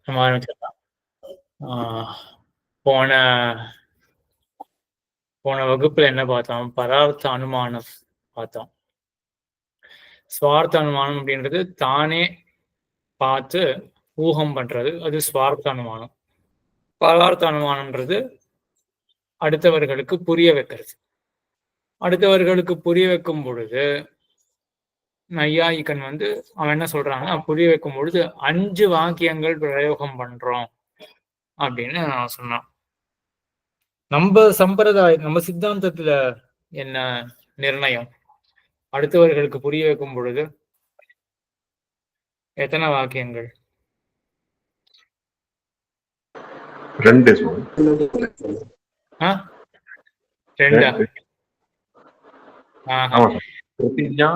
நம்ம ஆரம்பிச்சிடலாம். போன போன வகுப்புல என்ன பார்த்தோம்? பரார்த்த அனுமானம் பார்த்தோம். ஸ்வார்த்த அனுமானம் அப்படின்றது தானே பார்த்து ஊகம் பண்றது. அது ஸ்வார்த்த அனுமானம். பரார்த்த அனுமானம்ன்றது அடுத்தவர்களுக்கு புரிய வைக்கிறது. அடுத்தவர்களுக்கு புரிய வைக்கும் பொழுது நையாயிகன் அவன் என்ன சொல்றாங்கன்னா, புரிய வைக்கும் பொழுது 5 வாக்கியங்கள் பிரயோகம் பண்றோம் அப்படின்னு சொன்னான். நம்ம சித்தாந்தத்துல என்ன நிர்ணயம்? அடுத்தவர்களுக்கு புரிய வைக்கும் பொழுது எத்தனை வாக்கியங்கள்? 2. 2. பிரதிஜா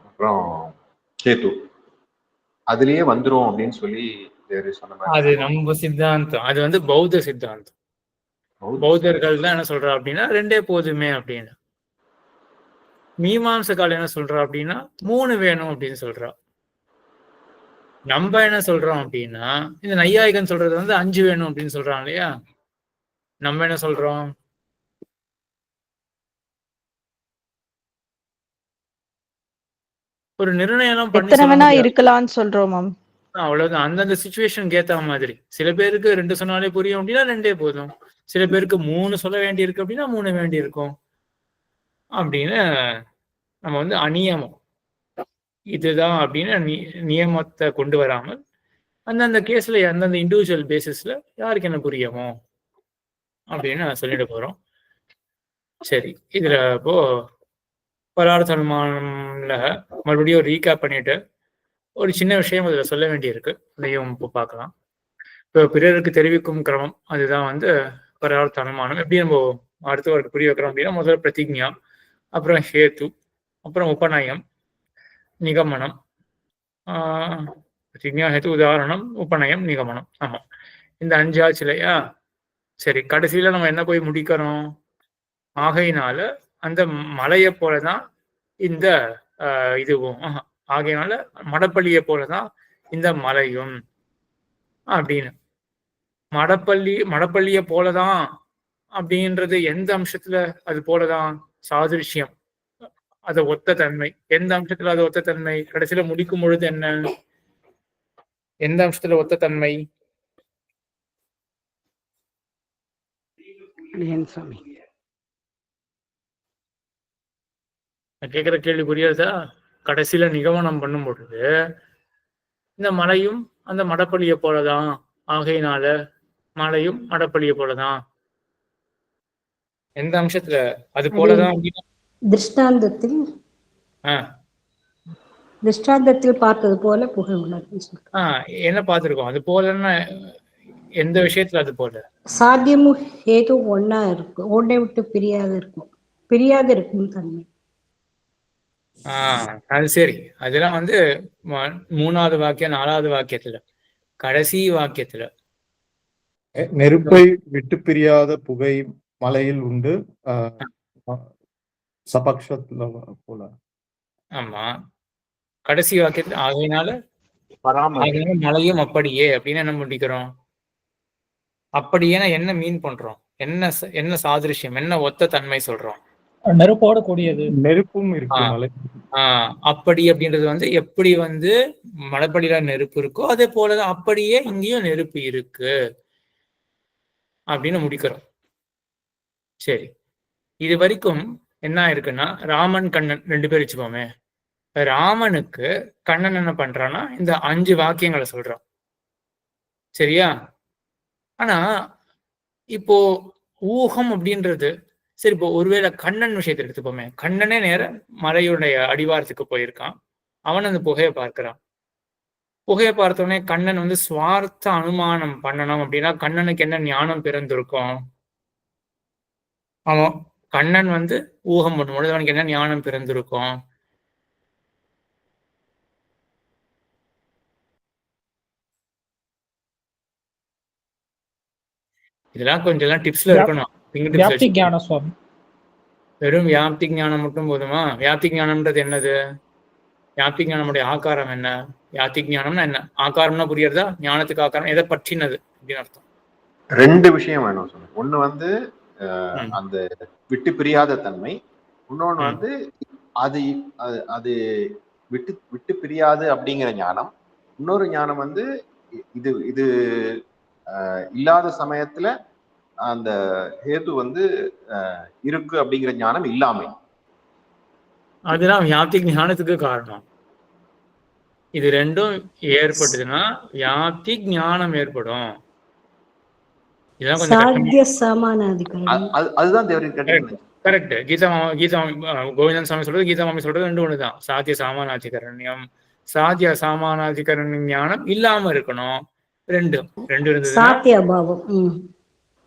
அப்புறம் கேது அதுலயே வந்துரும் அப்படின்னு சொல்லி அது நம்ம சித்தாந்தம். அது பௌத்த சித்தாந்தம். பௌத்தர்கள் தான் என்ன சொல்றா அப்படின்னா 2 போதுமே அப்படின்னு. மீமாம்சகால் என்ன சொல்றா அப்படின்னா 3 வேணும் அப்படின்னு சொல்றா. நம்ம என்ன சொல்றோம் அப்படின்னா, இந்த நையாயிகன் சொல்றது 5 வேணும் அப்படின்னு சொல்றான் இல்லையா? நம்ம என்ன சொல்றோம்? ஒரு நிர்ணயம் பண்ணி இருக்கலாம்னு சொல்றோம். அவ்வளவுதான். அந்தந்த சிச்சுவேஷனுக்கு ஏத்த மாதிரி. சில பேருக்கு 2 சொன்னாலே புரியும் அப்படின்னா 2 போதும். சில பேருக்கு 3 சொல்ல வேண்டி இருக்கு அப்படின்னா 3 வேண்டி இருக்கும் அப்படின்னு நம்ம அநியமம் இதுதான் அப்படின்னு நியமத்தை கொண்டு வராமல் அந்தந்த கேஸ்ல அந்தந்த இண்டிவிஜுவல் பேசிஸ்ல யாருக்கு என்ன புரியுமோ அப்படின்னு சொல்லிட போறோம். சரி, இதுல இப்போ பரார்த்த அனுமானம்ல மறுபடியும் ரீகேப் பண்ணிட்டு ஒரு சின்ன விஷயம் அதுல சொல்ல வேண்டியிருக்கு. அதையும் இப்போ பார்க்கலாம். இப்போ பிறருக்கு தெரிவிக்கும் கிரமம் அதுதான் பரார்த்த அனுமானம். எப்படி நம்ம அடுத்தவருக்கு புரிய வைக்கிறோம் அப்படின்னா, முதல்ல பிரதிஜா, அப்புறம் ஹேத்து, அப்புறம் உபநயம், நிகமனம். பிரதிஜா, ஹேத்து, உதாரணம், உபநயம், நிகமனம். ஆமா, இந்த 5 ஆச்சு இல்லையா? சரி, கடைசியில நம்ம என்ன போய் முடிக்கிறோம்? ஆகையினால அந்த மலையை போலதான் இந்த இதுவும், ஆகையினால மடப்பள்ளியை போலதான் இந்த மலையும் அப்படின்னு. மடப்பள்ளியை போலதான் அப்படின்றது எந்த அம்சத்துல அது போலதான்? சாதிருஷ்யம், அது ஒத்த தன்மை. எந்த அம்சத்துல அது ஒத்த தன்மை? கடைசியில முடிக்கும் பொழுது என்ன? எந்த அம்சத்துல ஒத்த தன்மை? கேட்கிற கேள்வி புரியாதா? கடைசியில நிகமனம் பண்ணும் பொழுது இந்த மலையும் அந்த மடப்பள்ளியை போலதான், ஆகையினால மலையும் மடப்பள்ளியை போலதான். எந்த அம்சத்துல அது போலதான் அப்படின்னா திருஷ்டாந்தத்தில் பார்த்தது போல புகை உணர்வு. என்ன பார்த்திருக்கோம்? அது போலன்னா எந்த விஷயத்துல அது போல? சாத்தியமும் ஹேது ஒன்னா இருக்கும், ஒன்றை விட்டு பிரியாது இருக்கும் தன்மை. அது சரி. அதெல்லாம் 3வது வாக்கியம் 4வது வாக்கியத்துல, கடைசி வாக்கியத்துல நெருப்பை விட்டு பிரியாத புகை மலையில் உண்டு சபக்ஷத்துல போல. ஆமா, கடைசி வாக்கியத்துல ஆகையினால மலையும் அப்படியே அப்படின்னு என்ன முடிக்கிறோம்? அப்படியே என்ன மீன் பண்றோம்? என்ன சாதிருஷ்யம், என்ன ஒத்த தன்மை சொல்றோம்? நெருப்போட கூடியது. நெருப்பும் இருக்கு. அப்படி அப்படின்றது எப்படி மலைப்பள்ளியில நெருப்பு இருக்கோ அதே போலதான் அப்படியே இங்கேயும் நெருப்பு இருக்கு அப்படின்னு முடிக்கிறோம். சரி, இது வரைக்கும் என்ன இருக்குன்னா, ராமன் கண்ணன் 2 பேர் வச்சுப்போமே. ராமனுக்கு கண்ணன் என்ன பண்றான்னா இந்த 5 வாக்கியங்களை சொல்றான். சரியா? ஆனா இப்போ ஊகம் அப்படின்றது சரி. இப்போ ஒருவேளை கண்ணன் விஷயத்தை எடுத்துப்போமே. கண்ணனே நேர மலையுடைய அடிவாரத்துக்கு போயிருக்கான். அவன் அந்த புகையை பார்க்கிறான். புகையை பார்த்தோடனே கண்ணன் சுவார்த்த அனுமானம் பண்ணணும் அப்படின்னா கண்ணனுக்கு என்ன ஞானம் பிறந்திருக்கும்? அவன் கண்ணன் ஊகம் பண்ணும்பொழுது அவனுக்கு என்ன ஞானம் பிறந்திருக்கும்? இதெல்லாம் கொஞ்சம் டிப்ஸ்ல இருக்கணும். வெறும் வியாப்தி ஞானம் மட்டும் போதுமா? வியாப்தி ஞானம்ன்றது என்னது? யாத்திக் ஞானமுடைய ஆகாரம் என்ன? யாத்திக் ஞானம்னா என்ன? ஆகாரம்னா புரியுறதா? ஞானத்துக்கு ஆகாரம் எதை பற்றினது அப்படின்னு அர்த்தம். 2 விஷயம் வேணும் சொன்னேன். ஒண்ணு வந்து ம். அந்த விட்டு பிரியாத தன்மை, இன்னொன்னு ம். வந்து அது அது அது விட்டு விட்டு பிரியாது அப்படிங்கிற ஞானம். இன்னொரு ஞானம் வந்து இது இது இல்லாத சமயத்துல அந்த ஹேது வந்து இருக்கு அப்படிங்கிற ஞானம் இல்லாமை. அதுதான் யாத்திக் ஞானத்துக்கு காரணம். இது ரெண்டும் ஏற்பட்டதுன்னா யாத்திக் ஞானம் ஏற்படும். இதெல்லாம் கொஞ்சம் சாத்திய சமானாதிகரணம். அதுதான் தேவரின் கேட்டீங்க. கரெக்ட். கீதா கோவிந்தன் சாமி சொல்றது, கீதா மாமி சொல்றது ரெண்டு ஒண்ணுதான். சாத்திய சாமானாதிகரண்யம், சாத்திய சாமானாதிகரண்ய ஞானம் இல்லாம இருக்கணும். ரெண்டு இருந்ததுன்னா சாத்திய பாவம்.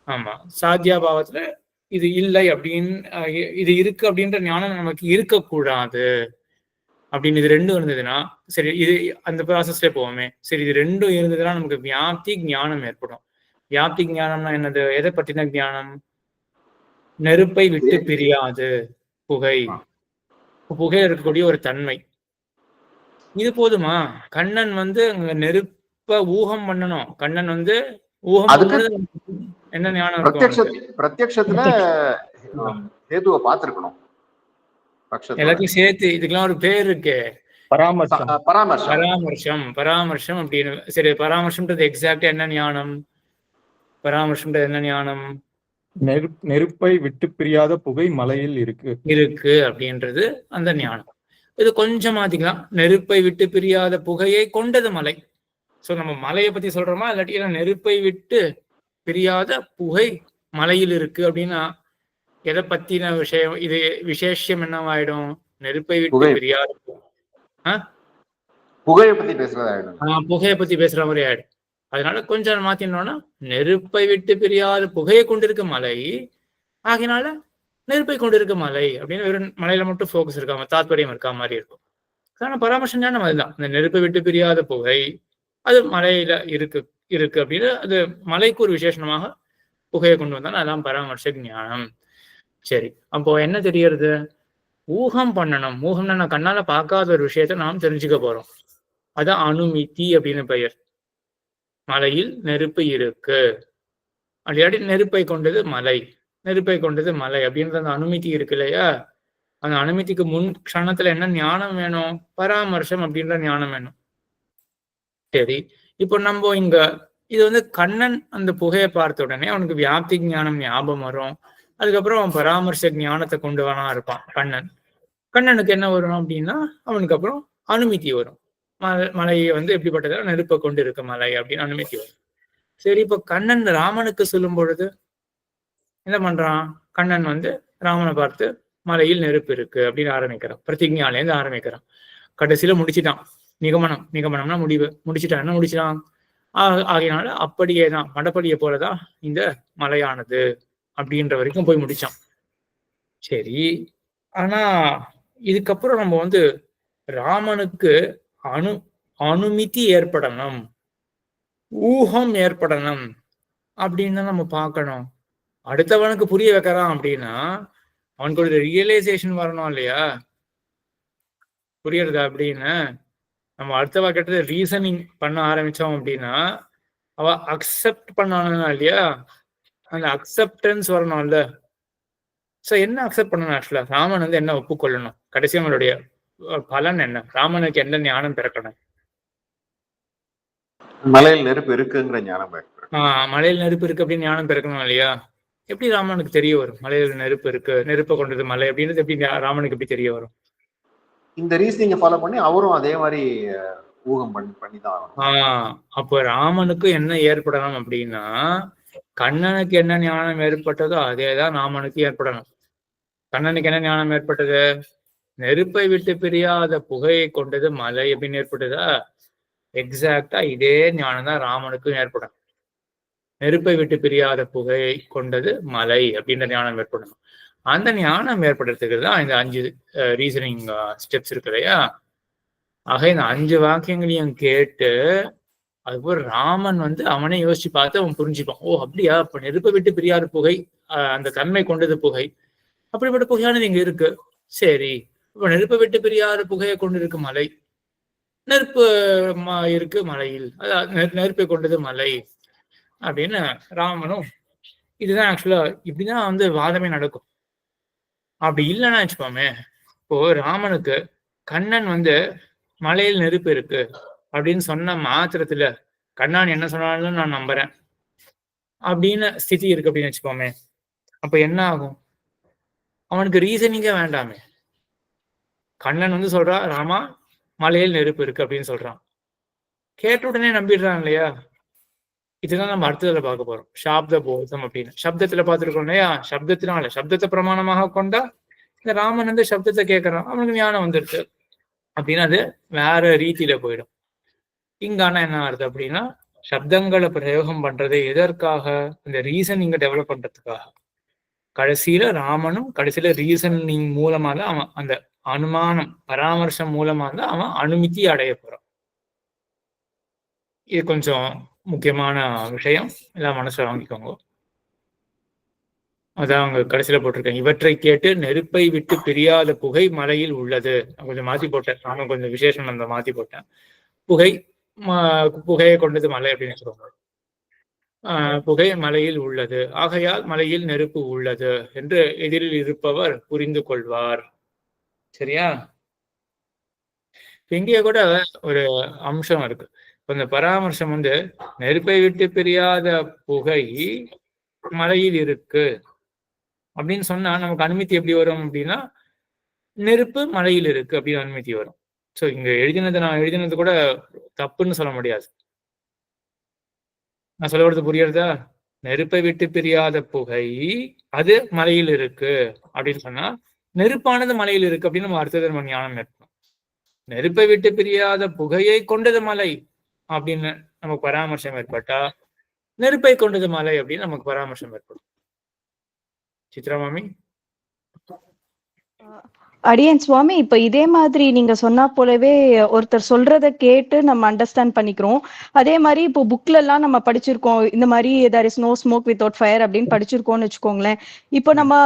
ஆமா, சாத்தியா பாவத்துல இது இல்லை அப்படின்னு இது இருக்கு அப்படின்ற ஞானம் நமக்கு இருக்கக்கூடாது அப்படின்னு இது ரெண்டும் இருந்ததுன்னா சரி, இது அந்த ப்ராசஸ்ல போவோமே. சரி, இது ரெண்டும் இருந்ததுன்னா நமக்கு வியாப்தி ஞானம் ஏற்படும். வியாப்தி ஞானம்னா என்னது? எதை பற்றின ஞானம்? நெருப்பை விட்டு பிரியாது புகை, புகையில இருக்கக்கூடிய ஒரு தன்மை. இது போதுமா? கண்ணன் வந்து அங்க நெருப்ப ஊகம் பண்ணணும். கண்ணன் வந்து ஊகம் பண்ணும்போது என்ன ஞானம் இருக்கும்? பிரத்யக்ஷத்துல ஹேதுவை பார்த்திருக்கணும். எல்லாத்தையும் சேர்த்து இதுக்கெல்லாம் ஒரு பேர் இருக்கு, பராமர்சம். பராமர்சம் அப்படின்னு. சரி, பராமர்சம்ன்றது எக்ஸாக்டா என்ன ஞானம்? பராமர்சம்ன்றது என்ன ஞானம்? நெருப்பை விட்டு பிரியாத புகை மலையில் இருக்கு அப்படின்றது அந்த ஞானம். இது கொஞ்சம் மாத்திக்கலாம். நெருப்பை விட்டு பிரியாத புகையை கொண்டது மலை. சோ நம்ம மலையை பத்தி சொல்றோமா, இல்லாட்டி நெருப்பை விட்டு பிரியாத புகை மலையில் இருக்கு அப்படின்னா எதை பத்தின விஷயம்? இது விசேஷம் என்னவாயிடும்? நெருப்பை விட்டு பிரியாத புகையை பத்தி பேசுறதாயிடும். புகையை பத்தி பேசுற மாதிரி ஆயிடும். அதனால கொஞ்சம் மாத்தினோம்னா நெருப்பை விட்டு பிரியாத புகையை கொண்டிருக்க மலை, ஆகினால நெருப்பை கொண்டிருக்க மலை அப்படின்னு வெறும் மலையில மட்டும் ஃபோக்கஸ் இருக்காம தாத்பரியம் இருக்கா மாதிரி இருக்கும். ஆனா பராமர்சம் ஞானம் அதுதான். இந்த நெருப்பை விட்டு பிரியாத புகை அது மலையில இருக்கு அப்படின்னு அது மலைக்கு ஒரு விசேஷமாக புகையை கொண்டு வந்தாலும் அதான் பராமர்ச ஞானம். சரி, அப்போ என்ன தெரியறது? ஊகம் பண்ணணும். ஊகம்னா நான் கண்ணால பார்க்காத ஒரு விஷயத்த நாம் தெரிஞ்சுக்க போறோம். அதான் அனுமிதி அப்படின்னு பெயர். மலையில் நெருப்பு இருக்கு, அப்படி நெருப்பை கொண்டது மலை, நெருப்பை கொண்டது மலை அப்படின்ற அந்த அனுமதி இருக்கு இல்லையா? அந்த அனுமதிக்கு முன் க்ஷணத்துல என்ன ஞானம் வேணும்? பராமர்சம் அப்படின்ற ஞானம் வேணும். சரி, இப்போ நம்ம இங்க இது வந்து கண்ணன் அந்த புகையை பார்த்த உடனே அவனுக்கு வியாப்தி ஞானம் ஞாபகம் வரும். அதுக்கப்புறம் அவன் பராமர்ச ஞானத்தை கொண்டு வேணா இருப்பான் கண்ணன். கண்ணனுக்கு என்ன வரும் அப்படின்னா அவனுக்கு அப்புறம் அனுமதி வரும். மலையை வந்து எப்படிப்பட்டதா நெருப்பை கொண்டு இருக்க மலை அப்படின்னு அனுமதி வரும். சரி, இப்போ கண்ணன் ராமனுக்கு சொல்லும் பொழுது என்ன பண்றான்? கண்ணன் வந்து ராமனை பார்த்து மலையில் நெருப்பு இருக்கு அப்படின்னு ஆரம்பிக்கிறான். பிரதிஜாலேருந்து ஆரம்பிக்கிறான். கடைசியில முடிச்சுட்டான். நிகமனம்னா முடிவு. முடிச்சுட்டான். என்ன முடிச்சிட்டான்? ஆகையினால அப்படியேதான் மடப்படியை போலதான் இந்த மலையானது அப்படின்ற வரைக்கும் போய் முடிச்சான். சரி, ஆனா இதுக்கப்புறம் நம்ம வந்து ராமனுக்கு அனுமதி ஏற்படணும், ஊகம் ஏற்படணும் அப்படின்னு நம்ம பார்க்கணும். அடுத்தவனுக்கு புரிய வைக்கிறான் அப்படின்னா அவனுக்கு ஒரு ரியலைசேஷன் வரணும் இல்லையா? புரியுறதா? அப்படின்னு நம்ம அடுத்தவா கிட்ட ரீசனிங் பண்ண ஆரம்பிச்சோம் அப்படின்னா அவ அக்செப்ட் பண்ணானா இல்லையா? அந்த அக்செப்டன்ஸ் வரணும்ல. சோ என்ன அக்செப்ட் பண்ணணும்? ஆக்சுவலா ராமன் வந்து என்ன ஒப்புக்கொள்ளணும்? கடைசி அவங்களுடைய பலன் என்ன? ராமனுக்கு எந்த ஞானம் பிறக்கணும்? மலையில் நெருப்பு இருக்குங்கிற ஞானம் பிறக்கணும். மலையில் நெருப்பு இருக்கு அப்படின்னு ஞானம் பிறக்கணும் இல்லையா? எப்படி ராமனுக்கு தெரிய வரும் மலையில் நெருப்பு இருக்கு, நெருப்பை கொண்டது மலை அப்படின்றது எப்படி ராமனுக்கு எப்படி தெரிய வரும்? இந்த ரீசனிங்க ஃபாலோ பண்ணி அவரும் அதே மாதிரி ஊகம் பண்ணிதான். அப்போ ராமனுக்கு என்ன ஏற்படணும் அப்படின்னா கண்ணனுக்கு என்ன ஞானம் ஏற்பட்டதோ அதேதான் ராமனுக்கு ஏற்படணும். கண்ணனுக்கு என்ன ஞானம் ஏற்பட்டது? நெருப்பை விட்டு பிரியாத புகையை கொண்டது மலை அப்படின்னு ஏற்பட்டதா? எக்ஸாக்டா இதே ஞானம் தான் ராமனுக்கும் ஏற்படும். நெருப்பை விட்டு பிரியாத புகையை கொண்டது மலை அப்படின்ற ஞானம் ஏற்படணும். அந்த ஞானம் ஏற்படுறதுக்கு தான் இந்த 5 ரீசனிங் ஸ்டெப்ஸ் இருக்கு இல்லையா? ஆக இந்த 5 வாக்கியங்களையும் கேட்டு அதுக்கப்புறம் ராமன் வந்து அவனே யோசிச்சு பார்த்து அவன் புரிஞ்சுப்பான். ஓ அப்படியா, இப்ப நெருப்பை விட்டு பிரியாத புகை அந்த தன்மை கொண்டது புகை, அப்படிப்பட்ட புகையானது இங்க இருக்கு. சரி, இப்ப நெருப்பை விட்டு பிரியாத புகையை கொண்டு இருக்கு மலை, நெருப்பு இருக்கு மலையில், அதாவது நெருப்பை கொண்டது மலை அப்படின்னு ராமனும். இதுதான் ஆக்சுவலா இப்படிதான் வந்து வாதமே நடக்கும். அப்படி இல்லைன்னா வச்சுப்போமே, இப்போ ராமனுக்கு கண்ணன் வந்து மலையில் நெருப்பு இருக்கு அப்படின்னு சொன்ன மாத்திரத்துல கண்ணன் என்ன சொன்னாலும் நான் நம்புறேன் அப்படின்னு ஸ்திதி இருக்கு அப்படின்னு வச்சுப்போமே, அப்ப என்ன ஆகும்? அவனுக்கு ரீசனிங்கே வேண்டாமே. கண்ணன் வந்து சொல்றான் ராமா மலையில் நெருப்பு இருக்கு அப்படின்னு சொல்றான், கேட்ட உடனே நம்பிடுறான் இல்லையா? இதுதான் நம்ம அடுத்ததுல பார்க்க போறோம், சாப்த போதம் அப்படின்னு. சப்தத்துல பார்த்துருக்கோம் இல்லையா? சப்தத்தினால சப்தத்தை பிரமாணமாக கொண்டா இந்த ராமன் வந்து சப்தத்தை கேட்கறான், அவனுக்கு ஞானம் வந்துருச்சு அப்படின்னா அது வேற ரீதியில போயிடும். இங்கானா என்ன ஆகுது அப்படின்னா, சப்தங்களை பிரயோகம் பண்றது எதற்காக? இந்த ரீசனிங்க டெவலப் பண்றதுக்காக. கடைசியில ராமனும் கடைசியில ரீசனிங் மூலமா தான் அவன் அந்த அனுமானம் பராமர்சம் மூலமா தான் அவன் அனுமதி அடைய போறான். இது கொஞ்சம் முக்கியமான விஷயம், எல்லாம் மனசுல வாங்கிக்கோங்க. அதான் அவங்க கடைசியில போட்டிருக்கேன், இவற்றை கேட்டு நெருப்பை விட்டு பிரியாத புகை மலையில் உள்ளது. கொஞ்சம் மாத்தி போட்டேன், நானும் கொஞ்சம் விசேஷம் அந்த மாத்தி போட்டேன். புகையை கொண்டது மலை அப்படின்னு சொல்லுவாங்க. புகை மலையில் உள்ளது, ஆகையால் மலையில் நெருப்பு உள்ளது என்று எதிரில் இருப்பவர் புரிந்து கொள்வார். சரியா? இங்கேயே கூட ஒரு அம்சம் இருக்கு. இந்த பராமர்சம் வந்து நெருப்பை விட்டு பிரியாத புகை மலையில் இருக்கு அப்படின்னு சொன்னா நமக்கு அனுமதி எப்படி வரும் அப்படின்னா, நெருப்பு மலையில் இருக்கு அப்படின்னு அனுமதி வரும். சோ இங்க நான் எழுதினது கூட தப்புன்னு சொல்ல முடியாது. நான் சொல்ல வரது புரியுறதா? நெருப்பை விட்டு பிரியாத புகை அது மலையில் இருக்கு அப்படின்னு சொன்னா நெருப்பானது மலையில் இருக்கு அப்படின்னு நம்ம அடுத்தது நம்ம ஞானம் இருக்கணும். நெருப்பை விட்டு பிரியாத புகையை கொண்டது மலை அப்படின்னு நமக்கு பராமர்சம் ஏற்பட்டா நெருப்பை கொண்டது மலை அப்படின்னு நமக்கு பராமர்சம் ஏற்படும். சித்ரா மாமி. அடியேன் சுவாமி, இப்ப இதே மாதிரி நீங்க சொன்னா போலவே ஒருத்தர் சொல்றத கேட்டு நம்ம அண்டர்ஸ்டாண்ட் பண்ணிக்கிறோம். அதே மாதிரி இப்போ புக்ல எல்லாம் நம்ம படிச்சிருக்கோம், இந்த மாதிரி there is no smoke without fire அப்படின்னு படிச்சிருக்கோம்னு வச்சுக்கோங்களேன். இப்போ நம்ம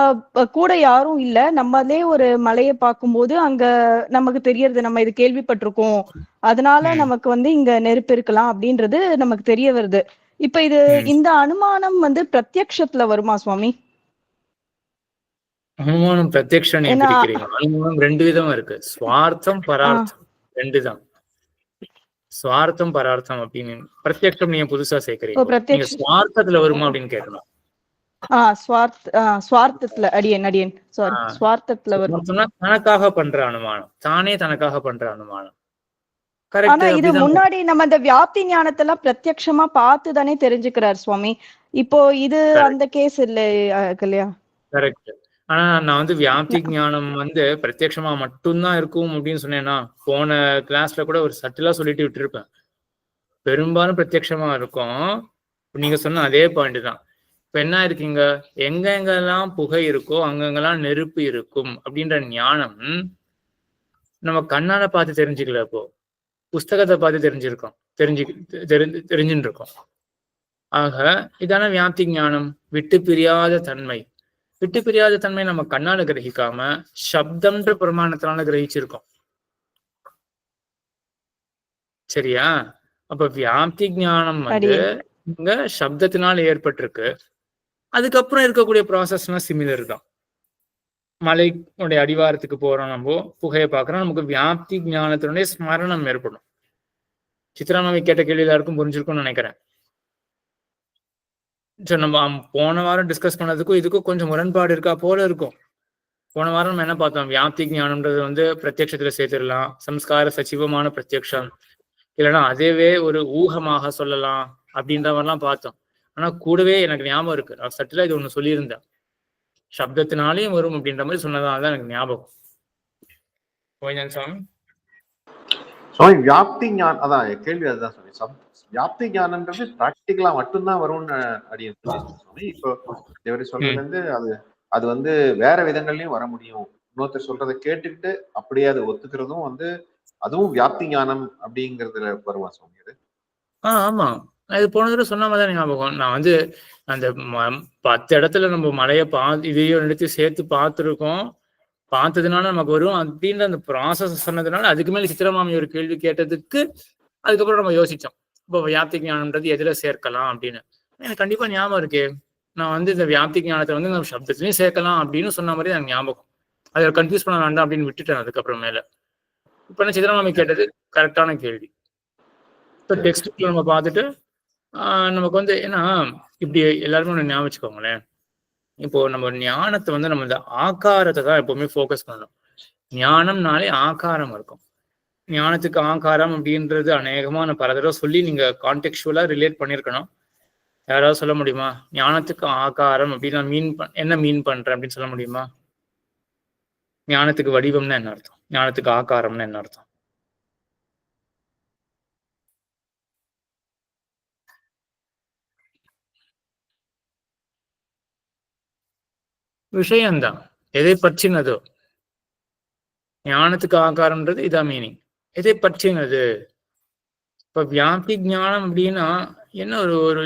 கூட யாரும் இல்ல, நம்மளே ஒரு மலையை பார்க்கும்போது அங்க நமக்கு தெரியறது, நம்ம இது கேள்விப்பட்டிருக்கோம், அதனால நமக்கு வந்து இங்க நெருப்பு இருக்கலாம் அப்படின்றது நமக்கு தெரிய வருது. இப்ப இது இந்த அனுமானம் வந்து பிரத்யக்ஷத்துல வருமா சுவாமி? அனுமானம் பிரத்யக்ஷம் பிரிக்கிறீங்க. அனுமானம் ரெண்டு விதம் இருக்கு, ஸ்வார்த்தம் பரார்த்தம் ரெண்டு தான். ஸ்வார்த்தம் பரார்த்தம் அப்படின்னு பிரத்யக்ஷம் நீங்க புதுசா சேர்க்கிறீங்க. நீங்க ஸ்வார்த்தத்துல வருமா அப்படின்னு கேட்கணும். ஸ்வார்த்தத்துல அடியேன் சாரி ஸ்வார்த்தத்துல வரும். தனக்காக பண்ற அனுமானம், தானே தனக்காக பண்ற அனுமானம். ஆனா இது முன்னாடி நம்ம இந்த வியாப்தி ஞானத்தெல்லாம் பிரத்யக்ஷமா பார்த்து தானே தெரிஞ்சுக்கிறார் சுவாமி. இப்போ இது அந்த கேஸ் இல்லையா? கரெக்ட். ஆனா நான் வந்து வியாப்தி ஞானம் வந்து பிரத்யட்சமா மட்டும்தான் இருக்கும் அப்படின்னு சொன்னேன்னா, போன கிளாஸ்ல கூட ஒரு சட்டிலா சொல்லிட்டு விட்டுருப்பேன். பெரும்பாலும் பிரத்யட்சமா இருக்கும். நீங்க சொன்ன அதே பாயிண்ட் தான். இப்ப என்ன இருக்கீங்க, எங்கெங்கெல்லாம் புகை இருக்கோ அங்கெங்கெல்லாம் நெருப்பு இருக்கும் அப்படின்ற ஞானம் நம்ம கண்ணால பார்த்து தெரிஞ்சுக்கல, இப்போ புஸ்தகத்தை பார்த்து தெரிஞ்சுட்டு இருக்கோம். ஆக இதான வியாப்தி ஞானம், விட்டு பிரியாத தன்மை. விட்டு பிரியாத தன்மை நம்ம கண்ணால கிரகிக்காம சப்தம்ன்ற பிரமாணத்தினால கிரகிச்சிருக்கோம். சரியா? அப்ப வியாப்தி ஞானம் வந்து இங்க சப்தத்தினால ஏற்பட்டிருக்கு. அதுக்கப்புறம் இருக்கக்கூடிய ப்ராசஸ்லாம் சிமிலர் தான். மலையுடைய அடிவாரத்துக்கு போறோம், நம்ம புகையை பார்க்கறோம், நமக்கு வியாப்தி ஞானத்தினுடைய ஸ்மரணம் ஏற்படும். சித்ராமாமி கேட்ட கேள்வி எல்லாருக்கும் புரிஞ்சிருக்கும்னு நினைக்கிறேன். நம்ம போன வாரம் டிஸ்கஸ் பண்ணதுக்கும் இதுக்கும் கொஞ்சம் முரண்பாடு இருக்கா போல இருக்கும். போன வாரம் நம்ம என்ன பார்த்தோம், வியாப்தி ஞானம்ன்றது வந்து பிரத்யட்சத்துல சேர்த்துடலாம், சம்ஸ்கார சச்சிவமான பிரத்யக்ஷம், இல்லைன்னா அதேவே ஒரு ஊகமாக சொல்லலாம் அப்படின்ற மாதிரிலாம் பார்த்தோம். ஆனா கூடவே எனக்கு ஞாபகம் இருக்கு, நான் சட்டில இது ஒண்ணு சொல்லியிருந்தேன், சப்தத்தினாலையும் வரும் அப்படின்ற மாதிரி சொன்னதால்தான் எனக்கு ஞாபகம். சுவாமி சுவாமி வியாப்தி ஞானம் அதான் கேள்வி, அதுதான் சுவாமி. வியாப்தி ஞானம்ன்றது பிராக்டிகலா மட்டும்தான் வரும்னு அடியேன் சுவாமி. இப்போ இவரு சொல்றது வந்து அது வந்து வேற விதங்கள்லயும் வர முடியும். இன்னொருத்தர் சொல்றதை கேட்டுக்கிட்டு அப்படியே அதை ஒத்துக்கிறதும் வந்து அதுவும் வியாப்தி ஞானம் அப்படிங்கறதுல வருவா சுவாமி அது? ஆமா, இது போன தடவை சொன்ன மாதிரி ஞாபகம். நான் வந்து அந்த 10 இடத்துல நம்ம மலையை இதையும் எடுத்து சேர்த்து பார்த்துருக்கோம். பார்த்ததுனால நமக்கு வரும் அப்படின்ற அந்த ப்ராசஸ் சொன்னதுனால அதுக்கு மேல சித்திரமாமி ஒரு கேள்வி கேட்டதுக்கு அதுக்கப்புறம் நம்ம யோசிச்சோம் இப்போ வியாப்தி ஞானம்ன்றது எதுல சேர்க்கலாம் அப்படின்னு. எனக்கு கண்டிப்பா ஞாபகம் இருக்கு, நான் வந்து இந்த வியாப்தி ஞானத்தை வந்து நம்ம சப்தத்திலையும் சேர்க்கலாம் அப்படின்னு சொன்ன மாதிரி எனக்கு ஞாபகம். அதை கன்ஃபியூஸ் பண்ண வேண்டாம் அப்படின்னு விட்டுட்டேன் அதுக்கப்புறம் மேல. இப்ப என்ன சித்திரமாமி கேட்டது கரெக்டான கேள்வி. இப்போ டெக்ஸ்ட் நம்ம பார்த்துட்டு நமக்கு வந்து ஏன்னா இப்படி எல்லாருமே ஒன்று ஞாபகம் வச்சுக்கோங்களேன். இப்போ நம்ம ஞானத்தை வந்து நம்ம இந்த ஆகாரத்தை தான் எப்பவுமே ஃபோக்கஸ் பண்ணணும். ஞானம்னாலே ஆகாரம் இருக்கும். ஞானத்துக்கு ஆகாரம் அப்படின்றது அநேகமான பல தடவை சொல்லி நீங்க கான்டெக்சுவலா ரிலேட் பண்ணிருக்கணும். யாராவது சொல்ல முடியுமா ஞானத்துக்கு ஆகாரம் அப்படின்னு நான் என்ன மீன் பண்றேன் அப்படின்னு சொல்ல முடியுமா? ஞானத்துக்கு வடிவம்னா என்ன அர்த்தம்? ஞானத்துக்கு ஆகாரம்னா என்ன அர்த்தம்? விஷயம்தான், எதை பற்றினதோ. ஞானத்துக்கு ஆகாரம்ன்றது இதான் மீனிங், எதை பற்றினது. இப்ப வியாப்தி ஞானம் அப்படின்னா என்ன ஒரு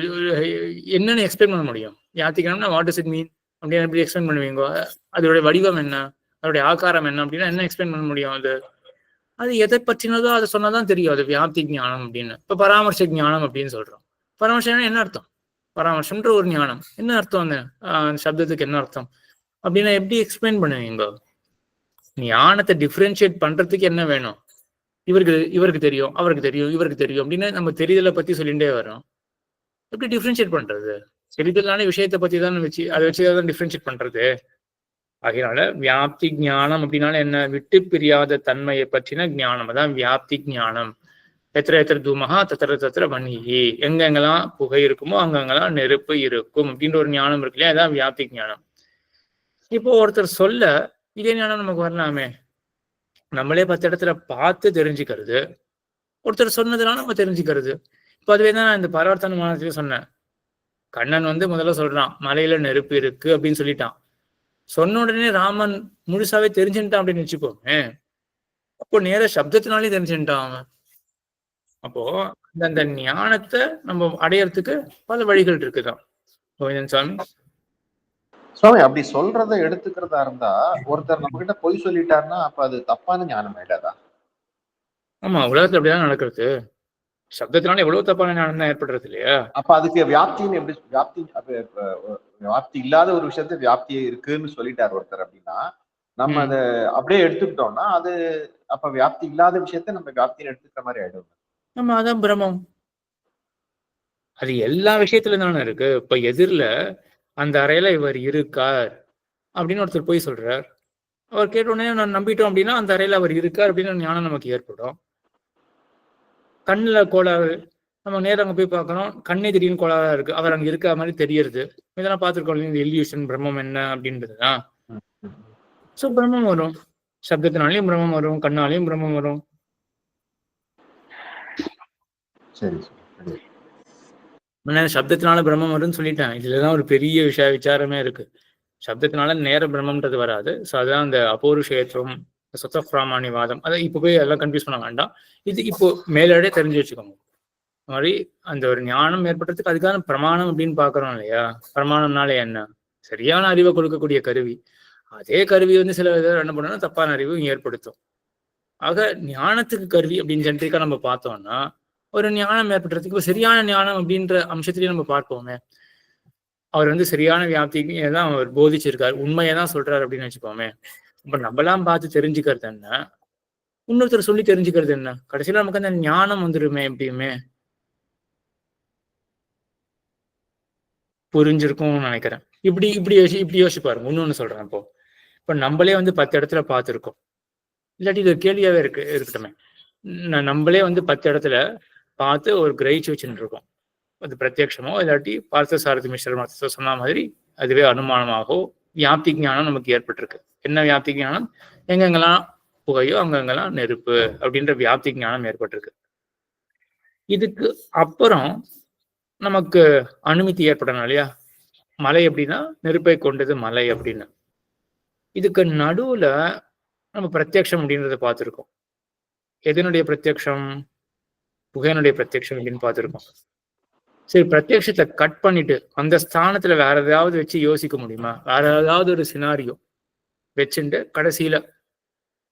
என்னன்னு எக்ஸ்பிளைன் பண்ண முடியும்? வியாப்தி ஞானம்னா வாட் இஸ் இட் மீன் அப்படின்னு எப்படி எக்ஸ்பிளைன் பண்ணுவீங்க? அதோடைய வடிவம் என்ன, அதோடைய ஆகாரம் என்ன அப்படின்னா என்ன எக்ஸ்பிளைன் பண்ண முடியும்? அது எதை பற்றினதோ அதை சொன்னாதான் தெரியும் அது வியாப்தி ஞானம் அப்படின்னு. இப்ப பராமர்ச ஞானம் அப்படின்னு சொல்றோம். பராமர்சம் என்ன அர்த்தம்? பராமர்சம்ன்ற ஒரு ஞானம் என்ன அர்த்தம்? அந்த சப்தத்துக்கு என்ன அர்த்தம் அப்படின்னா எப்படி எக்ஸ்பிளைன் பண்ணுவீங்க? ஞானத்தை டிஃபரன்ஷியேட் பண்றதுக்கு என்ன வேணும்? இவருக்கு தெரியும், அவருக்கு தெரியும், இவருக்கு தெரியும் அப்படின்னு நம்ம தெரிதலை பத்தி சொல்லிட்டே வரோம். எப்படி டிஃபரன்ஷியேட் பண்றது? தெரிதலான விஷயத்தை பத்தி தான் அதை வச்சுதான் டிஃபரன்ஷியேட் பண்றது. அதனால வியாப்தி ஞானம் அப்படின்னால என்ன? விட்டு பிரியாத தன்மையை பற்றின ஞானம், அதான் வியாப்தி ஞானம். எத்திர தூமகா தத்திர வன்னியே, எங்கெங்கெல்லாம் புகை இருக்குமோ அங்கெங்கெல்லாம் நெருப்பு இருக்கும் அப்படின்ற ஒரு ஞானம் இருக்கு இல்லையா, அதான் வியாப்தி ஞானம். இப்போ ஒருத்தர் சொல்ல இதே ஞானம் நமக்கு வரலாமே. நம்மளே 10 இடத்துல பார்த்து தெரிஞ்சுக்கிறது, ஒருத்தர் சொன்னதுனால நம்ம தெரிஞ்சுக்கிறது. இப்போ அதுவே தான் நான் இந்த பரவர்த்தன மானத்திலே சொன்னேன். கண்ணன் வந்து முதல்ல சொல்றான் மலையில நெருப்பு இருக்கு அப்படின்னு சொல்லிட்டான். சொன்ன உடனே ராமன் முழுசாவே தெரிஞ்சுட்டான் அப்படின்னு வச்சுக்கோங்க. அப்போ நேர சப்தத்தினாலே தெரிஞ்சுட்டான் அவன். அப்போ அந்த ஞானத்தை நம்ம அடையறதுக்கு பல வழிகள் இருக்குதான். கோவிந்தன் சாமி சுவாமி அப்படி சொல்றதை எடுத்துக்கிறதா இருந்தா ஒருத்தர் நம்ம கிட்ட பொய் சொல்லிட்டாருன்னா அப்ப அது தப்பான ஞானம் ஆயிடாதா? ஆமா, உலகத்துல அப்படிதான் நடக்கிறது. சப்தத்தினால எவ்வளவு தப்பான ஞானம் தான் ஏற்படுறது இல்லையா? அப்ப அதுக்கு வியாப்தின்னு எப்படி வியாப்தி இல்லாத ஒரு விஷயத்த வியாப்தி இருக்குன்னு சொல்லிட்டாரு ஒருத்தர் அப்படின்னா நம்ம அதை அப்படியே எடுத்துக்கிட்டோம்னா அது அப்ப வியாப்தி இல்லாத விஷயத்த நம்ம வியாப்தின்னு எடுத்துக்கிற மாதிரி ஆயிடும். ஆமா, அதான் பிரமம். அது எல்லா விஷயத்துல தானே இருக்கு. இப்ப எதிரில அந்த அறையில இவர் இருக்கார் அப்படின்னு ஒருத்தர் போய் சொல்றார். அவர் கேட்ட உடனே நான் நம்பிட்டோம் அப்படின்னா அந்த அறையில அவர் இருக்கார் அப்படின்னு ஞானம் நமக்கு ஏற்படும். கண்ணுல கோளாறு, நம்ம நேரம் அங்க போய் பார்க்கணும், கண்ணே திடீர்னு கோளாறா இருக்கு, அவர் அங்க இருக்க மாதிரி தெரியறது. இதெல்லாம் பார்த்துருக்கோம், இந்த எல்யூஷன் பிரம்மம் என்ன அப்படின்றதுதான். சோ பிரம்மம் வரும், சப்தத்தினாலையும் பிரம்மம் வரும், கண்ணாலையும் பிரம்மம் வரும். சரி, சப்தத்தினால பிரம்மம் வரும்னு சொல்லிட்டேன். இதுலதான் ஒரு பெரிய விசாரமே இருக்கு. சப்தத்தினால நேர பிரம்மன்றது வராது. ஸோ அதுதான் அந்த அபௌருஷேயத்துவம், சொத்தப்பிராமாணியவாதம். அதை இப்போ போய் எல்லாம் கன்ஃபியூஸ் பண்ண வேண்டாம். இது இப்போ மேலோட தெரிஞ்சு வச்சுக்கோங்க. அது மாதிரி அந்த ஒரு ஞானம் ஏற்படுறதுக்கு அதுக்கான பிரமாணம் அப்படின்னு பாக்குறோம் இல்லையா? பிரமாணம்னால என்ன? சரியான அறிவை கொடுக்கக்கூடிய கருவி. அதே கருவி வந்து சில இதில் என்ன பண்ணணும், தப்பான அறிவும் ஏற்படுத்தும். ஆக ஞானத்துக்கு கருவி அப்படின்னு ஜென்ரிக்கா நம்ம பார்த்தோம்னா ஒரு ஞானம் ஏற்படுறதுக்கு சரியான ஞானம் அப்படின்ற அம்சத்திலேயே நம்ம பார்ப்போமே. அவர் வந்து சரியான வியாப்தியை தான் அவர் போதிச்சிருக்காரு, உண்மையை தான் சொல்றாரு அப்படின்னு வச்சுக்கோமே. இப்ப நம்மளாம் பார்த்து தெரிஞ்சுக்கிறது என்ன, இன்னொருத்தர் சொல்லி தெரிஞ்சுக்கிறது என்ன? கடைசியில நமக்கு அந்த ஞானம் வந்துருமே. எப்படியுமே புரிஞ்சிருக்கும்னு நினைக்கிறேன். இப்படி யோசிச்சு பாருங்க. இன்னொன்னு சொல்றேன். இப்போ நம்மளே வந்து 10 இடத்துல பார்த்துருக்கோம், இல்லாட்டி இது ஒரு கேள்வியாவே இருக்கட்டுமே. நம்மளே வந்து 10 இடத்துல பார்த்து ஒரு கிரகிச்சு வச்சுட்டு இருக்கோம். அது பிரத்யட்சமோ இல்லாட்டி பார்த்த சாரதி மிஸ்ரர் சொன்ன மாதிரி அதுவே அனுமானமாகவோ வியாப்தி ஞானம் நமக்கு ஏற்பட்டிருக்கு. என்ன வியாப்தி ஞானம்? எங்கெங்கெல்லாம் புகையோ அங்கெங்கெல்லாம் நெருப்பு அப்படின்ற வியாப்தி ஞானம் ஏற்பட்டிருக்கு. இதுக்கு அப்புறம் நமக்கு அனுமதி ஏற்படணும் இல்லையா? மலை எப்படின்னா நெருப்பை கொண்டது மலை அப்படின்னு. இதுக்கு நடுவுல நம்ம பிரத்யக்ஷம் அப்படின்றத பார்த்துருக்கோம். எதனுடைய பிரத்யக்ஷம்? புகையனுடைய பிரத்யக்ஷம் அப்படின்னு பார்த்துருக்கோம். சரி, பிரத்யக்ஷத்தை கட் பண்ணிட்டு அந்த ஸ்தானத்துல வேற ஏதாவது வச்சு யோசிக்க முடியுமா? வேற ஏதாவது ஒரு சினாரியோ, வச்சுட்டு கடைசியில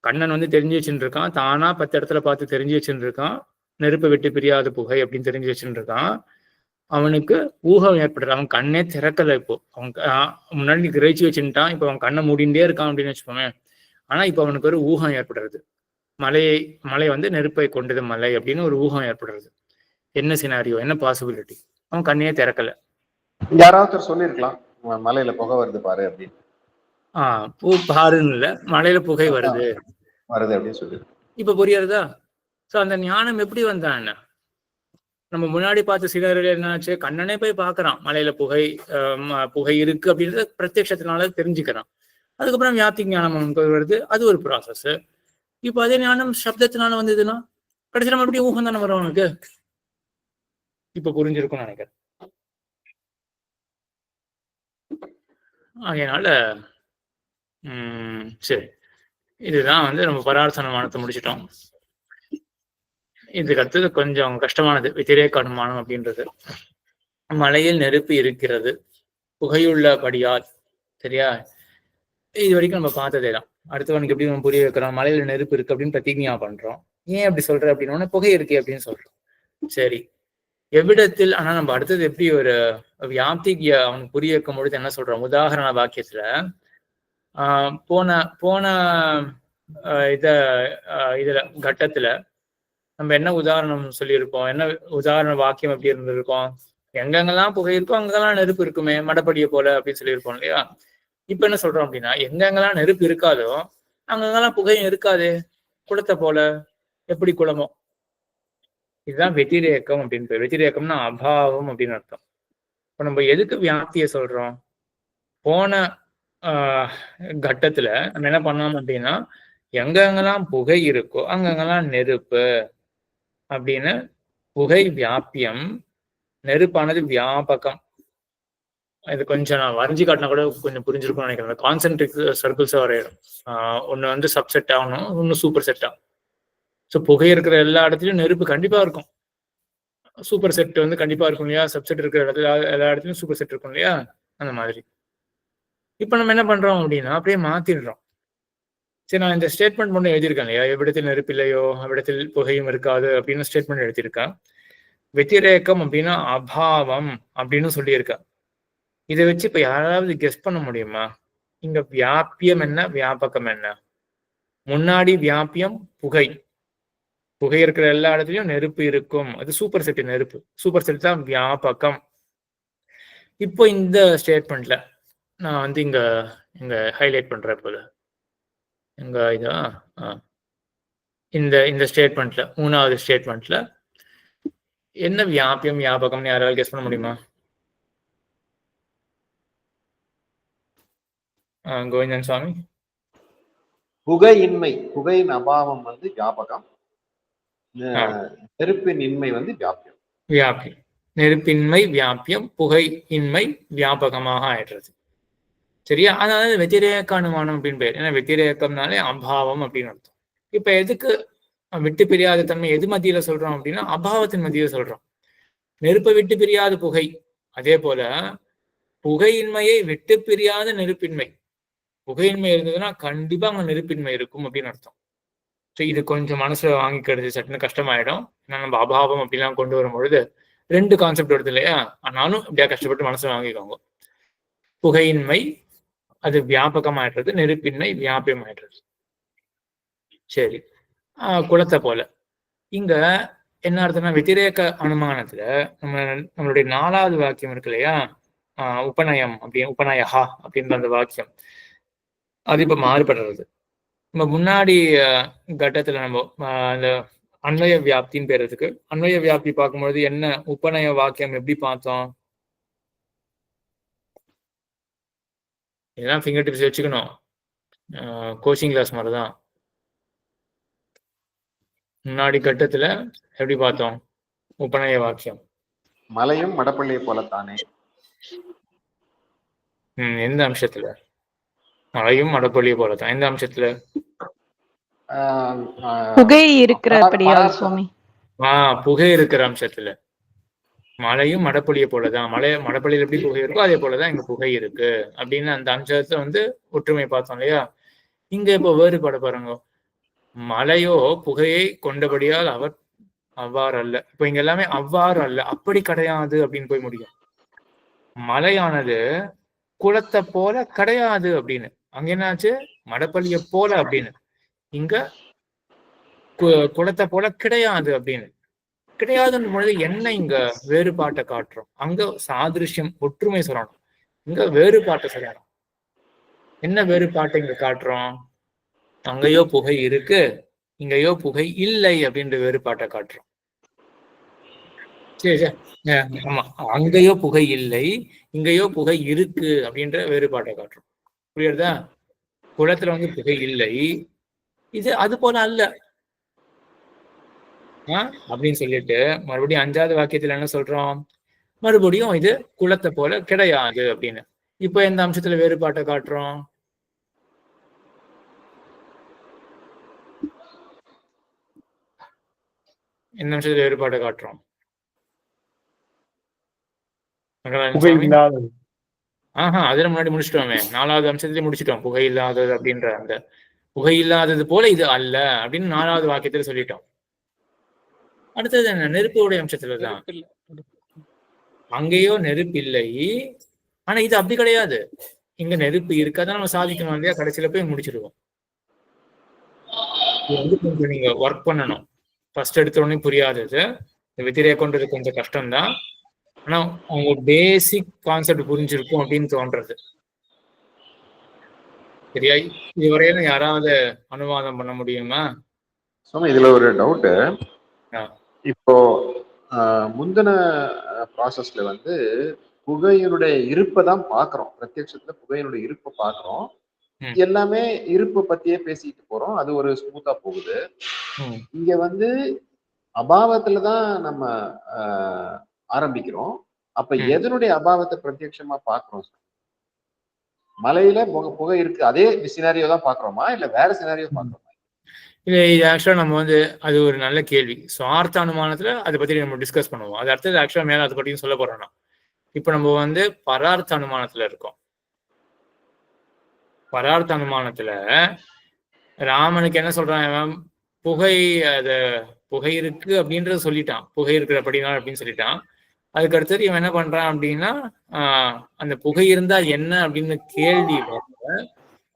கண்ணன் வந்து தெரிஞ்சு வச்சுட்டு இருக்கான், தானா 10 இடத்துல பார்த்து தெரிஞ்சு வச்சுட்டு இருக்கான், நெருப்பை விட்டு பிரியாத புகை அப்படின்னு தெரிஞ்சு வச்சுட்டு இருக்கான். அவனுக்கு ஊகம் ஏற்படுறது, அவன் கண்ணே திறக்கல. இப்போ அவன் முன்னாடி கிரகிச்சு வச்சுட்டான், இப்போ அவன் கண்ணை மூடிண்டே இருக்கான் அப்படின்னு வச்சுக்கோங்க. ஆனா இப்ப அவனுக்கு ஒரு ஊகம் ஏற்படுறது, மலை வந்து நெருப்பை கொண்டது மலை அப்படின்னு ஒரு ஊகம் ஏற்படுறது. என்ன சினாரியோ, என்ன பாசிபிலிட்டி? அவன் கண்ணையே திறக்கல. யாராவது சொல்லிருக்கலாம் மலையில புகை வருது பாரு அப்படின்னு. பாருன்னு இல்ல, மலையில புகை வருது அப்படின்னு சொல்லி இப்ப புரியுறதா? சோ அந்த ஞானம் எப்படி வந்தான்? என்ன நம்ம முன்னாடி பார்த்த சிலர் என்னாச்சு, கண்ணனே போய் பாக்குறான், மலையில புகை இருக்கு அப்படின்றத பிரத்யட்சத்தினால தெரிஞ்சுக்கிறான். அதுக்கப்புறம் வியாப்தி ஞானம் வருது, அது ஒரு ப்ராசஸ். இப்ப அதே ஞானம் சப்தத்தினால வந்ததுன்னா கடைசி நம்ம எப்படி ஊகம் தானே வரும் அவனுக்கு. இப்ப புரிஞ்சிருக்கும்னு நினைக்கிறேன். அதனால சரி, இதுதான் வந்து நம்ம பரார்த்தனமானத்தை முடிச்சிட்டோம். இதுக்கு அடுத்தது கொஞ்சம் கஷ்டமானது, வெத்திரேக அனுமானம் அப்படின்றது. மலையில் நெருப்பு இருக்கிறது புகையுள்ளபடியால், சரியா? இது வரைக்கும் நம்ம பார்த்ததே தான். அடுத்தவனுக்கு எப்படி நம்ம புரிய வைக்கிறோம், மலையில நெருப்பு இருக்கு அப்படின்னு பிரதிஜ்ஞா பண்றோம். ஏன் அப்படி சொல்ற அப்படின்னா புகை இருக்கு அப்படின்னு சொல்றோம். சரி, எவ்விடத்தில்? ஆனா நம்ம அடுத்தது எப்படி ஒரு வியாப்திக்கு அவனுக்கு புரிய வைக்கும் பொழுது என்ன சொல்றோம்? உதாரண வாக்கியத்துல போன இதுல கட்டத்துல நம்ம என்ன உதாரணம் சொல்லியிருக்கோம், என்ன உதாரண வாக்கியம் எப்படி இருந்திருக்கோம்? எங்கெங்கெல்லாம் புகை இருக்கோ அங்கெல்லாம் நெருப்பு இருக்குமே, மடப்படியை போல அப்படின்னு சொல்லியிருப்போம் இல்லையா? இப்ப என்ன சொல்றோம் அப்படின்னா, எங்கெங்கெல்லாம் நெருப்பு இருக்காதோ அங்கெங்கெல்லாம் புகையும் இருக்காது, குளத்தை போல. எப்படி குளமோ? இதுதான் வெத்திரேக்கம் அப்படின்னு பேர். வெத்திரேக்கம்னா அபாவம் அப்படின்னு அர்த்தம். இப்ப நம்ம எதுக்கு வியாப்தியை சொல்றோம்? போன கட்டத்துல நம்ம என்ன பண்ணோம் அப்படின்னா, எங்கெங்கெல்லாம் புகை இருக்கோ அங்கெங்கெல்லாம் நெருப்பு அப்படின்னு, புகை வியாபியம், நெருப்பானது வியாபகம். இது கொஞ்சம் நான் வரைஞ்சி காட்டினா கூட கொஞ்சம் புரிஞ்சிருக்கும்னு நினைக்கிறேன். கான்சென்ட்ரிக் சர்க்கிள்ஸா வரையிடும். ஒன்று வந்து சப்செட் ஆகணும், ஒன்று சூப்பர் செட் ஆகும். ஸோ புகை இருக்கிற எல்லா இடத்துலையும் நெருப்பு கண்டிப்பா இருக்கும். சூப்பர் செட் வந்து கண்டிப்பா இருக்கும் இல்லையா? சப்செட் இருக்கிற இடத்துல எல்லா இடத்துலையும் சூப்பர் செட் இருக்கும் இல்லையா? அந்த மாதிரி. இப்போ நம்ம என்ன பண்றோம் அப்படின்னா, அப்படியே மாத்திடுறோம். சரி, நான் இந்த ஸ்டேட்மெண்ட் மட்டும் எழுதியிருக்கேன் இல்லையா? எவ்விடத்தில் நெருப்பு இல்லையோ அவ்விடத்தில் புகையும் இருக்காது அப்படின்னு ஸ்டேட்மெண்ட் எழுதியிருக்கேன். வெத்திரேக்கம் அப்படின்னா அபாவம் அப்படின்னு சொல்லியிருக்கேன். இதை வச்சு இப்ப யாராவது கெஸ் பண்ண முடியுமா? இங்க வியாபியம் என்ன, வியாபகம் என்ன? முன்னாடி வியாபியம் புகை, புகை இருக்கிற எல்லா இடத்துலயும் நெருப்பு இருக்கும், அது சூப்பர் செட் நெருப்பு, சூப்பர் செட் தான் வியாபகம். இப்போ இந்த ஸ்டேட்மெண்ட்ல நான் வந்து இங்க ஹைலைட் பண்றேன். போல இங்க இதான் இந்த ஸ்டேட்மெண்ட்ல, 3வது ஸ்டேட்மெண்ட்ல என்ன வியாபியம் வியாபகம்னு யாராவது கெஸ் பண்ண முடியுமா? கோவிந்தன் சுவாமி. புகையின்மை, புகையின் அபாவம் வந்து வியாபகம், நெருப்பின் இன்மை வந்து வியாபியம். வியாபியம், நெருப்பின்மை வியாபியம், புகை இன்மை வியாபகமாக ஆயிடுறது. சரியா? அதாவது வெத்திரேக அனுமானம் அப்படின்னு பேர். ஏன்னா வெத்திரேக்கம்னாலே அபாவம் அப்படின்னு அர்த்தம். இப்ப எதுக்கு விட்டு பிரியாத தன்மை எது மத்தியில சொல்றோம் அப்படின்னா, அபாவத்தின் மத்தியில சொல்றோம். நெருப்பை விட்டு பிரியாத புகை, அதே போல புகையின்மையை விட்டு பிரியாத நெருப்பின்மை. புகையின்மை இருந்ததுன்னா கண்டிப்பா அங்க நெருப்பின்மை இருக்கும் அப்படின்னு அர்த்தம். ஸோ இது கொஞ்சம் மனசுல வாங்கிக்கிறது சட்டுன்னு கஷ்டமாயிடும். ஏன்னா நம்ம அபாவம் அப்படிலாம் கொண்டு வரும் பொழுது 2 கான்செப்ட் வருது இல்லையா? ஆனாலும் இப்படியா கஷ்டப்பட்டு மனசுல வாங்கிக்கோங்க. புகையின்மை அது வியாபகமாயிடுறது, நெருப்பின்மை வியாபியமாயிடுறது. சரி, குளத்தை போல. இங்க என்ன அர்த்தம்னா, வெத்திரேக அனுமானத்துல நம்மளுடைய 4வது வாக்கியம் இருக்கு இல்லையா? உபநயம் உபநயஹா அப்படின்ற அந்த வாக்கியம், அது இப்ப மாறுபடுறது. நம்ம முன்னாடி கட்டத்துல நம்ம அந்த அன்வய வியாப்தின்னு பேருக்கு, அன்வய வியாப்தி பார்க்கும்பொழுது என்ன உபநய வாக்கியம் எப்படி பார்த்தோம்? இதெல்லாம் ஃபிங்கர் டிப்ஸ் வச்சுக்கணும், கோச்சிங் கிளாஸ் மாதிரிதான். முன்னாடி கட்டத்துல எப்படி பார்த்தோம் உபநய வாக்கியம்? மலையும் மடப்பள்ளியை போலத்தானே. எந்த அம்சத்துல? மலையும் மடப்பள்ளியை போலத்தான். எந்த அம்சத்துல? புகை இருக்கிறபடியா சுவாமி? புகை இருக்கிற அம்சத்துல. மலையும் மடப்பள்ளியை போலதான். மடப்பள்ளியில எப்படி புகை இருக்கோ அதே போலதான் இங்க புகை இருக்கு அப்படின்னு அந்த அம்சத்தை வந்து ஒற்றுமை பார்த்தோம் இல்லையா? இங்க இப்போ வேறுபாடு பாருங்க. மலையோ புகையை கொண்டபடியால் அவர் அவ்வாறு அல்ல. இப்ப இங்க எல்லாமே அவ்வாறு அல்ல, அப்படி கிடையாது அப்படின்னு போய் முடியும். மலையானது குளத்தை போல கிடையாது அப்படின்னு. அங்க என்னாச்சு? மடப்பள்ளிய போல அப்படின்னு. இங்க குளத்தை போல கிடையாது அப்படின்னு. கிடையாதுன்ற பொழுது என்ன இங்க வேறுபாட்டை காட்டுறோம்? அங்க சாதிருஷ்யம் ஒற்றுமை சொல்லணும், இங்க வேறுபாட்டை சொல்லணும். என்ன வேறுபாட்டை இங்க காட்டுறோம்? அங்கேயோ புகை இருக்கு, இங்கேயோ புகை இல்லை அப்படின்ற வேறுபாட்டை காட்டுறோம். சரி சரி, ஆமா, அங்கேயோ புகை இல்லை, இங்கேயோ புகை இருக்கு அப்படின்ற வேறுபாட்டை காட்டுறோம். புரியுறதா? குளத்துல வந்து புகை இல்லை, இது அது போல அல்ல அப்படின்னு சொல்லிட்டு மறுபடியும் 5வது வாக்கியத்துல என்ன சொல்றோம்? மறுபடியும் இது குளத்தை போல கிடையாது அப்படின்னு. இப்ப எந்த அம்சத்துல வேறுபாட்டை காட்டுறோம்? எந்த அம்சத்துல வேறுபாட்டை காட்டுறோம்? அதுல முன்னாடி முடிச்சிட்டோமே, 4வது அம்சத்திலே முடிச்சிட்டோம். புகை இல்லாதது அப்படின்ற அந்த புகை இல்லாதது போல இது அல்ல அப்படின்னு 4வது வாக்கியத்துல சொல்லிட்டோம். அடுத்தது என்ன? நெருப்புடைய அம்சத்துலதான். அங்கேயோ நெருப்பு இல்லை, ஆனா இது அப்படி கிடையாது. இங்க நெருப்பு இருக்காதான் நம்ம சாதிக்கணும் இல்லையா? கடைசியில போய் முடிச்சிருவோம். இது வந்து கொஞ்சம் நீங்க ஒர்க் பண்ணணும். ஃபர்ஸ்ட் எடுத்த உடனே புரியாதது, வெத்திரேகம்ன்றது கொஞ்சம் கஷ்டம்தான். ஆனா அவங்க பேசிக் கான்செப்ட் புரிஞ்சிருக்கும் அப்படின்னு தோன்றது. சரியா? இதுவரையில யாராவது அனுவாதம் பண்ண முடியுமா? இதுல ஒரு டவுட். இப்போ முந்தின ப்ராசஸ்ல வந்து புகையினுடைய இருப்பை தான் பாக்குறோம். பிரத்யட்சத்துல புகையினுடைய இருப்பை பாக்குறோம். எல்லாமே இருப்பை பத்தியே பேசிட்டு போறோம். அது ஒரு ஸ்மூத்தா போகுது. இங்க வந்து அபாவத்துலதான் நம்ம ஆரம்பிக்கிறோம். அப்ப எதனுடைய அபாவத்தை பிரத்யட்சமா பாக்குறோம்? மலையில புகை இருக்கு, அதே சினாரியோ தான் பாக்குறோமா இல்ல வேற சினாரியோ பாக்குறோமா? இல்ல, இது ஆக்சுவலா நம்ம வந்து அது ஒரு நல்ல கேள்வி. சுவார்த்த அனுமானத்துல அதை பத்தி நம்ம டிஸ்கஸ் பண்ணுவோம். அது அடுத்தது ஆக்சுவலா மேல அதை பற்றியும் சொல்ல போறோம்னா, இப்ப நம்ம வந்து பரார்த்த அனுமானத்துல இருக்கோம். பரார்த்த அனுமானத்துல ராமனுக்கு என்ன சொல்றான்? புகை, அத புகை இருக்கு அப்படின்றத சொல்லிட்டான், புகை இருக்கிற அப்படின்னா அப்படின்னு சொல்லிட்டான். அதுக்கு அடுத்தது இவன் என்ன பண்றான் அப்படின்னா, அந்த புகை இருந்தா என்ன அப்படின்னு கேள்வி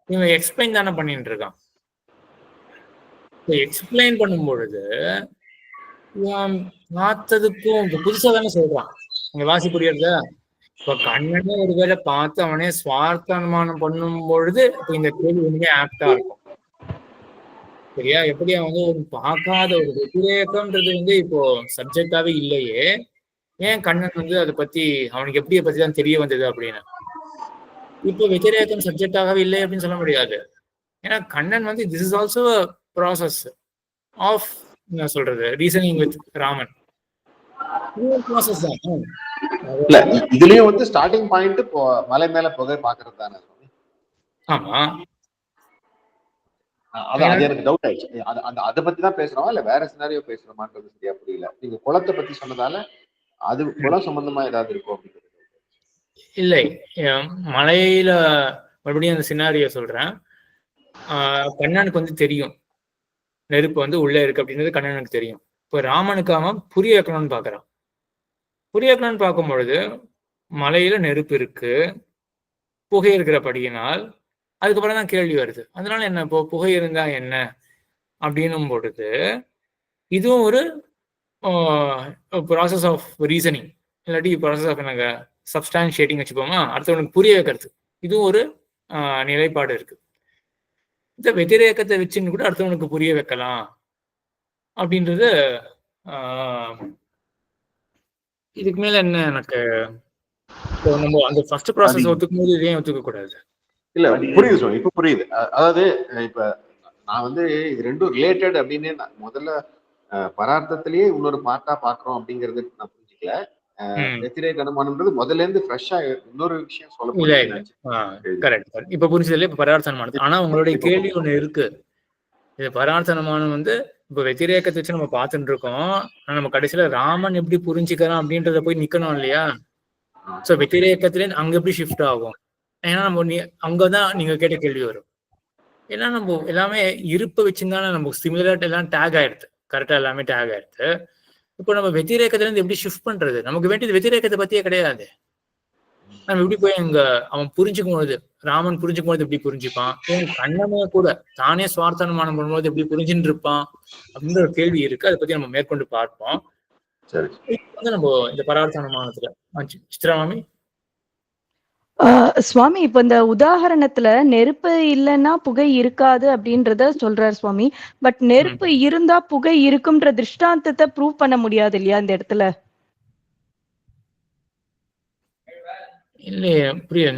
இவன் எக்ஸ்பிளைன் தானே பண்ணிட்டு இருக்கான். எக்ஸ்பிளைன் பண்ணும் பொழுது பார்த்ததுக்கும் புதுசா தானே சொல்றான். இங்க வாசி புரியறதா? இப்ப கண்ணனே ஒருவேளை பார்த்து அவனே சுவார்த்த அனுமானம் பண்ணும் பொழுது இப்ப இந்த கேள்வி உண்மையே ஆப்டா இருக்கும். சரியா? எப்படி அவன் வந்து ஒரு பார்க்காத ஒரு வெத்திரேகம்ன்றது வந்து இப்போ சப்ஜெக்டாவே இல்லையே, ஏன் கண்ணன் வந்து அதை பத்தி அவனுக்கு எப்படி பத்தி தான் தெரிய வந்தது அப்படின்னு. இப்போ வெத்திரேகம் சப்ஜெக்டாகவே இல்லை அப்படின்னு சொல்ல முடியாது. ஏன்னா கண்ணன் வந்து this is also process of என்ன சொல்றது, ரீசனிங் வித் ராமன். ப்ராசஸ் தான். இல்ல, இதுலயும் வந்து ஸ்டார்டிங் பாயிண்ட் மலை மேல புகை பாக்குறது தானே. ஆமா, அதான் எனக்கு டவுட் ஆயிடுச்சு. அதை பத்தி தான் பேசுறோம் இல்ல வேற சினாரியோ பேசுறோமான்றது சரியா புரியல. நீங்க குளத்தை பத்தி சொன்னதால அது குளம் சம்பந்தமா ஏதாவது இருக்கும் அப்படிங்கிறது. இல்லை, மலையில மறுபடியும் அந்த சினாரியோ சொல்றேன். கண்ணனுக்கு வந்து தெரியும் நெருப்பு வந்து உள்ள இருக்கு அப்படின்றது கண்ணனுக்கு தெரியும். இப்போ ராமனுக்கு அவன் புரிய வைக்கணும்னு பாக்குறான். புரிய வைக்கணும்னு பார்க்கும் பொழுது மலையில நெருப்பு இருக்கு, புகை இருக்கிறபடியினால் அதுக்கப்புறம் தான் கேள்வி வருது. அதனால என்ன, இப்போ புகை இருந்தா என்ன அப்படின்னும் பொழுது இதுவும் ஒரு ப்ராசஸ் ஆஃப் ரீசனிங், இல்லாட்டி ப்ராசஸ் ஆஃப் என்னங்க சப்ஸ்டான்ஷியேட்டிங் வச்சுப்போமா, அடுத்தவனுக்கு புரிய வைக்கிறது. இதுவும் ஒரு நிலைப்பாடு இருக்கு. இந்த வெத்திரேகத்தை வச்சுன்னு கூட அடுத்தவனுக்கு புரிய வைக்கலாம் அப்படின்றது. இதுக்கு மேல என்ன எனக்கு நம்ம அந்த ஃபர்ஸ்ட் ப்ராசஸ் ஒத்துக்கும் போது இதையும் ஒத்துக்க கூடாது. இல்ல புரியுது சார், இப்ப புரியுது. அதாவது இப்ப நான் வந்து இது ரெண்டும் ரிலேட்டட் அப்படின்னு முதல்ல பரார்த்தத்திலேயே இன்னொரு பார்ட்டா பாக்குறோம் அப்படிங்கறது நான் புரிஞ்சுக்கல. வெத்திரேக அனுமானம்ன்றது முதல்ல இருந்து ஃப்ரெஷ்ஷா இன்னொரு விஷயம் சொல்ல முடியாது. கரெக்ட், இப்ப புரிஞ்சதுல இப்ப பரார்த்த அனுமானம். ஆனா உங்களுடைய கேள்வி ஒண்ணு இருக்கு. இது பரார்த்த அனுமானம் வந்து இப்ப வெத்திரேகத்தை வச்சு நம்ம பார்த்துட்டு இருக்கோம். நம்ம கடைசியில ராமன் எப்படி புரிஞ்சுக்கிறான் அப்படின்றத போய் நிக்கணும் இல்லையா? சோ வெத்திரேகத்திலே அங்க எப்படி ஷிஃப்ட் ஆகும்? ஏன்னா நம்ம அங்கதான் நீங்க கேட்ட கேள்வி வரும். ஏன்னா நம்ம எல்லாமே இருப்பை வச்சுருந்தானே நம்ம சிமிலர் எல்லாம் டேக் ஆயிடுது, கரெக்டா எல்லாமே டேக் ஆயிடுது. இப்போ நம்ம வெத்திரேக்கத்துல இருந்து எப்படி ஷிஃப்ட் பண்றது? நமக்கு வேண்டியது வெத்திரேக்கத்தை பத்தியே கிடையாது. நம்ம எப்படி போய் அவன் புரிஞ்சுக்கும் பொழுது, ராமன் புரிஞ்சுக்கும் போது எப்படி புரிஞ்சுப்பான்? கண்ணமே கூட தானே சுவார்த்தனமானம் பண்ணும்போது எப்படி புரிஞ்சுட்டு இருப்பான் அப்படின்ற ஒரு கேள்வி இருக்கு. அதை பத்தி நம்ம மேற்கொண்டு பார்ப்போம். வந்து நம்ம இந்த பரார்த்தனமானத்துல சித்ராமாமி. சுவாமி, இப்ப இந்த உதாரணத்துல நெருப்பு இல்லைன்னா புகை இருக்காது அப்படின்றத சொல்றாரு சுவாமி. பட் நெருப்பு இருந்தா புகை இருக்கும்ன்ற திருஷ்டாந்தத்தை ப்ரூவ் பண்ண முடியாது இல்லையா இந்த இடத்துல? இல்லையே, புரியல.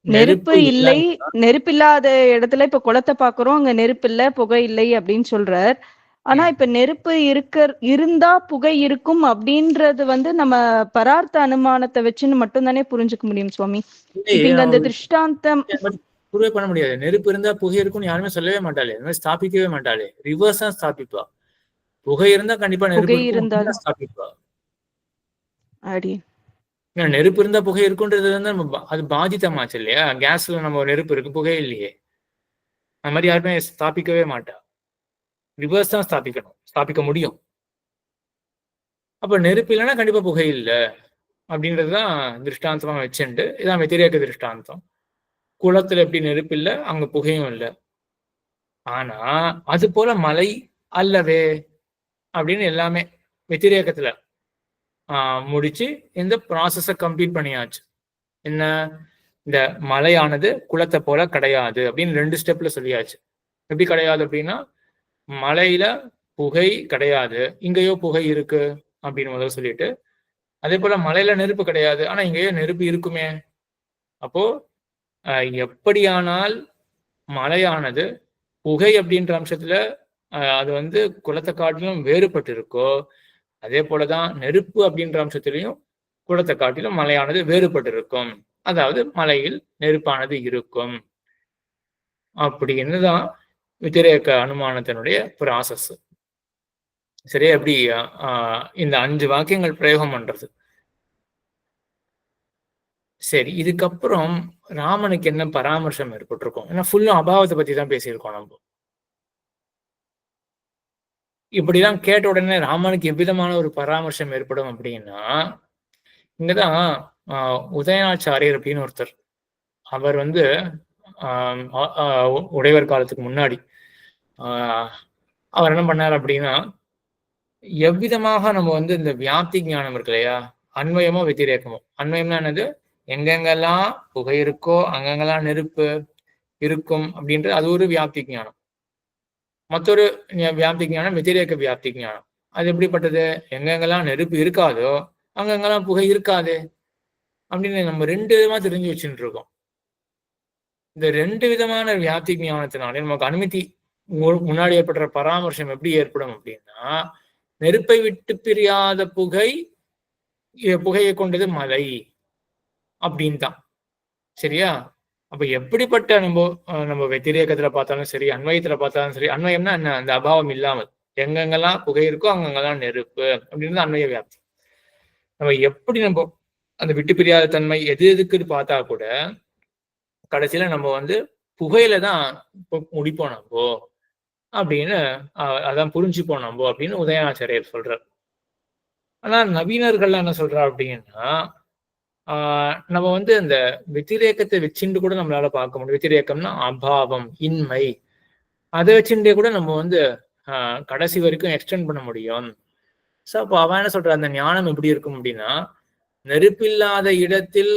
நெருப்பு இல்லை, நெருப்பு இல்லாத இடத்துல இப்ப குளத்தை பாக்குறோம், அங்க நெருப்பு இல்ல, புகை இல்லை அப்படின்னு சொல்றார். ஆனா இப்ப நெருப்பு இருந்தா புகை இருக்கும் அப்படின்றது வந்து நம்ம பரார்த்த அனுமானத்தை வச்சுன்னு மட்டும் தானே புரிஞ்சுக்க முடியும் சுவாமி. இங்க அந்த திருஷ்டாந்தம் புரிய பண்ண முடியாது. நெருப்பு இருந்தா புகை இருக்கும்னு யாருமே சொல்லவே மாட்டாளே, ஸ்தாபிக்கவே மாட்டாளே, ரிவர்ஸ் தான் ஸ்தாபிப்பா. புகை இருந்தா கண்டிப்பா நெருப்பு இருந்தாலும் ஸ்தாபிப்பா. நெருப்பு இருந்தா புகை இருக்குன்றது வந்து அது பாதித்தமாச்சு இல்லையா? கேஸ்ல நம்ம நெருப்பு இருக்கு, புகை இல்லையே. அந்த மாதிரி யாருமே ஸ்தாபிக்கவே மாட்டா. ரிவர்ஸ் தான் ஸ்தாபிக்க முடியும். அப்ப நெருப்பு இல்லைன்னா கண்டிப்பா புகை இல்லை அப்படின்றதுதான் திருஷ்டாந்தமா வச்சுண்டு. இதான் வெத்திரேக்க திருஷ்டாந்தம். குளத்துல எப்படி நெருப்பு இல்லை, அங்க புகையும் இல்லை. ஆனா அது போல மலை அல்லவே அப்படின்னு எல்லாமே வெத்திரேக்கத்துல முடிச்சு இந்த ப்ராசஸ கம்ப்ளீட் பண்ணியாச்சு. என்ன, இந்த மலையானது குளத்தை போல கிடையாது அப்படின்னு 2 ஸ்டெப்ல சொல்லியாச்சு. எப்படி கிடையாது அப்படின்னா, மலையில புகை கிடையாது, இங்கேயோ புகை இருக்கு அப்படின்னு முதல்ல சொல்லிட்டு, அதே போல மலையில நெருப்பு கிடையாது, ஆனா இங்கேயோ நெருப்பு இருக்குமே. அப்போ எப்படியானால் மலையானது புகை அப்படின்ற அம்சத்துல அது வந்து குளத்தை காட்டிலும் வேறுபட்டு இருக்கோ, அதே போலதான் நெருப்பு அப்படின்ற அம்சத்திலையும் குளத்தை காட்டிலும் மலையானது வேறுபட்டு இருக்கும். அதாவது மலையில் நெருப்பானது இருக்கும் அப்படின்னுதான் வெத்திரேக்க அனுமானத்தினுடைய ப்ராசஸ். சரி, அப்படி இந்த 5 வாக்கியங்கள் பிரயோகம் பண்றது. சரி, இதுக்கப்புறம் ராமனுக்கு என்ன பராமர்சம் ஏற்பட்டிருக்கும்? ஏன்னா ஃபுல்லும் அபாவத்தை பத்தி தான் பேசியிருக்கோம் நம்ம. இப்படிலாம் கேட்ட உடனே ராமனுக்கு எவ்விதமான ஒரு பராமர்சம் ஏற்படும் அப்படின்னா, இங்கதான் உதயநாச்சாரியர் அப்படின்னு ஒருத்தர், அவர் வந்து உடையவர் காலத்துக்கு முன்னாடி அவர் என்ன பண்ணார் அப்படின்னா, எவ்விதமாக நம்ம வந்து இந்த வியாப்தி ஞானம் இருக்கு இல்லையா, அன்வயமோ வெத்திரேக்கமோ. அன்வயம்னா என்னது, எங்கெங்கெல்லாம் புகை இருக்கோ அங்கெங்கெல்லாம் நெருப்பு இருக்கும் அப்படின்றது அது ஒரு வியாப்தி ஞானம். மற்றொரு வியாப்தி ஞானம் வெத்திரேக்க வியாப்தி ஞானம். அது எப்படிப்பட்டது, எங்கெங்கெல்லாம் நெருப்பு இருக்காதோ அங்கெங்கெல்லாம் புகை இருக்காது அப்படின்னு நம்ம 2 விதமா தெரிஞ்சு வச்சுட்டு இருக்கோம். இந்த 2 விதமான வியாப்தி ஞானத்தினாலே நமக்கு அனுமதி முன்னாடி ஏற்படுற பராமர்சம் எப்படி ஏற்படும் அப்படின்னா, நெருப்பை விட்டு பிரியாத புகையை கொண்டது மலை அப்படின்னு தான். சரியா? அப்ப எப்படிப்பட்ட நம்ம வெத்திரேக்கத்துல பார்த்தாலும் சரி, அன்வயத்துல பார்த்தாலும் சரி, அன்வயம்னா என்ன, அந்த அபாவம் இல்லாமல் எங்கெங்கெல்லாம் புகை இருக்கோ அங்கெங்கெல்லாம் நெருப்பு அப்படின்னு அன்வய வியாப்தி. நம்ம எப்படி அந்த விட்டு பிரியாத தன்மை எதுக்குன்னு பார்த்தா கூட கடைசியில நம்ம வந்து புகையில தான் முடிப்போம் நம்ம அப்படின்னு, அதான் புரிஞ்சுப்போம் நம்ம அப்படின்னு உதயநாச்சாரியர் சொல்றார். ஆனா நவீனர்கள் என்ன சொல்றா அப்படின்னா, நம்ம வந்து அந்த வெத்திரேக்கத்தை வச்சுட்டு கூட நம்மளால பார்க்க முடியும். வெத்திரேக்கம்னா அபாவம், இன்மை, அதை வச்சுட்டே கூட நம்ம வந்து கடைசி வரைக்கும் எக்ஸ்டெண்ட் பண்ண முடியும். ஸோ அப்போ அவன் என்ன சொல்ற, அந்த ஞானம் எப்படி இருக்கும் அப்படின்னா, நெருப்பில்லாத இடத்தில்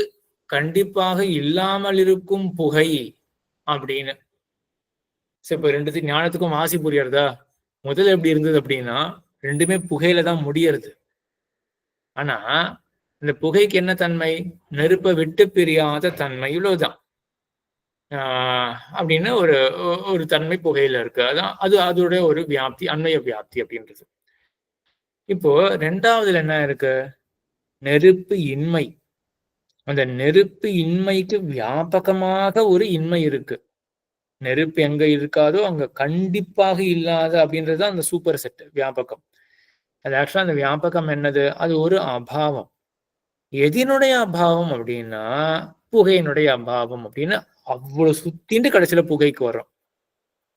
கண்டிப்பாக இல்லாமல் இருக்கும் புகை அப்படின்னு. சரி, இப்போ 2 ஞானத்துக்கும் வாசி புரியறதா? முதல்ல எப்படி இருந்தது அப்படின்னா, 2மே புகையில தான் முடியறது. ஆனா இந்த புகைக்கு என்ன தன்மை, நெருப்பை விட்டு பிரியாத தன்மை, இவ்வளவுதான் அப்படின்னு ஒரு தன்மை புகையில இருக்கு. அதான் அதோட ஒரு வியாப்தி, அன்வய வியாப்தி அப்படின்றது. இப்போ 2வதுல என்ன இருக்கு, நெருப்பு இன்மை. அந்த நெருப்பு இன்மைக்கு வியாபகமாக ஒரு இன்மை இருக்கு. நெருப்பு எங்க இருக்காதோ அங்க கண்டிப்பாக இல்லாத அப்படின்றது அந்த சூப்பர் செட் வியாபகம். அது ஆக்சுவலா அந்த வியாபகம் என்னது, அது ஒரு அபாவம். எதினுடைய அபாவம் அப்படின்னா புகையினுடைய அபாவம் அப்படின்னு அவ்வளவு சுத்திட்டு கடைசியில புகைக்கு வரும்.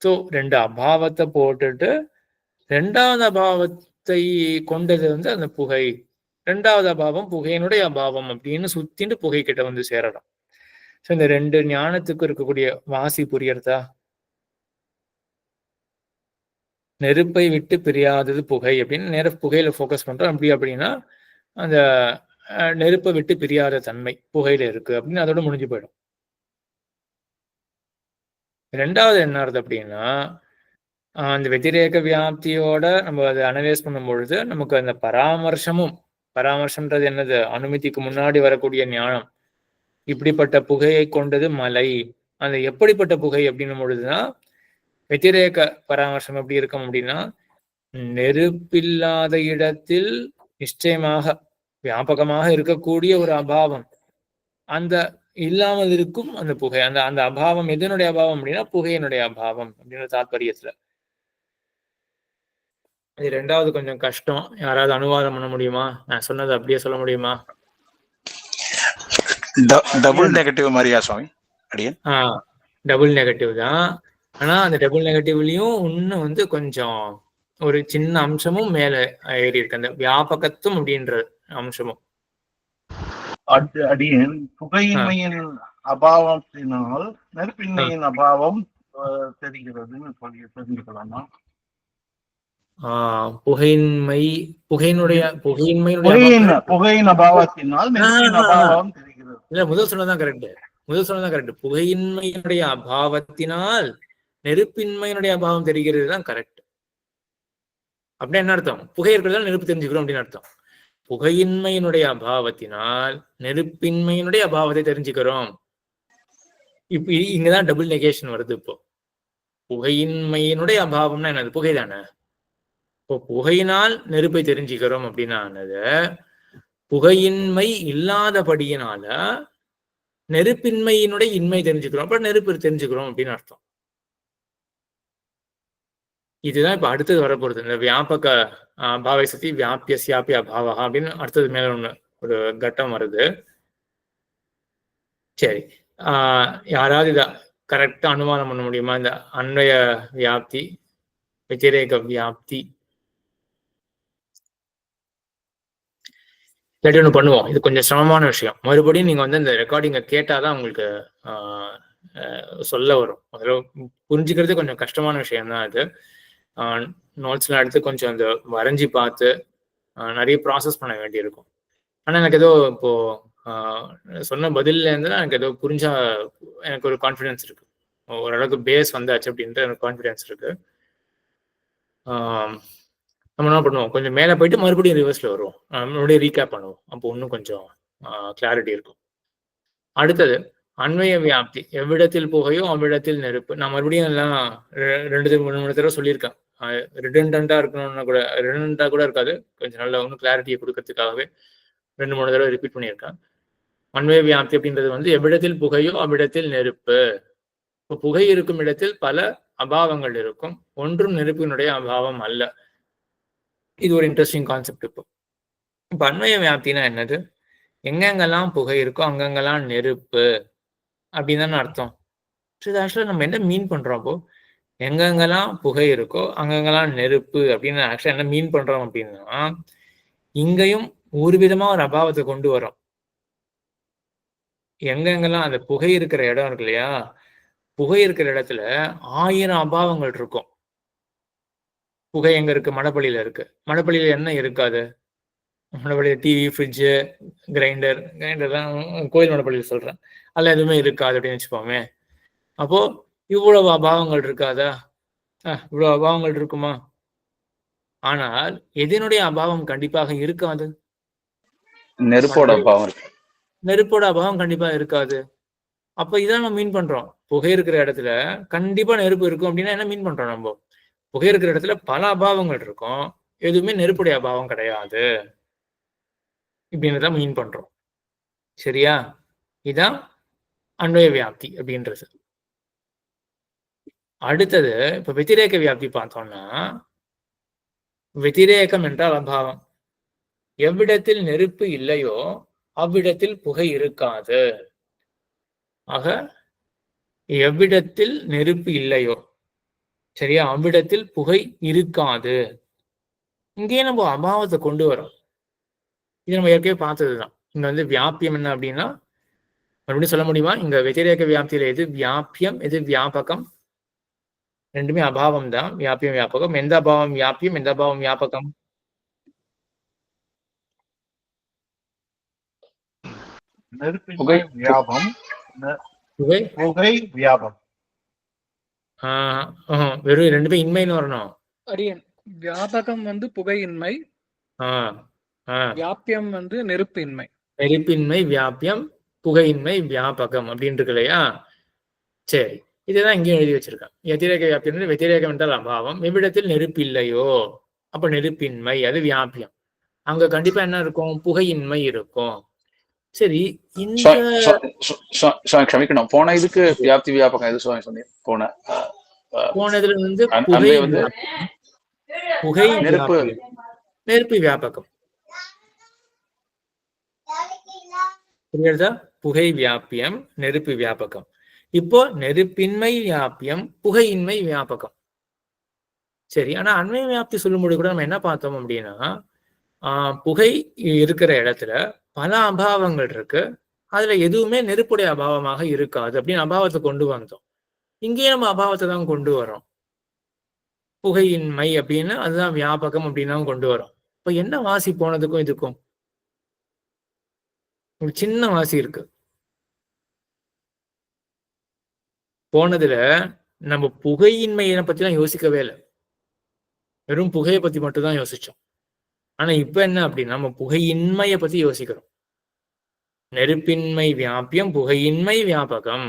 ஸோ 2 அபாவத்தை போட்டுட்டு 2வது அபாவத்தை கொண்டது அந்த புகை, 2வது அபாவம் புகையினுடைய அபாவம் அப்படின்னு சுத்திட்டு புகை கிட்ட வந்து சேரணும். ஸோ இந்த 2 ஞானத்துக்கு இருக்கக்கூடிய வாசி புரியறதா? நெருப்பை விட்டு பிரியாதது புகை அப்படின்னு நேர புகையில ஃபோக்கஸ் பண்றோம். அப்படின்னா அந்த நெருப்பை விட்டு பிரியாத தன்மை புகையில இருக்கு அப்படின்னு அதோட முடிஞ்சு போயிடும். 2வது என்ன ஆகுது அப்படின்னா, அந்த வெதிரேக வியாப்தியோட நம்ம அதை அனலைஸ் பண்ணும் பொழுது நமக்கு அந்த பராமர்சம்ன்றது என்னது? அனுமதிக்கு முன்னாடி வரக்கூடிய ஞானம். இப்படிப்பட்ட புகையை கொண்டது மலை. அந்த எப்படிப்பட்ட புகை அப்படின்னும் பொழுதுதான் வெதிரேக பராமர்சம் எப்படி இருக்கும் அப்படின்னா, நெருப்பில்லாத இடத்தில் நிச்சயமாக வியாபகமாக இருக்கக்கூடிய ஒரு அபாவம், அந்த இல்லாமல் இருக்கும் அந்த புகை. அந்த அபாவம் எதனுடைய அபாவம் அப்படின்னா புகையினுடைய அபாவம் அப்படின்ற தாற்பயத்துல. இது 2வது கொஞ்சம் கஷ்டம். யாராவது அனுவாதம் பண்ண முடியுமா? நான் சொன்னது அப்படியே சொல்ல முடியுமா? டபுள் நெகட்டிவ் மாதிரியா சுவாமி? அடியன் டபுள் நெகட்டிவ் தான். ஆனா அந்த டபுள் நெகட்டிவ்லயும் இன்னும் கொஞ்சம் ஒரு சின்ன அம்சமும் மேல ஏறி இருக்கு, அந்த வியாபகத்துவம் அப்படின்ற அம்சமும். அடியன் புகையின்மையின் அபாவத்தினால் நெருப்பின்மையின் அபாவம் தெரிகிறதுன்னு தெரிஞ்சுக்கலாமா? புகையின் அபாவத்தினால் நெருப்பின் அபாவம் தெரிகிறது. இல்ல, முதல் சொன்னதான் கரெக்ட். புகையின்மையினுடைய அபாவத்தினால் நெருப்பின்மையினுடைய அபாவம் தெரிகிறது தான் கரெக்ட். அப்படின்னா என்ன அர்த்தம்? புகை இருக்கிறதால நெருப்பு தெரிஞ்சுக்கிறோம் அப்படின்னு அர்த்தம். புகையின்மையினுடைய அபாவத்தினால் நெருப்பின்மையினுடைய அபாவத்தை தெரிஞ்சுக்கிறோம். இப்ப இங்கதான் டபுள் நெகேஷன் வருது. இப்போ புகையின்மையினுடைய அபாவம்னா என்னது? புகை தானே. இப்போ புகையினால் நெருப்பை தெரிஞ்சுக்கிறோம் அப்படின்னா புகையின்மை இல்லாதபடியினால நெருப்பின்மையினுடைய இன்மை தெரிஞ்சுக்கிறோம். அப்ப நெருப்பு தெரிஞ்சுக்கிறோம் அப்படின்னு அர்த்தம். இதுதான் இப்ப அடுத்தது வரப்போறது. இந்த வியாபக பாவை சதி வியாபியசியாபி அபாவா அப்படின்னு அடுத்தது மேல ஒரு கட்டம் வருது. சரி, யாராவது இத கரெக்டா அனுமானம் பண்ண முடியுமா? இந்த அன்வய வியாப்தி, வெதிரேக வியாப்தி. இல்லாட்டி ஒண்ணு பண்ணுவோம், இது கொஞ்சம் சிரமமான விஷயம். மறுபடியும் நீங்க இந்த ரெக்கார்டிங்கை கேட்டாதான் உங்களுக்கு சொல்ல வரும். முதல்ல புரிஞ்சுக்கிறது கொஞ்சம் கஷ்டமான விஷயம் தான் அது. நோட்ஸ்லாம் எடுத்து கொஞ்சம் அந்த வரைஞ்சி பார்த்து நிறைய ப்ராசஸ் பண்ண வேண்டியிருக்கும். ஆனா எனக்கு ஏதோ இப்போ சொன்ன பதில்ல இருந்து எனக்கு ஏதோ புரிஞ்சா எனக்கு ஒரு கான்ஃபிடென்ஸ் இருக்கு. ஓரளவுக்கு பேஸ் வந்தாச்சு அப்படின்ற எனக்கு கான்ஃபிடென்ஸ் இருக்கு. நம்ம என்ன பண்ணுவோம், கொஞ்சம் மேலே போயிட்டு மறுபடியும் ரிவர்ஸ்ல வருவோம், மறுபடியும் ரீகேப் பண்ணுவோம். அப்போ இன்னும் கொஞ்சம் கிளாரிட்டி இருக்கும். அடுத்தது அன்வய வியாப்தி. எவ்விடத்தில் புகையோ அவ்விடத்தில் நெருப்பு. நான் மறுபடியும் எல்லாம் 2-3 தடவை சொல்லியிருக்கேன். ரிடண்டா இருக்கணும்னா கூட ரிடண்டா கூட இருக்காது, கொஞ்சம் நல்லா இன்னும் கிளாரிட்டியை கொடுக்கறதுக்காகவே 2-3 தடவை ரிப்பீட் பண்ணியிருக்கேன். அன்வய வியாப்தி அப்படின்றது எவ்விடத்தில் புகையோ அவ்விடத்தில் நெருப்பு. இப்போ புகை இருக்கும் இடத்தில் பல அபாவங்கள் இருக்கும், ஒன்றும் நெருப்பினுடைய அபாவம் அல்ல. இது ஒரு இன்ட்ரெஸ்டிங் கான்செப்ட். இப்போ அன்வய வியாப்தினா என்னது? எங்கெங்கெல்லாம் புகை இருக்கோ அங்கங்கெல்லாம் நெருப்பு அப்படின்னு தானே அர்த்தம். இது ஆக்சுவலா நம்ம என்ன மீன் பண்றோம்? அப்போ எங்கெங்கெல்லாம் புகை இருக்கோ அங்கங்கெல்லாம் நெருப்பு அப்படின்னு ஆக்சுவலா என்ன மீன் பண்றோம் அப்படின்னா, இங்கேயும் ஒரு விதமா ஒரு அபாவத்தை கொண்டு வரோம். எங்கெங்கெல்லாம் அந்த புகை இருக்கிற இடம் இருக்கு இல்லையா, புகை இருக்கிற இடத்துல 1000 அபாவங்கள் இருக்கும். புகை எங்க இருக்கு? மடப்பள்ளியில இருக்கு. மடப்பள்ளியில என்ன இருக்காது? மடப்பள்ளியில டிவி, ஃப்ரிட்ஜு, கிரைண்டர் தான் கோயில் மடப்பள்ளியில் சொல்றேன், அதில் எதுவுமே இருக்காது அப்படின்னு வச்சுப்போமே. அப்போ இவ்வளவு அபாவங்கள் இருக்காதா? இவ்வளவு அபாவங்கள் இருக்குமா? ஆனால் எதனுடைய அபாவம் கண்டிப்பாக இருக்காது? நெருப்போட அபாவம். நெருப்போட அபாவம் கண்டிப்பா இருக்காது. அப்ப இதான் நம்ம மீன் பண்றோம். புகை இருக்கிற இடத்துல கண்டிப்பா நெருப்பு இருக்கும் அப்படின்னா என்ன மீன் பண்றோம்? நம்ம புகை இருக்கிற இடத்துல பல அபாவங்கள் இருக்கும், எதுவுமே நெருப்புடைய அபாவம் கிடையாது இப்படின்னு தான் மீன் பண்றோம். சரியா? இதான் அன்வய வியாப்தி அப்படின்றது. அடுத்தது இப்ப வெதிரேக வியாப்தி பார்த்தோம்னா, வெதிரேகம் என்றால் அபாவம். எவ்விடத்தில் நெருப்பு இல்லையோ அவ்விடத்தில் புகை இருக்காது. ஆக எவ்விடத்தில் நெருப்பு இல்லையோ, சரியா, அவ்விடத்தில் புகை இருக்காது. இங்கேயே நம்ம அபாவத்தை கொண்டு வரோம். இது நம்ம ஏற்கனவே பார்த்ததுதான். இங்க வந்து வியாபியம் என்ன அப்படின்னா, மறுபடியும் சொல்ல முடியுமா? இங்க வெதிரேக வியாப்தியில எது வியாபியம், எது வியாபகம்? ரெண்டுமே அபாவம் தான். வியாபியம் வியாபகம். எந்த அபாவம் வியாபியம், எந்த அபாவம் வியாபகம்? நெருப்பின்மை வியாபம், புகை புகை வியாபம். வெறும் ரெண்டுமே இன்மைன்னு வரணும். அரியன் வியாபகம் வந்து புகையின்மை, வியாபியம் வந்து நெருப்பின்மை. நெருப்பின்மை வியாபியம், புகையின்மை வியாபகம் அப்படின்னு இருக்கு இல்லையா? சரி, இதுதான் இங்கேயும் எழுதி வச்சிருக்கேன். வெதிரேக வியாபியம், வெதிரேகம் என்றால் அபாவம். எவ்விடத்தில் நெருப்பு இல்லையோ அப்ப நெருப்பின்மை, அது வியாபியம். அங்க கண்டிப்பா என்ன இருக்கும்? புகையின்மை இருக்கும். சரி, இந்த க்ஷமிக்கணும், போன இதுக்கு வியாப்தி வியாபகம் எது சொன்னீங்க? போனதுல வந்து புகை புகை நெருப்பு நெருப்பு வியாபகம் புரியுதா? புகை வியாபியம், நெருப்பு வியாபகம். இப்போ நெருப்பின்மை வியாபியம், புகையின்மை வியாபகம். சரி, ஆனா அண்மை வியாப்தி சொல்லும்போது கூட நம்ம என்ன பார்த்தோம் அப்படின்னா, புகை இருக்கிற இடத்துல பல அபாவங்கள் இருக்கு, அதுல எதுவுமே நெருப்புடைய அபாவமாக இருக்காது அப்படின்னு அபாவத்தை கொண்டு வந்தோம். இங்கேயே நம்ம அபாவத்தை தான் கொண்டு வரோம். புகையின்மை அப்படின்னு அதுதான் வியாபகம் அப்படின்னு தான் கொண்டு வரோம். இப்ப என்ன வாசி போனதுக்கும் இதுக்கும்? ஒரு சின்ன வாசி இருக்கு. போனதுல நம்ம புகையின்மையை பத்திலாம் யோசிக்கவே இல்லை, வெறும் புகையை பத்தி மட்டும் தான் யோசிச்சோம். ஆனா இப்ப என்ன அப்படின்னா, நம்ம புகையின்மையை பத்தி யோசிக்கிறோம். நெருப்பின்மை வியாபியம், புகையின்மை வியாபகம்.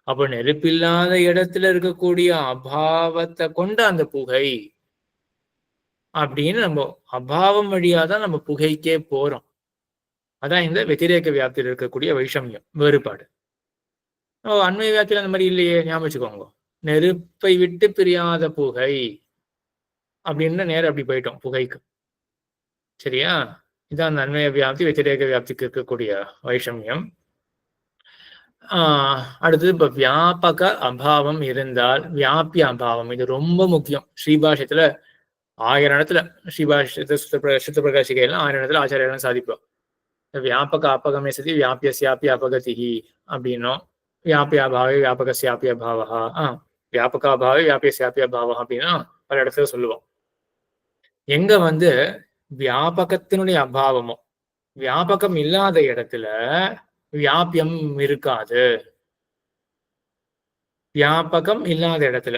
அப்ப நெருப்பில்லாத இடத்துல இருக்கக்கூடிய அபாவத்தை கொண்ட அந்த புகை அப்படின்னு நம்ம அபாவம் வழியாதான் நம்ம புகைக்கே போறோம். அதான் இந்த வெதிரேக வியாப்தியில் இருக்கக்கூடிய வைஷமியம், வேறுபாடு. அண்மை வியாப்தியில அந்த மாதிரி இல்லையே, ஞாபகம் வச்சுக்கோங்க. நெருப்பை விட்டு பிரியாத புகை அப்படின்னு நேரம் அப்படி போயிட்டோம் புகைக்கு. சரியா? இதான் அந்த அண்மைய வியாப்தி, வெதிரேக வியாப்திக்கு இருக்கக்கூடிய வைஷமியம். அடுத்தது இப்ப வியாபக அபாவம் இருந்தால் வியாபிய அபாவம், இது ரொம்ப முக்கியம். ஸ்ரீபாஷ்யத்துல 1000 இடத்துல, ஸ்ரீபாஷ்யத்தை சுத்த பிரகாசிகையெல்லாம் 1000 இடத்துல ஆச்சாரியெல்லாம் சாதிப்போம். வியாபக அபகமே சதி வியாபியஸ்யாபி அபகதிஹி அப்படின்னும், வியாபியாபாவே வியாபகஸ்யாபி அபாவஹா, வியாபகாபாவே வியாபியஸ்யாபி அபாவஹா அப்படின்னா பல இடத்துல சொல்லுவோம். எங்க வந்து வியாபகத்தினுடைய அபாவமோ, வியாபகம் இல்லாத இடத்துல வியாபியம் இருக்காது. வியாபகம் இல்லாத இடத்துல,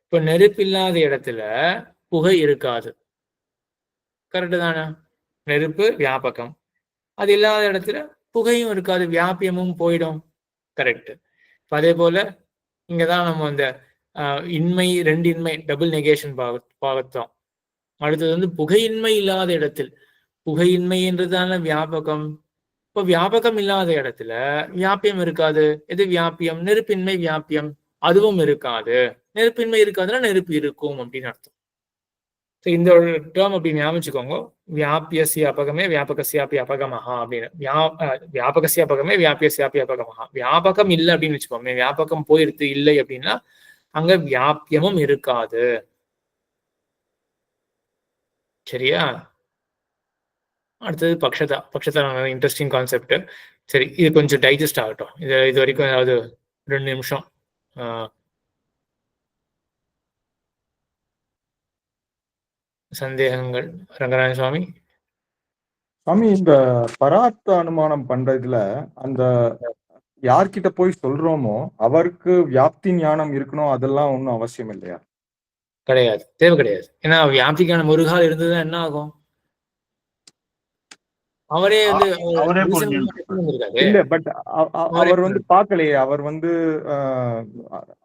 இப்ப நெருப்பு இல்லாத இடத்துல புகை இருக்காது. கரெக்டு தானே? நெருப்பு வியாபகம், அது இல்லாத இடத்துல புகையும் இருக்காது, வியாபியமும் போயிடும். கரெக்ட். அதே போல இங்கதான் நம்ம அந்த இன்மை, ரெண்டு இன்மை, டபுள் நெகேஷன் பார்த்தோம். அடுத்தது வந்து புகையின்மை இல்லாத இடத்தில், புகையின்மை என்றுதான வியாபகம். இப்போ வியாபகம் இல்லாத இடத்துல வியாபியம் இருக்காது. எது வியாபியம்? நெருப்பின்மை வியாபியம், அதுவும் இருக்காது. நெருப்பின்மை இருக்காதுன்னா நெருப்பு இருக்கும் அப்படின்னு அர்த்தம். இந்த ஒரு டேர்ம் அப்படி ஞாபகிச்சுக்கோங்க. வியாபியசிய அபகமே வியாபகசியாபி அபகமஹா அப்படின்னு. வியாபகசிய அபகமே வியாபியசியாபி அபகமஹா. வியாபகம் இல்லை அப்படின்னு வச்சுக்கோங்க, வியாபகம் போயிடுத்து இல்லை அப்படின்னா அங்க வியாபியமும் இருக்காது. சரியா? அடுத்தது பக்ஷதா. பக்ஷதா இன்ட்ரெஸ்டிங் கான்செப்ட். சரி, இது கொஞ்சம் டைஜஸ்ட் ஆகட்டும். இது வரைக்கும் ஏதாவது 2 நிமிஷம் சந்தேகங்கள்? ரங்கநாத சுவாமி. சுவாமி, இந்த பரார்த்த அனுமானம் பண்றதுல அந்த யார்கிட்ட போய் சொல்றோமோ அவருக்கு வியாப்தி ஞானம் இருக்கணும், அதெல்லாம் ஒன்றும் அவசியம் இல்லையா? கிடையாது, தேவை கிடையாது. ஏன்னா வியாப்தி ஞானம் ஒரு கால் இருந்ததுன்னா என்ன ஆகும்? அவரே வந்து இல்ல, பட் அவர் வந்து பார்க்கலையே. அவர் வந்து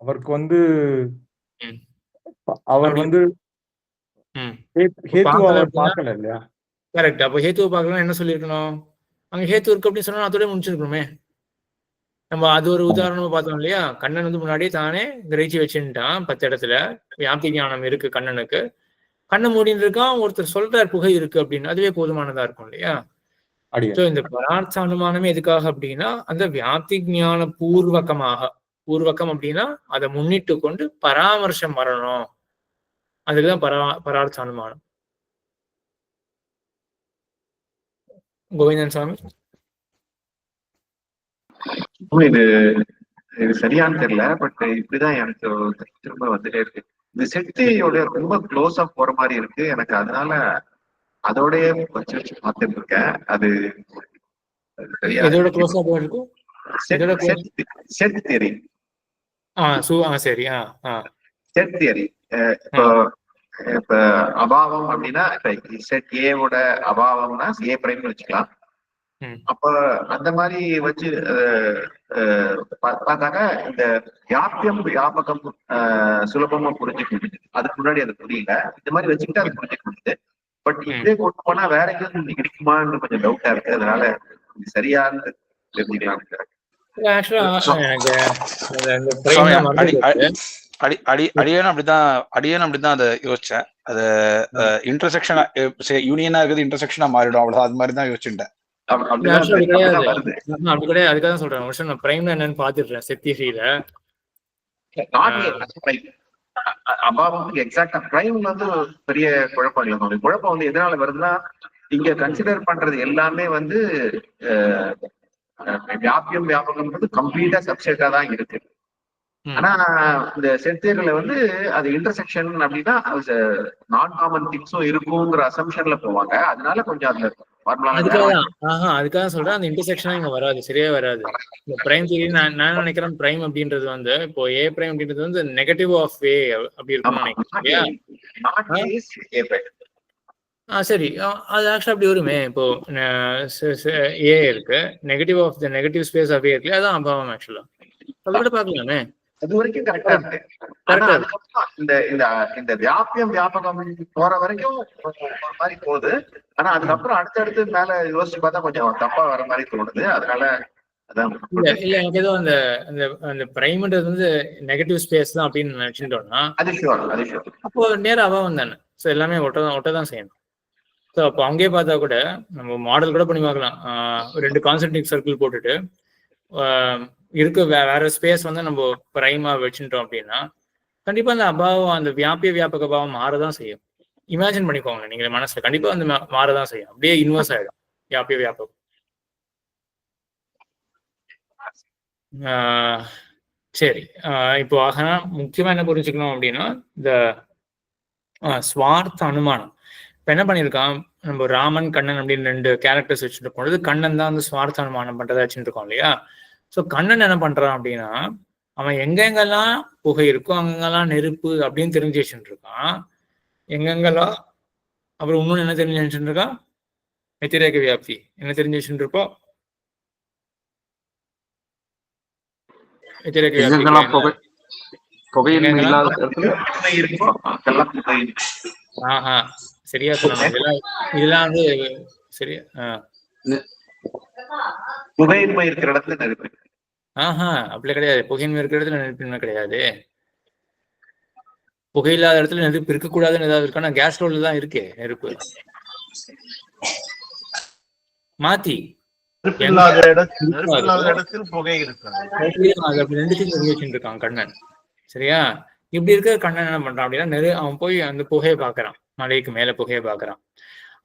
அவருக்கு வந்து அவர் வந்து அவர் பார்க்கல இல்லையா? கரெக்ட். அப்ப ஹேத்துவை பார்க்கலாம் என்ன சொல்லியிருக்கணும்? அங்க ஹேத்து இருக்கு அப்படின்னு சொன்னா அதோட முடிச்சிருக்கணுமே. நம்ம அது ஒரு உதாரணமா பார்த்தோம் இல்லையா? கண்ணன் வந்து முன்னாடியே தானே கிரகிச்சு வச்சுட்டான் 10 இடத்துல. வியாப்தி ஞானம் இருக்கு கண்ணனுக்கு. கண்ணை மூடின்னு இருக்கான், ஒருத்தர் சொல்றார் புகை இருக்கு அப்படின்னு, அதுவே போதுமானதா இருக்கும் இல்லையா? இந்த பரார்த்த அனுமானமே எதுக்காக அப்படின்னா அந்த வியாப்தி ஞான பூர்வகமாக, பூர்வகம் அப்படின்னா அதை முன்னிட்டு கொண்டு பராமர்சம் வரணும். அதுக்குதான் பரார்த்த அனுமானம். கோவிந்தன் சுவாமி, இது இது சரியான்னு தெரியல, பட் இப்படிதான் எனக்கு திரும்ப வந்துட்டே இருக்கு. இந்த செட்டியோட ரொம்ப க்ளோஸா போற மாதிரி இருக்கு எனக்கு, அதனால அதோடய வச்சு வச்சு பார்த்துட்டு இருக்கேன். அது சரியா எதோட க்ளோஸா போயிருக்கும்? Set theory. சரி. Set theory. இப்போ இப்ப அபாவம் அப்படின்னா இப்ப செட் ஏவோட அபாவம்னா ஏ பிரைம்னு வச்சுக்கலாம். அப்ப அந்த மாதிரி வச்சு பார்த்தாக்க இந்த வியாபியம் வியாபகம் சுலபமா புரிஞ்சுக்க முடியுது. அதுக்கு முன்னாடி அது புரியல, இந்த மாதிரி வச்சுக்கிட்டு அது புரிஞ்சுக்க முடியுது. பட் இதே கொண்டு போனா வேற எங்கேயும் கிடைக்குமான்னு கொஞ்சம் டவுட்டா இருக்கு. அதனால சரியானு தெரிஞ்சுக்கலாம். அடியேனும் அப்படிதான் அதை யோசிச்சேன். அது இன்டர்செக்ஷனா யூனியனா இருக்குது, இன்டர்செக்ஷனா மாறிடும், அவ்வளவு அது மாதிரி தான் யோசிச்சுட்டேன். அப்படி கிடையாது. அதுக்காக சொல்றேன், நான் பிரைம் என்னன்னு பாத்துடுறேன். செத்தியில அபாவத்துக்கு எக்ஸாக்டா பிரைம் வந்து பெரிய குழப்பம் இல்லை. குழப்பம் வந்து எதனால வருதுன்னா, இங்க கன்சிடர் பண்றது எல்லாமே வந்து வியாபியம் வியாபகம் வந்து கம்ப்ளீட்டா சப்செட்டா தான் இருக்கு. ஆனா இந்த செட்தியர்ல வந்து அது இன்டர்செக்ஷன் அப்படின்னா நான் காமன் திங்ஸும் இருக்குங்கிற அசம்ஷன்ல போவாங்க. அதனால கொஞ்சம் அந்த அதுக்காக சொல்றேன், அந்த இன்டர்செக்ஷன் இங்க வராது, சரியா வராது. இந்த பிரைம் தியரி நான் நினைக்கிறேன் பிரைம் அப்படின்றது வந்து இப்போ ஏ பிரைம் அப்படின்றது வந்து நெகட்டிவ் ஆஃப் ஏ அப்படி இருக்கும். சரி, அது ஆக்சுவலா அப்படி வருமே. இப்போ ஏ இருக்கு, negative of the negative space of A இருக்கு, அதான் அபாவம். ஆக்சுவலா அதை விட பாக்கலாமே, அது வரைக்கும் கரெக்டா இருக்கு. இந்த வியாபியம் வியாபகம் போற வரைக்கும் ஒரு மாதிரி போகுது. ஆனா அதுக்கப்புறம் அடுத்தடுத்து மேல யோசிச்சு பார்த்தா கொஞ்சம் தப்பா வர மாதிரி தோணுது. அதனால இல்ல எனக்கு ஏதோ அந்த பிரைம்ன்றது வந்து நெகட்டிவ் ஸ்பேஸ் தான் அப்படின்னு நினைச்சுட்டோம்னா அப்போ நேரம் அபாவம் தானே. ஸோ எல்லாமே ஒட்டதான் செய்யணும். ஸோ அப்போ அங்கேயே பார்த்தா கூட நம்ம மாடல் கூட பண்ணி பார்க்கலாம். 2 கான்சென்ட்ரிக் சர்க்கிள் போட்டுட்டு இருக்க வேற ஸ்பேஸ் வந்து நம்ம பிரைமா வச்சுட்டோம் அப்படின்னா கண்டிப்பா அந்த அபாவம், அந்த வியாபிய வியாபக அபாவம் மாறதான் செய்யும். இமேஜின் பண்ணிக்கோங்க நீங்க மனசுல, கண்டிப்பா அந்த மாறதான் செய்யும். அப்படியே இன்வெர்ஸ் ஆயிடும் வியாபிய வியாபகம். சரி, இப்போ முக்கியமா என்ன புரிஞ்சுக்கணும் அப்படின்னா, இந்த ஸ்வார்த்த அனுமானம் இப்ப என்ன பண்ணிருக்கான், நம்ம ராமன் கண்ணன் அப்படின்னு 2 கேரக்டர்ஸ் வச்சுட்டு போனது, கண்ணன் தான் வந்து ஸ்வார்த்த அனுமானம் பண்றதா வச்சுட்டு இருக்கோம் இல்லையா. ஸோ கண்ணன் என்ன பண்றான் அப்படின்னா, அவன் எங்கெங்கெல்லாம் புகை இருக்கோ அங்கெங்கெல்லாம் நெருப்பு அப்படின்னு தெரிஞ்சு வச்சுட்டு இருக்கான். எங்கெங்கெல்லாம் அப்புறம் இன்னொன்னு என்ன தெரிஞ்சு வச்சுட்டு இருக்கான், வெத்திரேக வியாப்தி என்ன தெரிஞ்சு வச்சுட்டு இருப்போம். சரியா சொல்லணும். இதெல்லாம் வந்து சரியா புகையின்மை இருக்கிற இடத்துல நெருப்பு. அப்படி கிடையாது. புகையின்மை இருக்கிற இடத்துல நெருப்பின்மை கிடையாது. புகை இல்லாத இடத்துல நெருப்பு இருக்கக்கூடாதுன்னு ஏதாவது இருக்கா? கேஸ் ஸ்டவ்ல தான் இருக்கு நெருப்பு. மாத்தி இருக்கான் கண்ணன். சரியா, இப்படி இருக்க கண்ணன் என்ன பண்றான் அப்படின்னா, அவன் போய் அந்த புகையை பாக்குறான், மலைக்கு மேல புகையை பாக்குறான்.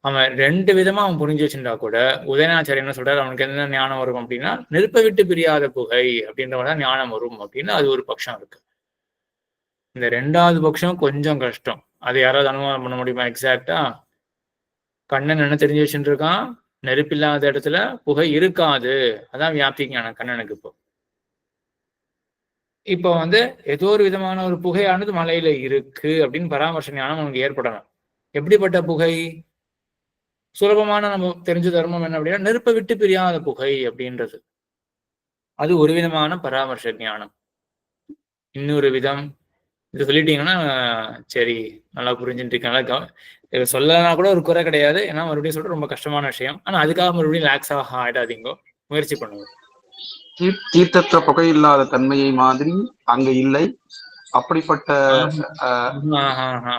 அவன் 2 விதமா அவன் புரிஞ்சு வச்சுட்டா கூட உதயநாச்சாரியர் என்ன சொல்றாரு, அவனுக்கு என்ன ஞானம் வரும் அப்படின்னா, நெருப்பை விட்டு பிரியாத புகை அப்படின்றவன் ஞானம் வரும் அப்படின்னு அது ஒரு பட்சம் இருக்கு. இந்த 2வது பட்சம் கொஞ்சம் கஷ்டம். அது யாராவது அனுமானம் பண்ண முடியுமா எக்ஸாக்டா? கண்ணன் என்ன தெரிஞ்சு வச்சுட்டு இருக்கான், நெருப்பு இல்லாத இடத்துல புகை இருக்காது, அதான் வியாப்தி ஞானம் கண்ணனுக்கு. இப்போ வந்து ஏதோ ஒரு விதமான ஒரு புகையானது மலையில இருக்கு அப்படின்னு பராமர்ச ஞானம் நமக்கு ஏற்படணும். எப்படிப்பட்ட புகை? சுலபமான நம்ம தெரிஞ்ச தர்மம் என்ன அப்படின்னா, நெருப்பை விட்டு பிரியாத புகை அப்படின்றது. அது ஒரு விதமான பராமர்ச ஞானம். இன்னொரு விதம் இது சொல்லிட்டீங்கன்னா சரி நல்லா புரிஞ்சுட்டு இருக்கேன், சொல்லனா கூட ஒரு குறை கிடையாது. ஏன்னா மறுபடியும் சொல்ற ரொம்ப கஷ்டமான விஷயம். ஆனா அதுக்காக மறுபடியும் ரிலாக்ஸாக ஆயிடாதீங்க, முயற்சி பண்ணுங்க. தீர்த்தற்ற புகை இல்லாத தன்மையை மாதிரி அங்க இல்லை. அப்படிப்பட்ட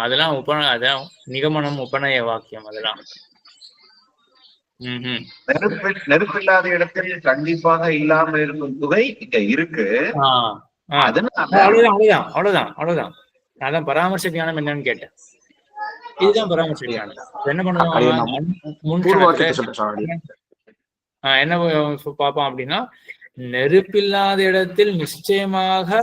அதெல்லாம் அதான் நிகமனம் உபநய வாக்கியம். அதெல்லாம் நெருப்பு இல்லாத இடத்தில் கண்டிப்பாக இல்லாம இருக்கும் புகை இங்க இருக்கு. அதனால அவ்வளவுதான். அதான் பராமர்ச ஞானம் என்னன்னு கேட்டேன். இதுதான் பராமர்ச ஞானம். என்ன பண்ணுவாங்க முன் என்ன பார்ப்போம் அப்படின்னா, நெருப்பில்லாத இடத்தில் நிச்சயமாக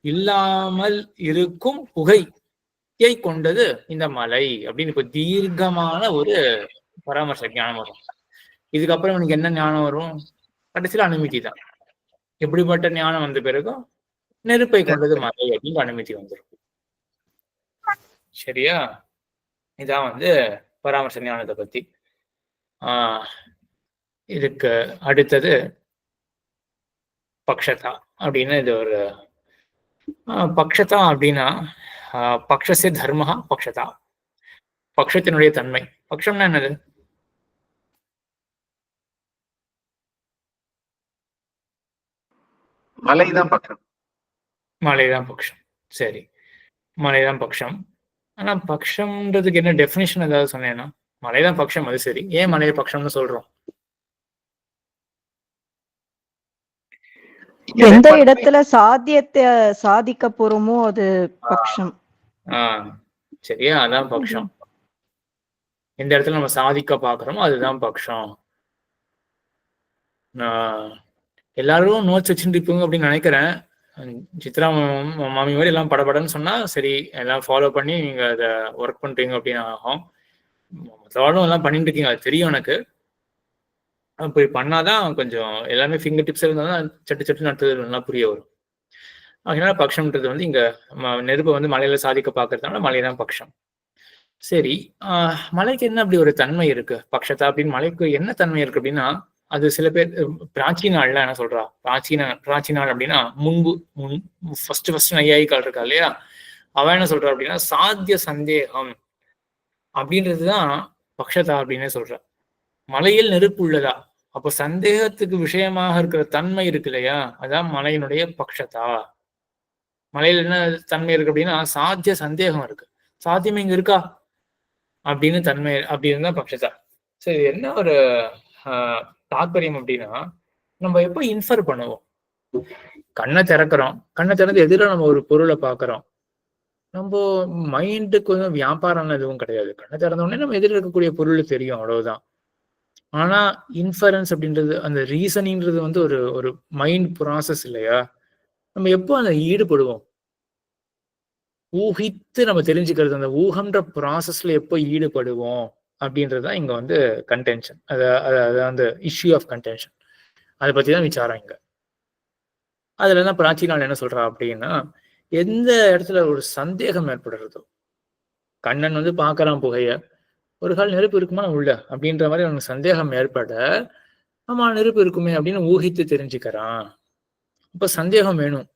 இல்லாமல் இருக்கும் புகையை கொண்டது இந்த மலை அப்படின்னு இப்ப தீர்க்கமான ஒரு பராமர்ச ஞானம் வரும். இதுக்கப்புறம் எனக்கு என்ன ஞானம் வரும்? கடைசியில அனுமதி தான். எப்படிப்பட்ட ஞானம் வந்த பிறகும் நெருப்பை கொண்டது மலை அப்படின்னு அனுமதி வந்துடும். சரியா? இதான் பராமர்ச ஞானத்தை பத்தி. இதுக்கு அடுத்தது பக்ஷதா அப்படின்னு இது ஒரு பக்ஷதா அப்படின்னா பக்ஷசே தர்மஹா பக்ஷதா, பக்ஷத்தினுடைய தன்மை. பக்ஷம்னா என்னது? மலைதான் பக்ஷம். மலைதான் பக்ஷம். சரி, மலைதான் பக்ஷம். ஆனா பக்ஷம்ன்றதுக்கு என்ன டெஃபினிஷன் ஏதாவது சொன்னேன்னா? மலைதான் பக்ஷம், அது சரி. ஏன் மலையை பக்ஷம்னு சொல்றோம்? எந்த இடத்துல சாத்தியத்தை சாதிக்க போறோமோ அது பக்ஷம். சரியா, அதான் பக்ஷம். எந்த இடத்துல நம்ம சாதிக்க பாக்குறோமோ அதுதான் பக்ஷம். எல்லாரும் நோட்ஸ் வச்சுட்டு இருப்பீங்க அப்படின்னு நினைக்கிறேன். சித்ரா மாமி மாதிரி எல்லாம் படப்படன்னு சொன்னா சரி, எல்லாம் ஃபாலோ பண்ணி நீங்க அதை ஒர்க் பண்றீங்க அப்படின்னு ஆகும். மற்றவாடும் எல்லாம் பண்ணிட்டு இருக்கீங்க, அது தெரியும் எனக்கு. அப்படி பண்ணாதான் கொஞ்சம் எல்லாமே ஃபிங்கர் டிப்ஸ் இருந்தால்தான் சட்டு சட்டு நடத்துறது நல்லா புரிய வரும். அதனால பக்ஷம்ன்றது இங்க நெருப்பை மலையில சாதிக்க பார்க்கறதுனால மலைதான் பக்ஷம். சரி, மலைக்கு என்ன அப்படி ஒரு தன்மை இருக்கு? பக்ஷதா அப்படின்னு மலைக்கு என்ன தன்மை இருக்கு அப்படின்னா, அது சில பேர் பிராச்சீனாள்லாம் என்ன சொல்றா, பிராச்சீனாள் அப்படின்னா ஃபர்ஸ்ட் நையாயிக்கால் இருக்கா இல்லையா, அவன் என்ன சொல்றா அப்படின்னா சாத்திய சந்தேகம் அப்படின்றதுதான் பக்ஷதா அப்படின்னே சொல்ற. மலையில் நெருப்பு உள்ளதா, அப்போ சந்தேகத்துக்கு விஷயமாக இருக்கிற தன்மை இருக்கு இல்லையா, அதான் மலையினுடைய பக்ஷதா. மலையில என்ன தன்மை இருக்கு அப்படின்னா சாத்திய சந்தேகம் இருக்கு, சாத்தியம் இங்க இருக்கா அப்படின்னு தன்மை அப்படின்னு தான் பக்ஷதா. சரி, என்ன ஒரு தாற்பயம் அப்படின்னா, நம்ம எப்போ இன்ஃபர் பண்ணுவோம்? கண்ணை திறக்கிறோம், கண்ணை திறந்து எதிர நம்ம ஒரு பொருளை பார்க்கறோம். நம்ம மைண்டுக்கு வியாபாரம் எதுவும் கிடையாது. கண்ணை திறந்த உடனே நம்ம எதிர இருக்கக்கூடிய பொருள் தெரியும், அவ்வளவுதான். ஆனா இன்ஃபரன்ஸ் அப்படின்றது, அந்த ரீசனிங்கிறது ஒரு மைண்ட் ப்ராசஸ் இல்லையா? நம்ம எப்போ அதை ஈடுபடுவோம்? ஊகித்து நம்ம தெரிஞ்சுக்கிறது, அந்த ஊகம்ன்ற ப்ராசஸ்ல எப்போ ஈடுபடுவோம் அப்படின்றதுதான் இங்க கன்டென்ஷன். அது அந்த இஷ்யூ ஆஃப் கன்டென்ஷன். அதை பத்தி தான் விசாரம் இங்க. அதுல தான் பிராச்சீனாள் என்ன சொல்றா அப்படின்னா, எந்த இடத்துல ஒரு சந்தேகம் ஏற்படுறதோ, கண்ணன் பார்க்கறான் புகைய, ஒரு கால் நெருப்பு இருக்குமா உள்ள அப்படின்ற மாதிரி அவனுக்கு சந்தேகம் ஏற்பட, ஆமா நெருப்பு இருக்குமே அப்படின்னு ஊகித்து தெரிஞ்சுக்கிறான். அப்ப சந்தேகம் வேணும்.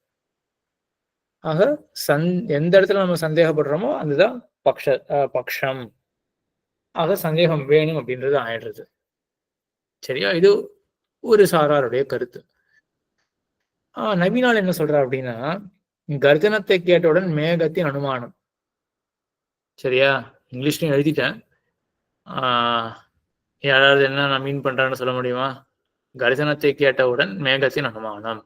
ஆக எந்த இடத்துல நம்ம சந்தேகப்படுறோமோ அதுதான் பக்ஷம். ஆக சந்தேகம் வேணும் அப்படின்றது ஆயிடுறது. சரியா? இது ஒரு சாராருடைய கருத்து. நவீனாள் என்ன சொல்றா அப்படின்னா, கர்ஜனத்தை கேட்டவுடன் மேகத்தின் அனுமானம். சரியா? இங்கிலீஷ்லயும் எழுதிட்டேன். யாராவது என்ன நான் மீன் பண்றான்னு சொல்ல முடியுமா? கர்ஜனத்தை கேட்டவுடன் மேகத்தின் அனுமானம்.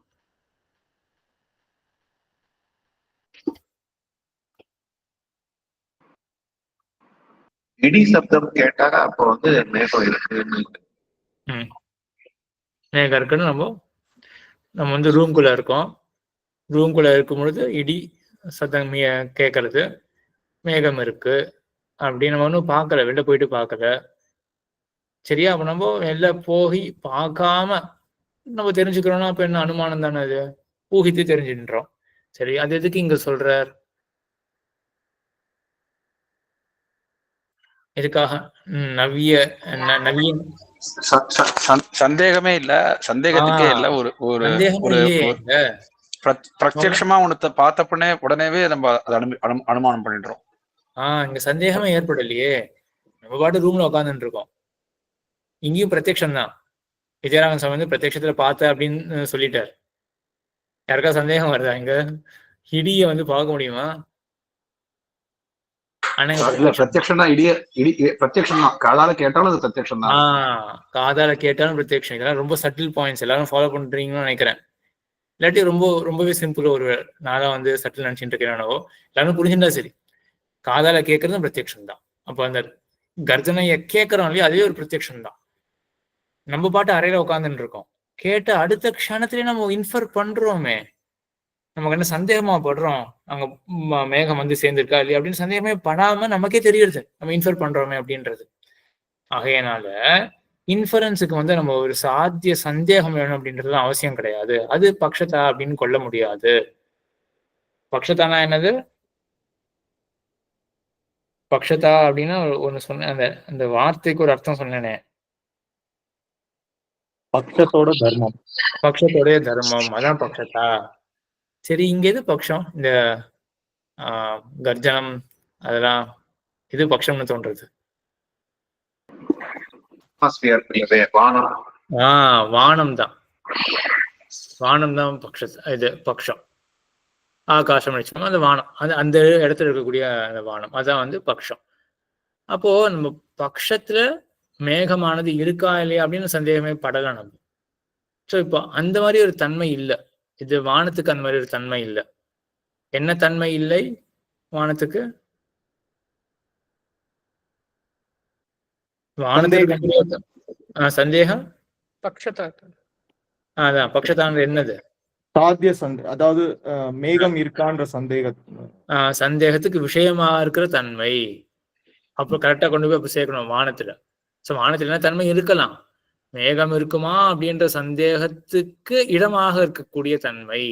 இடி சப்தம் கேட்டாக அப்போ மேகம் இருக்குன்னு. மேகம் இருக்குன்னு நம்ம ரூம்குள்ள இருக்கோம். ரூம்குள்ள இருக்கும் பொழுது இடி சத்தம் கேட்கறது, மேகம் இருக்கு அப்படின்னு நம்ம ஒன்றும் பார்க்கல, வெளில போயிட்டு பார்க்கல. சரியா? அப்ப நம்ம வெளில போய் பார்க்காம நம்ம தெரிஞ்சுக்கிறோம்னா அப்ப என்ன அனுமானம் தானே, அது ஊகித்து தெரிஞ்சுன்றோம். சரி, அது எதுக்கு இங்க சொல்றார்? எதுக்காக? நவீன் சந்தேகமே இல்ல, சந்தேகத்துக்கே இல்ல. ஒரு பிரத்யட்சமா உனத்தை பார்த்தப்பனே உடனேவே நம்ம அனுமானம் பண்ணிடுறோம். இங்க சந்தேகமே ஏற்படலையே, நம்ம பாட்டு ரூம்ல உட்காந்துட்டு இருக்கோம். இங்கேயும் பிரத்யக்ஷம் தான். விஜயராமன் சாமி பிரத்யட்சத்துல பார்த்த அப்படின்னு சொல்லிட்டார். யாருக்கா சந்தேகம் வருதா? இங்க இடிய பார்க்க முடியுமா? காதால கேட்டாலும் பிரத்யக்ஷம் தான். காதால கேட்டாலும் பிரத்யக்ஷம். இதெல்லாம் ரொம்ப சட்டில் பாயிண்ட்ஸ், எல்லாரும் ஃபாலோ பண்றீங்கன்னு நினைக்கிறேன். இல்லாட்டி ரொம்பவே சிம்பிள். ஒரு நான் வந்து சட்டில் நினைச்சிட்டு இருக்கேனோ எல்லாரும் புரிஞ்சுட்டா சரி. காதால கேட்கறதும் பிரத்யக்ஷம் தான். அப்போ அந்த கர்ஜனைய கேட்கறோம் இல்லையா, அதுவே ஒரு பிரத்யக்ஷம் தான். நம்ம பாட்டு அறையில உட்காந்துட்டு இருக்கோம், கேட்ட அடுத்த க்ஷணத்திலேயே நம்ம இன்ஃபர் பண்றோமே. நமக்கு என்ன சந்தேகமா படுறோம், அங்க மேகம் வந்து சேர்ந்திருக்கா இல்லையா அப்படின்னு சந்தேகமே படாம நமக்கே தெரியுது நம்ம இன்ஃபர் பண்றோமே அப்படின்றது. ஆகையனால இன்ஃபரன்ஸுக்கு வந்து நம்ம ஒரு சாத்திய சந்தேகம் வேணும் அப்படின்றது அவசியம் கிடையாது. அது பக்ஷதா அப்படின்னு கொள்ள முடியாது. பக்ஷதானா என்னது? பக்ஷதா அப்படின்னா ஒண்ணு சொன்ன, அந்த அந்த வார்த்தைக்கு ஒரு அர்த்தம் சொன்னேனே, பக்ஷத்தோட தர்மம். பக்ஷத்தோடைய தர்மம், அதான் பக்ஷதா. சரி, இங்க எது பக்ஷம்? இந்த கர்ஜனம் அதெல்லாம் இது பக்ஷம்னு தோன்றது. வானம் தான். வானம் தான் இது பக்ஷம். ஆகாசம் வச்சுக்கோங்க, அந்த வானம், அந்த இடத்துல இருக்கக்கூடிய அந்த வானம், அதான் வந்து பக்ஷம். அப்போ நம்ம பக்ஷத்துல மேகமானது இருக்கா இல்லையா அப்படின்னு சந்தேகமே படலை நம்ம. ஸோ இப்போ அந்த மாதிரி ஒரு தன்மை இல்லை. இது வானத்துக்கு அந்த மாதிரி ஒரு தன்மை இல்லை. என்ன தன்மை இல்லை வானத்துக்கு? வானத்துக்கு சந்தேகம், பக்ஷதா. அதான் பக்ஷதான என்னது? சாத்திய அதாவது மேகம் இருக்கான்ற சந்தேகத்துக்கு விஷயமா இருக்கிற தன்மை. அப்போ கரெக்டா கொண்டு போய் அப்ப சேர்க்கணும் வானத்துல. ஸோ வானத்துல என்ன தன்மை இருக்கலாம்? மேகம் இருக்குமா அப்படின்ற சந்தேகத்துக்கு இடமாக இருக்கக்கூடிய தன்மை.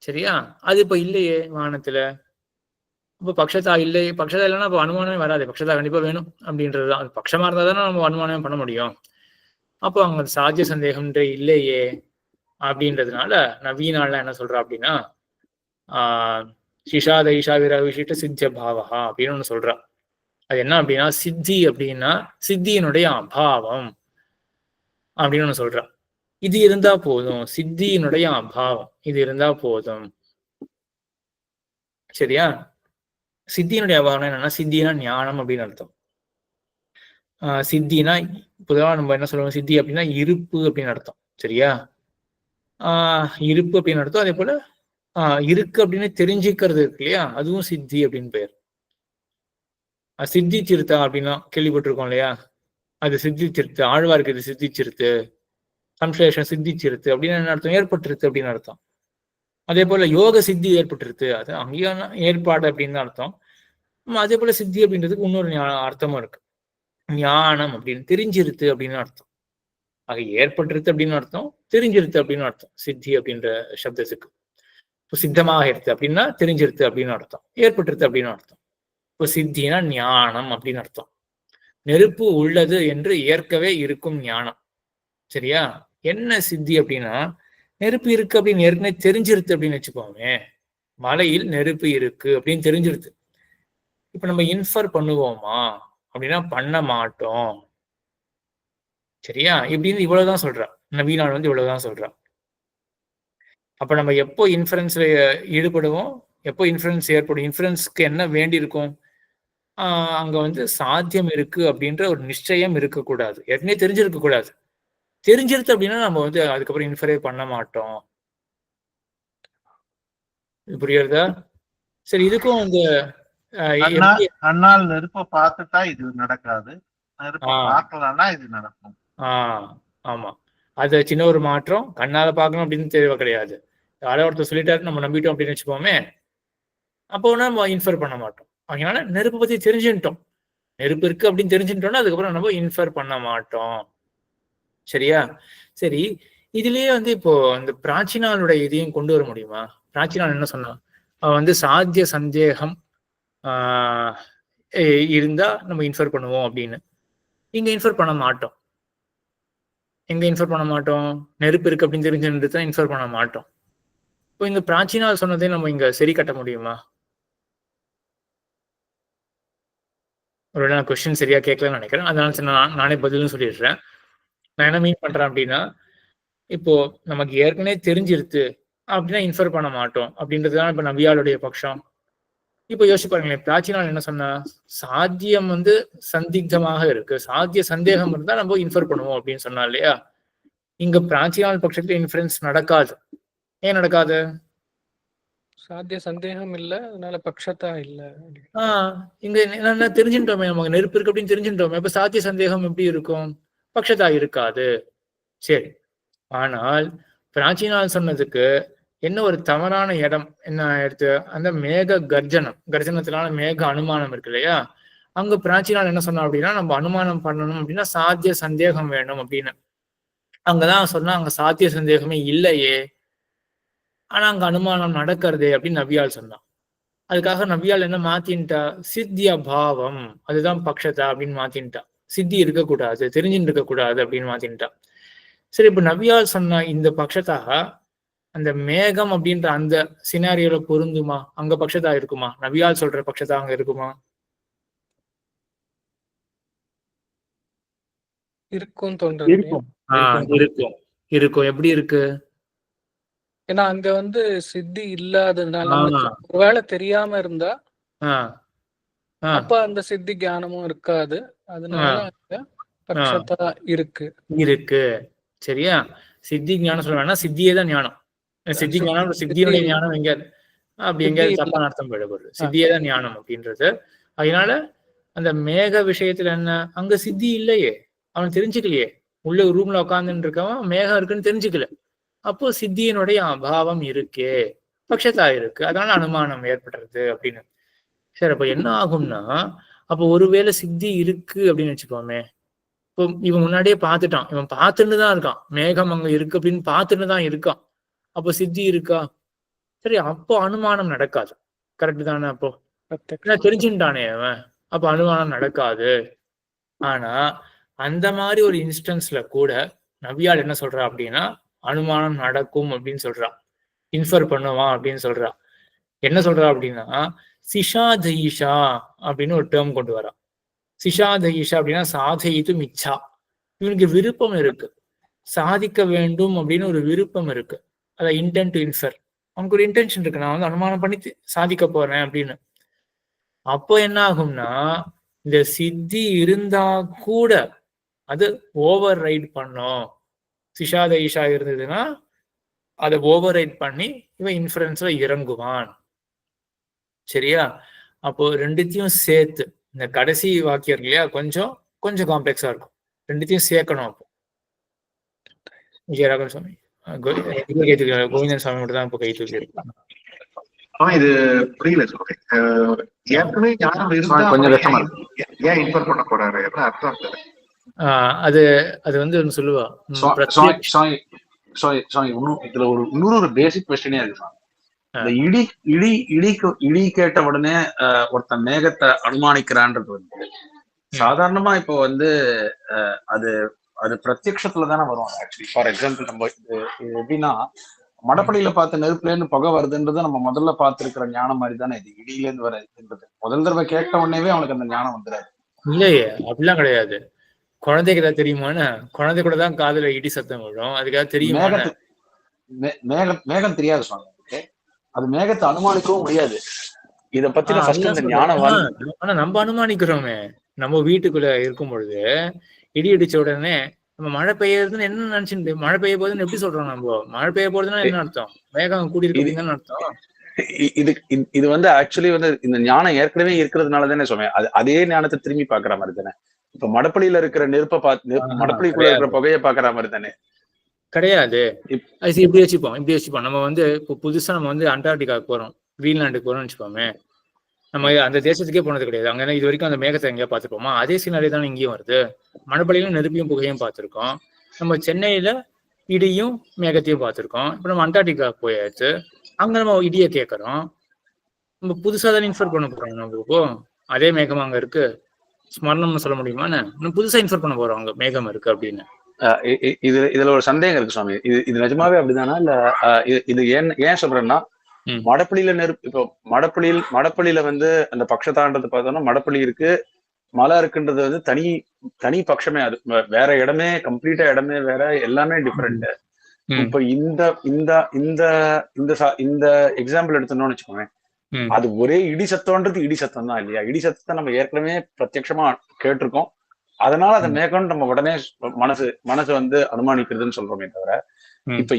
சரியா? அது இப்ப இல்லையே வானத்துல. அப்போ பக்ஷதா இல்லை. பக்ஷதா இல்லைன்னா அப்போ அனுமானமே வராது. பக்ஷதா கண்டிப்பா வேணும் அப்படின்றதுதான். அது பட்சமா இருந்தா தானே நம்ம அனுமானமே பண்ண முடியும். அப்போ அங்க சாத்திய சந்தேகம்ன்ற இல்லையே அப்படின்றதுனால நவீனால என்ன சொல்றா அப்படின்னா, சிஷாத ஈஷாவிர விசிட்ட சித்திய பாவகா அப்படின்னு ஒண்ணு சொல்றா. அது என்ன அப்படின்னா, சித்தி அப்படின்னா சித்தியினுடைய அபாவம் அப்படின்னு ஒண்ணு சொல்றா. இது இருந்தா போதும், சித்தியினுடைய அபாவம் இது இருந்தா போதும். சரியா? சித்தியினுடைய அபாவம் என்னன்னா, சித்தினா ஞானம் அப்படின்னு அர்த்தம். சித்தினா பொதுவாக நம்ம என்ன சொல்லுவோம், சித்தி அப்படின்னா இருப்பு அப்படின்னு அர்த்தம். சரியா? இருப்பு அப்படின்னு அர்த்தம். அதே போல இருக்கு அப்படின்னு தெரிஞ்சுக்கிறது இருக்கு இல்லையா, அதுவும் சித்தி அப்படின்னு பெயர். சித்தி சிறுத்தா அப்படின்னா கேள்விப்பட்டிருக்கோம் இல்லையா, அது சித்தி சிறுத்து. ஆழ்வாருக்கு இது சித்தி சிறுத்து, சம்சேஷம் சித்தி சிறுத்து அப்படின்னு என்ன அர்த்தம்? ஏற்பட்டிருத்து அப்படின்னு அர்த்தம். அதே போல யோக சித்தி ஏற்பட்டிருத்து, அது அங்கேயான ஏற்பாடு அப்படின்னு அர்த்தம். அதே போல சித்தி அப்படின்றதுக்கு இன்னொரு அர்த்தமும் இருக்கு. ஞானம் அப்படின்னு தெரிஞ்சிருத்து அப்படின்னு அர்த்தம். ஆக ஏற்பட்டிருத்து அப்படின்னு அர்த்தம், தெரிஞ்சிருத்து அப்படின்னு அர்த்தம் சித்தி அப்படின்ற சப்தத்துக்கு. இப்போ சித்தமாக எடுத்து அப்படின்னா தெரிஞ்சிருத்து அப்படின்னு அர்த்தம், ஏற்பட்டிருத்து அப்படின்னு அர்த்தம். இப்போ சித்தினா ஞானம் அப்படின்னு அர்த்தம். நெருப்பு உள்ளது என்று ஏற்கவே இருக்கும் ஞானம். சரியா? என்ன சித்தி அப்படின்னா, நெருப்பு இருக்கு அப்படின்னு ஏற்கனவே தெரிஞ்சிருத்து அப்படின்னு வச்சுக்கோமே. மலையில் நெருப்பு இருக்கு அப்படின்னு தெரிஞ்சிருது. இப்ப நம்ம இன்ஃபர் பண்ணுவோமா அப்படின்னா பண்ண மாட்டோம். சரியா? இப்படின்னு இவ்வளவுதான் சொல்றா நவீனாள் வந்து, இவ்வளவுதான் சொல்றா. அப்ப நம்ம எப்போ இன்ஃபரன்ஸ்ல ஈடுபடுவோம், எப்போ இன்ஃபரன்ஸ் ஏற்படும்? இன்ஃபரன்ஸ்க்கு என்ன வேண்டி இருக்கும்? அங்க வந்து சாத்தியம் இருக்கு அப்படின்ற ஒரு நிச்சயம் இருக்கக்கூடாது, ஏற்கனவே தெரிஞ்சிருக்க கூடாது. தெரிஞ்சிருது அப்படின்னா நம்ம வந்து அதுக்கப்புறம் இன்ஃபரே பண்ண மாட்டோம். புரியுறதா? சரி, இதுக்கும் வந்து அண்ணால் நெருப்ப பார்த்துட்டா இது நடக்காது, நெருப்ப பார்க்கலன்னா இது நடக்கும். ஆமா, அது சின்ன ஒரு மாற்றம். கண்ணால பார்க்கணும் அப்படின்னு தேவை கிடையாது. யாரோ ஒருத்தர் சொல்லிட்டாரு நம்ம நம்பிட்டோம் அப்படின்னு வச்சுப்போமே, அப்போ நம்ம இன்ஃபர் பண்ண மாட்டோம். அதனால நெருப்பை பத்தி தெரிஞ்சுட்டோம், நெருப்பு இருக்கு அப்படின்னு தெரிஞ்சுட்டோம்னா அதுக்கப்புறம் நம்ம இன்ஃபர் பண்ண மாட்டோம். சரியா? சரி, இதுலயே வந்து இப்போ இந்த பிராச்சினாளுடைய இதையும் கொண்டு வர முடியுமா? பிராச்சினால் என்ன சொன்னா, வந்து சாத்திய சந்தேகம் இருந்தா நம்ம இன்ஃபர் பண்ணுவோம் அப்படின்னு. இங்க இன்ஃபர் பண்ண மாட்டோம். எங்க இன்ஃபர் பண்ண மாட்டோம்? நெருப்பு இருக்கு அப்படின்னு தெரிஞ்சுட்டு இன்ஃபர் பண்ண மாட்டோம். இப்போ இந்த பிராச்சினால் சொன்னதை நம்ம இங்க சரி கட்ட முடியுமா? ஒரு நான் கொஸ்டின் சரியா கேட்கலன்னு நினைக்கிறேன், அதனால நானே பதிலும் சொல்லிடுறேன். நான் என்ன மீன் பண்றேன் அப்படின்னா, இப்போ நமக்கு ஏற்கனவே தெரிஞ்சிருத்து அப்படின்னா இன்ஃபர் பண்ண மாட்டோம் அப்படின்றதுதான் இப்ப நவியாளுடைய பட்சம். இப்போ யோசிச்சு பாருங்களேன், பிராச்சினால் என்ன சொன்னா, சாத்தியம் வந்து சந்திக்தமாக இருக்கு, சாத்திய சந்தேகம் இருந்தா நம்ம இன்ஃபர் பண்ணுவோம் அப்படின்னு சொன்னா இல்லையா? இங்க பிராச்சியால் பட்சத்துல இன்ஃபரன்ஸ் நடக்காது. ஏன் நடக்காது? சாத்திய சந்தேகம் இல்ல, அதனால பக்ஷத்தா இல்ல. இங்க என்ன தெரிஞ்சுட்டோமே, நமக்கு நெருப்பு இருக்கு அப்படின்னு தெரிஞ்சுட்டோமே. அப்ப சாத்திய சந்தேகம் எப்படி இருக்கும்? பக்ஷத்தா இருக்காது. சரி, ஆனால் பிராச்சீனால் சொன்னதுக்கு என்ன ஒரு தவறான இடம் என்ன எடுத்து, அந்த மேக கர்ஜனத்தினால மேக அனுமானம் இருக்கு இல்லையா, அங்க பிராச்சீனால் என்ன சொன்னா அப்படின்னா, நம்ம அனுமானம் பண்ணணும் அப்படின்னா சாத்திய சந்தேகம் வேணும் அப்படின்னு. அங்கதான் சொன்னா அங்க சாத்திய சந்தேகமே இல்லையே, ஆனா அங்க அனுமானம் நடக்கிறதே அப்படின்னு நபியால் சொன்னான். அதுக்காக நபியால் என்ன மாத்தின்ட்டா, சித்திய பாவம் அதுதான் பக்ஷதா அப்படின்னு மாத்தின்ட்டா. சித்தி இருக்கக்கூடாது, தெரிஞ்சுட்டு இருக்கக்கூடாது அப்படின்னு மாத்தின்ட்டா. சரி, இப்ப நபியால் சொன்ன இந்த பக்ஷதா அந்த மேகம் அப்படின்ற அந்த சினாரியோல பொருந்துமா? அங்க பக்ஷதா இருக்குமா? நபியால் சொல்ற பக்ஷதா அங்க இருக்குமா? இருக்கும் தோன்றது. இருக்கும். எப்படி இருக்கு? ஏன்னா அங்க வந்து சித்தி இல்லாததுனால நமக்கு ஒருவேளை தெரியாம இருந்தா அப்ப அந்த சித்தி ஞானமும் இருக்காது. அதனால அங்க பக்ஷத்தா இருக்கு. சரியா? சித்தி ஞானம் சொல்ல வேணா, சித்தியே தான் ஞானம். சித்தி ஞானம், சித்தியுடைய ஞானம் எங்கேயாவது அப்படி எங்கேயாவது தப்பான அர்த்தம் போயிடப்படுது. சித்தியே தான் ஞானம் அப்படின்றது. அதனால அந்த மேக விஷயத்துல என்ன, அங்க சித்தி இல்லையே, அவன் தெரிஞ்சுக்கலையே. உள்ள ரூம்ல உட்காந்துட்டு இருக்கவன் மேகம் இருக்குன்னு தெரிஞ்சுக்கல. அப்போ சித்தியினுடைய அபாவம் இருக்கே, பட்சத்தா இருக்கு, அதனால அனுமானம் ஏற்படுறது அப்படின்னு. சரி, அப்ப என்ன ஆகும்னா, அப்போ ஒருவேளை சித்தி இருக்கு அப்படின்னு வச்சுக்கோமே, இப்போ இவன் முன்னாடியே பார்த்துட்டான், இவன் பார்த்துட்டு தான் இருக்கான், மேகம் அங்க இருக்கு அப்படின்னு பார்த்துட்டு தான் இருக்கான். அப்போ சித்தி இருக்கா? சரி, அப்போ அனுமானம் நடக்காது. கரெக்ட் தானே? அப்போ தெரிஞ்சுட்டானே அவன், அப்ப அனுமானம் நடக்காது. ஆனா அந்த மாதிரி ஒரு இன்ஸ்டன்ஸ்ல கூட நபியால் என்ன சொல்றா அப்படின்னா, அனுமானம் நடக்கும் அப்படின்னு சொல்றா, இன்ஃபர் பண்ணுவான் அப்படின்னு சொல்றா. என்ன சொல்றா அப்படின்னா, சிஷாதயிஷா அப்படின்னு ஒரு டேர்ம் கொண்டு வரா. சிஷாதயிஷா அப்படின்னா சாதயித்து மிச்சா, இவனுக்கு விருப்பம் இருக்கு, சாதிக்க வேண்டும் அப்படின்னு ஒரு விருப்பம் இருக்கு. அத இன்டென்ட் டு இன்ஃபர், அவனுக்கு ஒரு இன்டென்ஷன் இருக்கு, நான் வந்து அனுமானம் பண்ணி சாதிக்க போறேன் அப்படின்னு. அப்போ என்ன ஆகும்னா, இந்த சித்தி இருந்தா கூட அது ஓவர் ரைட் பண்ணும். சிஷாத ஈஷா இருந்ததுன்னா அதை ஓவர் ரைட் பண்ணி இவன் இன்ஃபரன்ஸ்ல இறங்குவான். சரியா? அப்போ ரெண்டுத்தையும் சேர்த்து, இந்த கடைசி வாக்கியம் இல்லையா, கொஞ்சம் கொஞ்சம் காம்ப்ளெக்ஸா இருக்கும், ரெண்டுத்தையும் சேர்க்கணும். அப்போ விஜயராகவன் சுவாமி, கோவிந்தன் சுவாமி மட்டும் தான் இப்போ கை தூக்கி இருக்காங்க. இது புரியல சொல்றேன். ஏற்கனவே ஞானம் இருந்தா கொஞ்சம் கஷ்டமா இருக்கு. ஏன் இன்ஃபர் பண்ண போறாரு அர்த்தம்? அது அது வந்து ஒன்னு சொல்லுவா. இதுல ஒரு இன்னொரு பேசிக் கொஸ்டினே இருக்கு. இந்த இடி கேட்ட உடனே ஒருத்தன் மேகத்தை அனுமானிக்கிறான்றது வந்து சாதாரணமா இப்போ வந்து அது அது பிரத்யக்ஷத்துல தானே வரும். ஆக்சுவலி ஃபார் எக்ஸாம்பிள், நம்ம எப்படின்னா மடப்படியில பார்த்த நெருப்புல இருந்து புகை வருதுன்றது நம்ம முதல்ல பார்த்திருக்கிற ஞானம் மாதிரி தானே இது இடியில இருந்து வருதுன்றது. முதல் தடவை கேட்ட உடனேவே அவனுக்கு அந்த ஞானம் வந்துடாது. இல்லையே, அப்படிலாம் கிடையாது. குழந்தைக்கு ஏதாவது தெரியுமான்னு, குழந்தை கூட தான் காதுல இடி சத்தம் விடும், அதுக்காக தெரியும். மேகம் தெரியாது சுவாமி, அது மேகத்தை அனுமானிக்கவும் முடியாது. இத பத்தின ஃபர்ஸ்ட் இந்த ஞானம் ஆனா நம்ம அனுமானிக்கிறோமே. நம்ம வீட்டுக்குள்ள இருக்கும் பொழுது இடி இடிச்ச உடனே நம்ம மழை பெய்யறதுன்னு என்ன நினைச்சுட்டு, மழை பெய்ய போகுதுன்னு எப்படி சொல்றோம்? நம்ம மழை பெய்ய போறதுன்னா என்ன அர்த்தம்? மேகம் கூடி இருக்குன்னு அர்த்தம். இது வந்து ஆக்சுவலி வந்து இந்த ஞானம் ஏற்கனவே இருக்கிறதுனால தானே சொன்னேன். அதே ஞானத்தை திரும்பி பாக்குற மாதிரி தானே. இப்ப மடப்பள்ளியில இருக்கிற நெருப்பை பார்த்து மடப்பள்ளிக்குள்ள இருக்கிற புகையை பாக்குற மாதிரி தானே. கிடையாது, இப்படி வச்சுப்போம். நம்ம வந்து இப்போ புதுசா நம்ம வந்து அண்டார்டிகாவுக்கு போறோம், கிரீன்லாண்டுக்கு போறோம்னு வச்சுப்போமே. நம்ம அந்த தேசத்துக்கே போனது கிடையாது. அங்க இது வரைக்கும் அந்த மேகத்தை எங்கேயா பார்த்துருப்போமா? அதே சீனாலே தானே இங்கேயும் வருது. மணப்பள்ளியிலும் நெருப்பையும் புகையும் பார்த்துருக்கோம். நம்ம சென்னையில இடியும் மேகத்தையும் பார்த்துருக்கோம். இப்போ நம்ம அண்டார்டிகா போயாச்சு, அங்க நம்ம இடியை கேட்கறோம். நம்ம புதுசா தானே இன்ஃபர் பண்ண போறோம். நம்ம இப்போ அதே மேகம் அங்க இருக்கு, ஸ்மரணம்னு சொல்ல முடியுமா? நம்ம புதுசா இன்ஃபர் பண்ண போறோம் அங்க மேகம் இருக்கு அப்படின்னு. இதுல ஒரு சந்தேகம் இருக்கு சுவாமி. இது நிஜமாவே அப்படிதானா இல்ல இது ஏன் சொல்றேன்னா, மடப்பள்ளியில நெருப்பு, இப்போ மடப்பள்ளியில வந்து அந்த பட்சத்தான்றது பார்த்தோம்னா மடப்பள்ளி இருக்கு, மலை இருக்குன்றது வந்து தனி பட்சமே. அது வேற இடமே, கம்ப்ளீட்டா இடமே வேற, எல்லாமே டிஃபரெண்ட். இப்ப இந்த எக்ஸாம்பிள் எடுத்தோம்னு வச்சுக்கோங்க, அது ஒரே இடி சத்தம்ன்றது இடி சத்தம் தான் இல்லையா? இடி சத்தத்தை நம்ம ஏற்கனவே பிரத்யட்சமா கேட்டிருக்கோம், அதனால அதை மேற்கொண்டு நம்ம உடனே மனசு வந்து அனுமானிக்கிறதுன்னு சொல்றோமே தவிர, இப்ப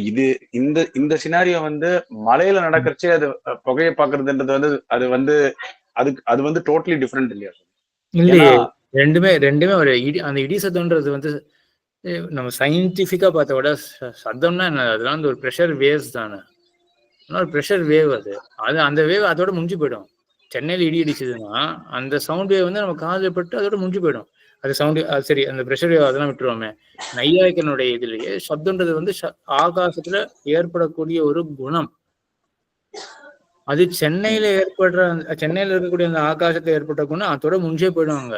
இந்த சினாரியோ வந்து மலையில நடக்கிறச்சே அது புகையை பாக்குறதுன்றது வந்து அது வந்து டோட்டலி டிஃப்ரெண்ட் இல்லையா? இல்லையே, ரெண்டுமே ஒரு அந்த இடி சத்தம்ன்றது வந்து நம்ம சயின்டிபிக்கா பார்த்த விட சத்தம்னா என்ன, அதெல்லாம் வந்து ஒரு ப்ரெஷர் வேவ்ஸ் தானே. ஒரு ப்ரெஷர் வேவ் அது அந்த வேவ் அதோட முடிஞ்சு போயிடும். சென்னையில இடி இடிச்சதுன்னா அந்த சவுண்ட் வேவ் வந்து நம்ம காதுல பட்டு அதோட முடிஞ்சு போயிடும். அது சவுண்டு சரி, அந்த ப்ரெஷர் வேவ் அதெல்லாம் விட்டுருவோமே. நையாயிக்கனுடைய இதுலயே சப்தம்ன்றது வந்து ஆகாசத்துல ஏற்படக்கூடிய ஒரு குணம். அது சென்னையில இருக்கக்கூடிய அந்த ஆகாசத்துல ஏற்பட்ட குணம் அதோட முடிஞ்சே போயிடுவாங்க.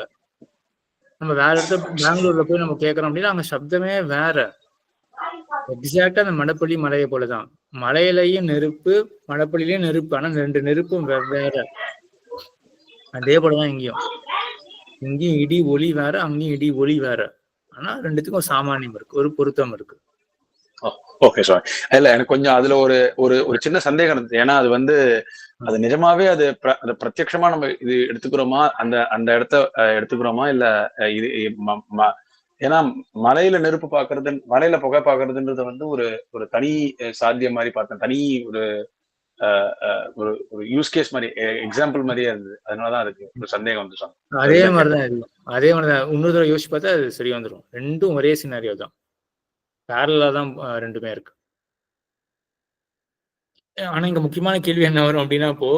நம்ம வேற இடத்துல பெங்களூர்ல போய் நம்ம கேட்கறோம் அப்படின்னா அங்க சப்தமே வேற. எக்ஸாக்டா அந்த மடப்பள்ளி மலையை போலதான். மலையிலையும் நெருப்பு, மடப்பள்ளியிலயும் நெருப்பு. ஆனா 2 நெருப்பும் வேற. அதே போலதான் இங்கேயும் இடி ஒளி வேற, அங்கேயும் இடி ஒளி வேற. ஆனா 2த்துக்கும் சாமானியம் இருக்கு, ஒரு பொருத்தம் இருக்கு. Okay sir. இல்ல எனக்கு கொஞ்சம் அதுல ஒரு சின்ன சந்தேகம் இருந்தது. ஏன்னா அது நிஜமாவே அது பிரத்யட்சமா நம்ம இது எடுத்துக்கிறோமா, அந்த இடத்த எடுத்துக்கிறோமா, இல்ல இது ஏன்னா மலையில நெருப்பு பாக்குறது, மலையில புகை பாக்குறதுன்றது வந்து ஒரு தனி சாத்தியம் மாதிரி பார்த்தேன். தனி ஒரு யூஸ் கேஸ் மாதிரி, எக்ஸாம்பிள் மாதிரியே இருந்தது. அதனாலதான் அதுக்கு ஒரு சந்தேகம் வந்து சார். அதே மாதிரிதான் இன்னொரு தடவை யோசிச்சு பார்த்தா அது சரி வந்துடும். ரெண்டும் ஒரே சினாரியோ தான், பேரலா தான் ரெண்டுமே இருக்கு. ஆனா இங்க முக்கியமான கேள்வி என்ன வரும் அப்படின்னா, இப்போ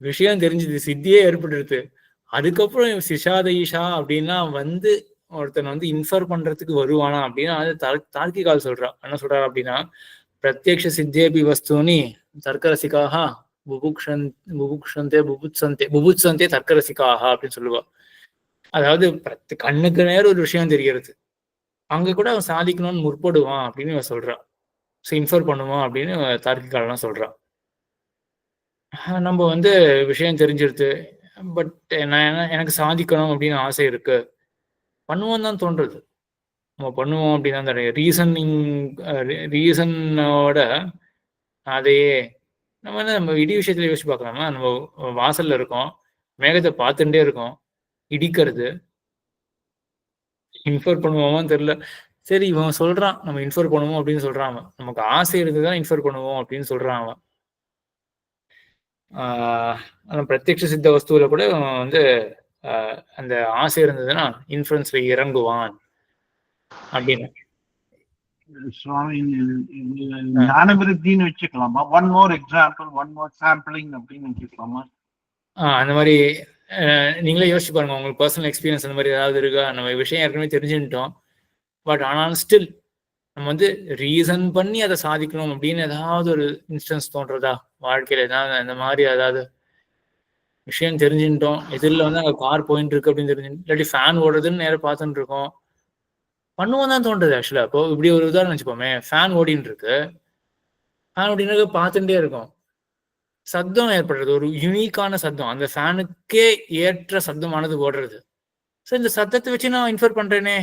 விஷயம் தெரிஞ்சது, சித்தியே ஏற்பட்டுருது, அதுக்கப்புறம் சிஷாத ஈஷா அப்படின்னா வந்து ஒருத்தன் வந்து இன்ஃபர் பண்றதுக்கு வருவானா அப்படின்னா அது தார்க்கிகால் சொல்றா. என்ன சொல்றாரு அப்படின்னா, பிரத்யக்ஷ சித்தேபி வஸ்தூனி தர்க்கரசிக்காக புபுட்சந்தே தர்க்கரசிக்காக அப்படின்னு சொல்லுவா. அதாவது கண்ணுக்கு நேரம் ஒரு விஷயம் தெரிகிறது, அங்க கூட அவன் சாதிக்கணும்னு முற்படுவான் அப்படின்னு இவன் சொல்றான். இன்ஃபர் பண்ணுவான் அப்படின்னு தார்க்கிகாலாம் சொல்றான். நம்ம வந்து விஷயம் தெரிஞ்சிருது, பட் எனக்கு சாதிக்கணும் அப்படின்னு ஆசை இருக்கு, பண்ணுவோம் தான் தோன்றது. நம்ம பண்ணுவோம் அப்படின்னா அந்த ரீசனோட அதையே நம்ம இடி விஷயத்துல யோசிச்சு பார்க்கலாமா. நம்ம வாசல்ல இருக்கோம், மேகத்தை பார்த்துட்டே இருக்கோம், இடிக்கிறது, இன்ஃபர் பண்ணுவோமான்னு தெரியல. சரி, இவன் சொல்றான் நம்ம இன்ஃபர் பண்ணுவோம் அப்படின்னு சொல்றான். நமக்கு ஆசை இருந்துதான் இன்ஃபர் பண்ணுவோம் அப்படின்னு சொல்றான் அவன். பிரத்யக்ஷ சித்த வஸ்துவில கூட வந்து அந்த ஆசை இருந்ததுன்னா இன்ஃபுளுன்ஸ்ல இறங்குவான் அப்படின்னு. சுவாமி, ஞான விருத்தின்னு வச்சுக்கலாமா? One more example, one more sampling அப்படின்னு வச்சுக்கலாமா? அந்த மாதிரி நீங்களே யோசிச்சு பாருங்க, உங்களுக்கு பர்சனல் எக்ஸ்பீரியன்ஸ் அந்த மாதிரி ஏதாவது இருக்கா? நம்ம விஷயம் ஏற்கனவே தெரிஞ்சுட்டோம், பட் ஆனாலும் ஸ்டில் நம்ம வந்து ரீசன் பண்ணி அதை சாதிக்கணும் அப்படின்னு ஏதாவது ஒரு இன்ஸ்டன்ஸ் தோன்றதா வாழ்க்கையில? ஏதாவது அந்த மாதிரி ஏதாவது விஷயம் தெரிஞ்சுட்டோம், எதிரில் வந்து அங்கே கார் போயிட்டு இருக்கு அப்படின்னு தெரிஞ்சு, இல்லாட்டி ஃபேன் ஓடுறதுன்னு நேரம் பார்த்துட்டு இருக்கோம், பண்ணுவோம் தான் தோன்றது. ஆக்சுவலா இப்போ இப்படி ஒரு உதாரணம் வச்சுப்போமே, ஃபேன் ஓடின்னு இருக்கு, ஃபேன் ஓடின்னு பார்த்துட்டே இருக்கும், சத்தம் ஏற்படுறது, ஒரு யூனிக்கான சத்தம், அந்த ஃபேனுக்கே ஏற்ற சத்தமானது ஓடுறது. ஸோ இந்த சத்தத்தை வச்சு நான் இன்ஃபர் பண்றேனே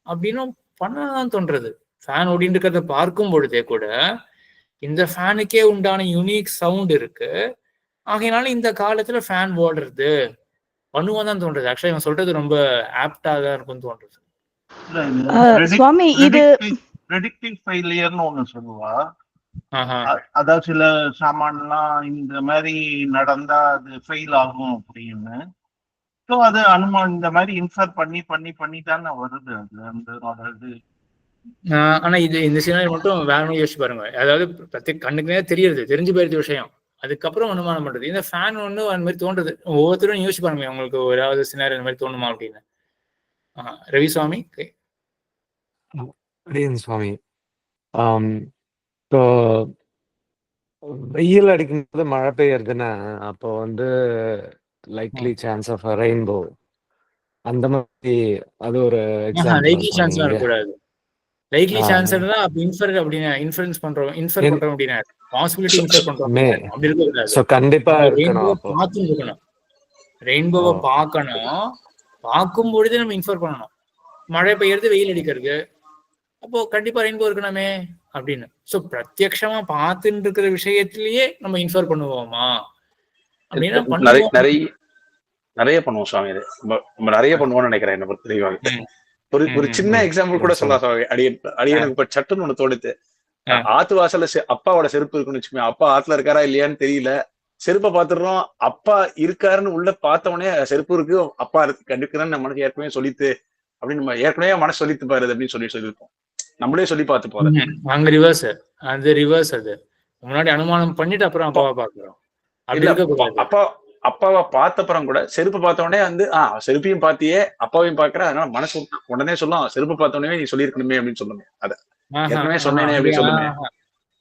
அப்படின்னு பண்ணதான் தோன்றது. ஃபேன் ஓடின்னு இருக்கிறத பார்க்கும் பொழுதே கூட இந்த ஃபேனுக்கே உண்டான யூனிக் சவுண்ட் இருக்கு, ஆகையினால இந்த காலத்துல ஃபேன் ஓடுறது பண்ணுவோம் தான் தோன்றது. ஆக்சுவலா இவன் சொல்றது ரொம்ப ஆப்டா தான் இருக்கும்னு தோன்றது. சுவாமி, இது ப்ரெடிக்டிவ் ஃபெயிலியர்னு ஒண்ணு சொல்லுவா. அதாவது சில சாமான்லாம் இந்த மாதிரி நடந்தா அது ஃபெயில் ஆகும் அப்படின்னு. ஸோ அது அனுமான் இந்த மாதிரி இன்ஃபர் பண்ணி தானே வருது அது அந்த இது. ஆனா இந்த சினாரி மட்டும் வேற மாதிரி யோசிச்சு பாருங்க. அதாவது கண்ணுக்குனே தெரிஞ்சு போயிருது விஷயம், அதுக்கப்புறம் அனுமானம் பண்றது. இந்த ஃபேன் ஒண்ணு அந்த மாதிரி தோன்றது. ஒவ்வொருத்தரும் யோசிச்சு பாருங்க, உங்களுக்கு ஏதாவது சினாரி அந்த மாதிரி தோணுமா அப்படின்னு. ரவி சுவாமி. சுவாமி, இப்போ வெயில் அடிக்கும்போது மழை பெய்யறதுன்னா அப்போ வந்து லைக்லி சான்ஸ் ஆஃப் ரெயின்போ அந்த மாதிரி அது ஒரு லைக்லி சான்ஸ் இருக்கக்கூடாது. லைக்லி சான்ஸ் இருந்தா அப்ப இன்ஃபர் அப்படின்னா இன்ஃபரன்ஸ் பண்றோம் அப்படின்னா பாசிபிலிட்டி இன்ஃபர் பண்றோம் அப்படி இருக்கக்கூடாது. சோ கண்டிப்பா இருக்கணும், ரெயின்போவை பார்க்கணும், பார்க்கும் பொழுதே நம்ம இன்ஃபர் பண்ணணும். மழை பெய்யறது, வெயில் அடிக்கிறது, அப்போ கண்டிப்பா ரெயின்போ இருக்கணுமே அப்படின்னு. சோ பிரத்யக்ஷமா பார்த்துட்டு இருக்கிற விஷயத்திலேயே நம்ம இன்ஃபர் பண்ணுவோமா அப்படின்னா நிறைய பண்ணுவோம் சுவாமி. இது நம்ம நிறைய பண்ணுவோம்னு நினைக்கிறேன் என்ன பொறுத்தவரைக்கும். ஒரு சின்ன எக்ஸாம்பிள் கூட சொல்லலாம் சுவாமி. அடியனுக்கு இப்ப சட்டுன்னு ஒண்ணு தோணுது. ஆத்து வாசல்ல அப்பாவோட செருப்பு இருக்குன்னு வச்சுக்கோங்க. அப்பா ஆத்துல இருக்காரா இல்லையான்னு தெரியல, செருப்பை பாத்துடுறோம். அப்பா இருக்காருன்னு உள்ள பார்த்தவனே செருப்பு இருக்கு, அப்பா இருக்கு கண்டுக்கிறேன்னு நம்ம மனசு ஏற்கனவே சொல்லித்து அப்படின்னு நம்ம ஏற்கனவே மனசு சொல்லித்து பாரு அப்படின்னு சொல்லியிருப்போம். நம்மளே சொல்லி பார்த்து போறோம். அங்க ரிவர்ஸ், அது ரிவர்ஸ். அது முன்னாடி அனுமானம் பண்ணிட்டு அப்புறம் அப்பாவை பாக்குறோம். அப்பாவை பார்த்த அப்புறம் கூட செருப்பு பார்த்த உடனே வந்து செருப்பையும் பார்த்தியே அப்பாவையும் பாக்குற, அதனால மனசு உடனே சொல்லும் செருப்பு பார்த்த உடனே நீ சொல்லிருக்கணுமே அப்படின்னு சொல்லுங்க. அத ஏற்கனவே சொன்னேனே அப்படின்னு சொல்லுங்க.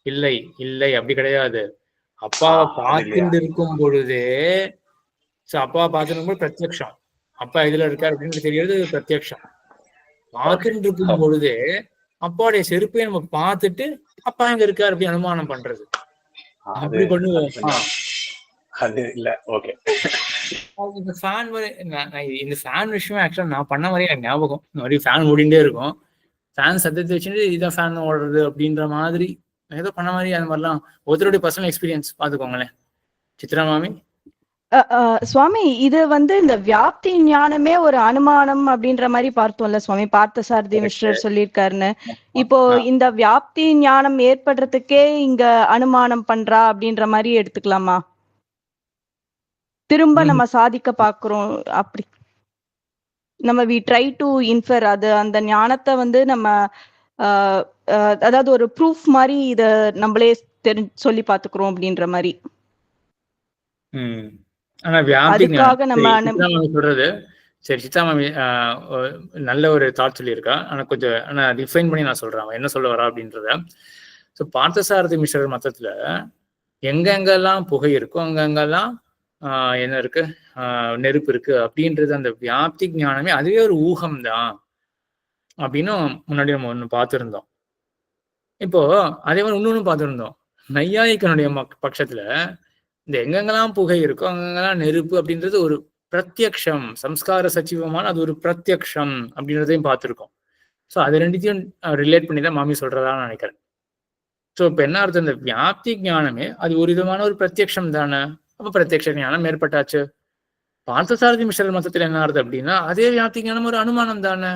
இல்லை இல்லை அப்படி கிடையாது. அப்பாவை பார்த்துட்டு இருக்கும் பொழுதே அப்பாவை பார்த்துட்டு போது பிரத்யக்ஷம், அப்பா இதுல இருக்காரு அப்படின்னு தெரியாது பிரத்யக்ஷம். பார்த்துட்டு இருக்கும் பொழுதே அப்பாவுடைய செருப்பையை நம்ம பார்த்துட்டு அப்பா எங்க இருக்காரு அப்படி அனுமானம் பண்றது. அப்படி பண்ணுவோம். அது இல்ல ஓகே. இந்த ஃபேன் இந்த ஃபேன் விஷயம் ஆக்சுவலா நான் பண்ண மாதிரி எனக்கு ஞாபகம். இந்த மாதிரி ஃபேன் ஓடிண்டே இருக்கும், ஃபேன் சத்தத்தை வச்சுட்டு இதான் ஃபேன் ஓடுறது அப்படின்ற மாதிரி ஏதோ பண்ண மாதிரி. அந்த மாதிரிலாம் ஒருத்தருடைய பர்சனல் எக்ஸ்பீரியன்ஸ் பாத்துக்கோங்களேன். சித்ரா மாமி. சுவாமி இது இந்த வியாப்தி ஞானமே ஒரு அனுமானம் அப்படின்ற மாதிரி பார்த்தோம்ல சுவாமி, பார்த்தசாரதி மிஸ்ரர் சொல்லியிருக்காருன்னு. இப்போ இந்த வியாப்தி ஞானம் ஏற்படுறதுக்கே இங்க அனுமானம் பண்றா அப்படின்ற மாதிரி எடுத்துக்கலாமா? திரும்ப நம்ம சாதிக்க பாக்குறோம் அப்படி நம்ம வி ட்ரை டு இன்ஃபர் அது அந்த ஞானத்தை நம்ம அதாவது ஒரு ப்ரூஃப் மாதிரி இத நம்மளே சொல்லி பாத்துக்கிறோம் அப்படின்ற மாதிரி. ஆனா அதுக்காக நம்ம சொல்றது சரி. சித்தாமாமி நல்ல ஒரு தாட் சொல்லியிருக்கா. ஆனா கொஞ்சம் டிஃபைன் பண்ணி நான் சொல்றேன் என்ன சொல்ல வரா அப்படின்றத. ஸோ பார்த்தசாரதி மிஸ்ரர் மத்தத்துல எங்கெங்கெல்லாம் புகை இருக்கோ அங்கெங்கெல்லாம் என்ன இருக்கு, நெருப்பு இருக்கு அப்படின்றது அந்த வியாப்தி ஞானமே அதுவே ஒரு ஊகம்தான் அப்படின்னு முன்னாடி நம்ம ஒண்ணு பார்த்துருந்தோம். இப்போ அதே மாதிரி இன்னொன்னு பார்த்துருந்தோம். நையாயிக்கனுடைய பட்சத்துல இந்த எங்கெங்கெல்லாம் புகை இருக்கோ அங்கெங்கெல்லாம் நெருப்பு அப்படின்றது ஒரு பிரத்யக்ஷம், சம்ஸ்கார சச்சிவமான அது ஒரு பிரத்யக்ஷம் அப்படின்றதையும் பார்த்துருக்கோம். ஸோ அது ரெண்டுத்தையும் ரிலேட் பண்ணி தான் மாமி சொல்றதான்னு நினைக்கிறேன். ஸோ இப்போ என்ன அர்த்தம், இந்த வியாப்தி ஞானமே அது ஒரு விதமான ஒரு பிரத்யக்ஷம் தானே. அப்ப பிரத்யக்ஷ ஞானம் ஏற்பட்டாச்சு. பார்த்தசாரதி மிஸ்ரர் மதத்துல என்ன அர்த்தம் அப்படின்னா அதே வியாப்தி ஞானம் ஒரு அனுமானம் தானே.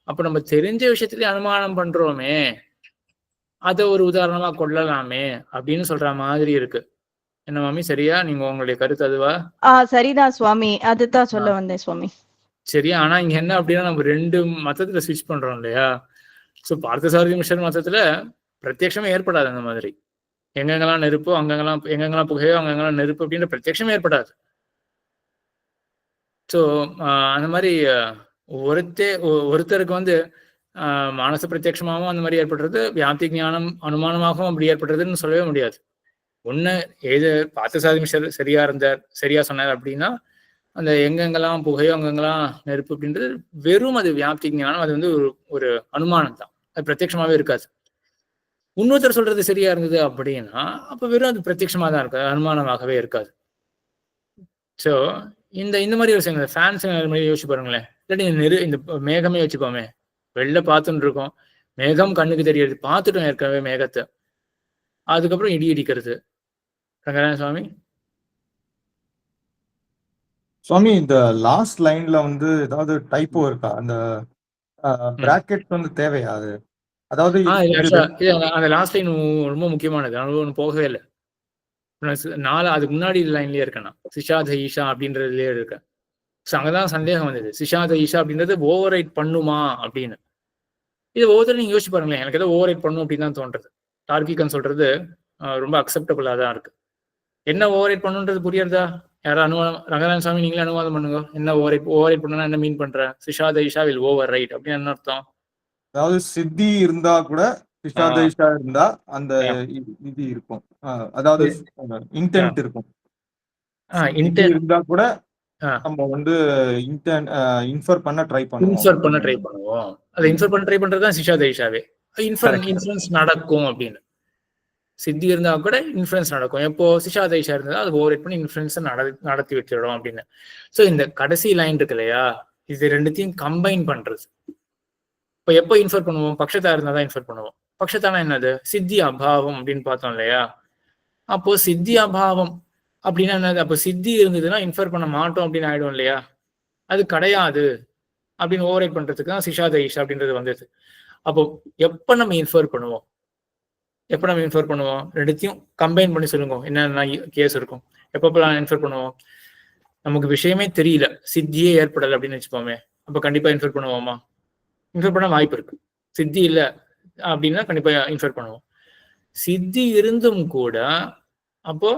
அப்ப நம்ம தெரிஞ்ச விஷயத்திலேயே அனுமானம் பண்றோமே, அதை ஒரு உதாரணமா கொள்ளலாமே அப்படின்னு சொல்ற மாதிரி இருக்கு. என்ன மாமி, சரியா? நீங்க உங்களுடைய கருத்து அதுவா? சரிதான் சுவாமி, அதுதான் சொல்ல வந்தேன் சுவாமி. சரியா? ஆனா இங்க என்ன அப்படின்னா நம்ம ரெண்டு மதத்துல ஸ்விட்ச் பண்றோம் இல்லையா. சோ பார்த்தசாரதி மிஸ்ரர் மதத்துல பிரத்யக்ஷமே ஏற்படாது. அந்த மாதிரி எங்கெங்கெல்லாம் நெருப்போ எங்கெங்கெல்லாம் புகையோ அங்கெங்கெல்லாம் நெருப்பு அப்படின்ற பிரத்யக்ஷமே ஏற்படாது. ஸோ அந்த மாதிரி ஒருத்தருக்கு மானச பிரத்யட்சமாகவும் அந்த மாதிரி ஏற்படுறது, வியாப்தி ஞானம் அனுமானமாகவும் அப்படி ஏற்படுறதுன்னு சொல்லவே முடியாது. ஒண்ணு ஏது பார்த்தசாரதி மிஸ்ரர் சரியா சொன்னார் அப்படின்னா அந்த எங்கெங்கெல்லாம் புகையோ அங்கெங்கெல்லாம் நெருப்பு அப்படின்றது வெறும் அது வியாப்தி ஞானம், அது ஒரு அனுமானம் தான், அது பிரத்யட்சமாவே இருக்காது. இன்னொருத்தர் சொல்றது சரியா இருந்தது அப்படின்னா அப்ப வெறும் அது பிரத்யட்சமா தான் இருக்காது, அனுமானமாகவே இருக்காது. ஸோ இந்த மாதிரி விஷயங்கள் ஃபேன்ஸ் மாதிரி யோசிச்சு பாருங்களேன். இல்லாட்டி இந்த மேகமே வச்சுக்கோமே, வெளில பார்த்துட்டு இருக்கோம், மேகம் கண்ணுக்கு தெரியாது, பார்த்துட்டோம் ஏற்கனவே மேகத்தை, அதுக்கப்புறம் இடி இடிக்கிறது. ரங்கநாத சுவாமி. சுவாமி இந்த லாஸ்ட் லைன்ல ஏதாவது டைப்போ இருக்கா? அந்த பிராக்கெட் தேவையா? அது அதாவது அந்த லாஸ்ட் லைன் ரொம்ப முக்கியமானது, ஒன்றும் போகவே இல்லை. அதுக்கு முன்னாடி லைன்லயே இருக்கேன், சிஷாத ஈஷா அப்படின்றதுலயே இருக்கேன். ஸோ அங்கதான் சந்தேகம் வந்தது, சிஷாத ஈஷா அப்படின்றது ஓவர் ரைட் பண்ணுமா அப்படின்னு. இது ஒவ்வொருத்தரும் நீங்க யோசிச்சு பாருங்களேன். எனக்கு ஏதோ ஓவர் ரைட் பண்ணும் அப்படின்னு தான் தோன்றது. டார்கிகன் சொல்றது ரொம்ப அக்செப்டபிளா தான் இருக்கு. என்ன ஓவர் ரைட் பண்ணுன்றது புரியறதா? யாரும் அனுவாதம், ரங்கநாத சுவாமி நீங்களே அனுவாதம் பண்ணுங்க. என்ன ஓவர் ரைட் பண்ணா என்ன மீன் பண்ற? சிஷாத ஈஷா வில் ஓவர் ரைட் அப்படின்னு என்ன அர்த்தம்? அதாவது சித்தி இருந்தா கூட சிஷாதைஷா இருந்தா அந்த இது இருக்கும், அதாவது இன்டென்ட் இருக்கும். இன்டென்ட் இருந்தா கூட நம்ம இன்ஃபர் பண்ண ட்ரை பண்ணுவோம். அதை இன்ஃபர் பண்ண ட்ரை பண்றதுதான் சிஷாதைஷாவே. இன்ஃபுளுன்ஸ் நடக்கும் அப்படின்னு. சித்தி இருந்தா கூட இன்ஃபுளுன்ஸ் நடக்கும். எப்போ சிஷாதைஷா இருந்தா அது ஓவர் ரைட் பண்ணி இன்ஃபுளுன்ஸ் நடத்தி வச்சிடும் அப்படின்னு. ஸோ இந்த கடைசி லைன் இருக்கு இல்லையா, இது ரெண்டுத்தையும் கம்பைன் பண்றது. இப்போ எப்போ இன்ஃபர் பண்ணுவோம்? பக்ஷத்தா இருந்தா தான் இன்ஃபர் பண்ணுவோம். பக்ஷத்தானா என்னது? சித்தி அபாவம் அப்படின்னு பார்த்தோம் இல்லையா. அப்போ சித்தி அபாவம் அப்படின்னா என்னது? அப்ப சித்தி இருந்ததுன்னா இன்ஃபர் பண்ண மாட்டோம் அப்படின்னு ஆயிடும் இல்லையா? அது கிடையாது அப்படின்னு ஓவரைட் பண்றதுக்கு தான் சிஷா தைஷா அப்படின்றது வந்தது. அப்போ எப்ப நம்ம இன்ஃபர் பண்ணுவோம்? எப்ப நம்ம இன்ஃபர் பண்ணுவோம்? ரெண்டுத்தையும் கம்பைன் பண்ணி சொல்லுங்க, என்னென்ன கேஸ் இருக்கும். எப்பப்பெல்லாம் இன்ஃபர் பண்ணுவோம்? நமக்கு விஷயமே தெரியல, சித்தியே ஏற்படலை அப்படின்னு வச்சுப்போமே, அப்ப கண்டிப்பா இன்ஃபர் பண்ணுவோமா? இன்ஃபர் பண்ண வாய்ப்பு இருக்கு. சித்தி இல்லை அப்படின்னா கண்டிப்பா இன்ஃபர் பண்ணுவோம். சித்தி இருந்தும் கூட அப்போ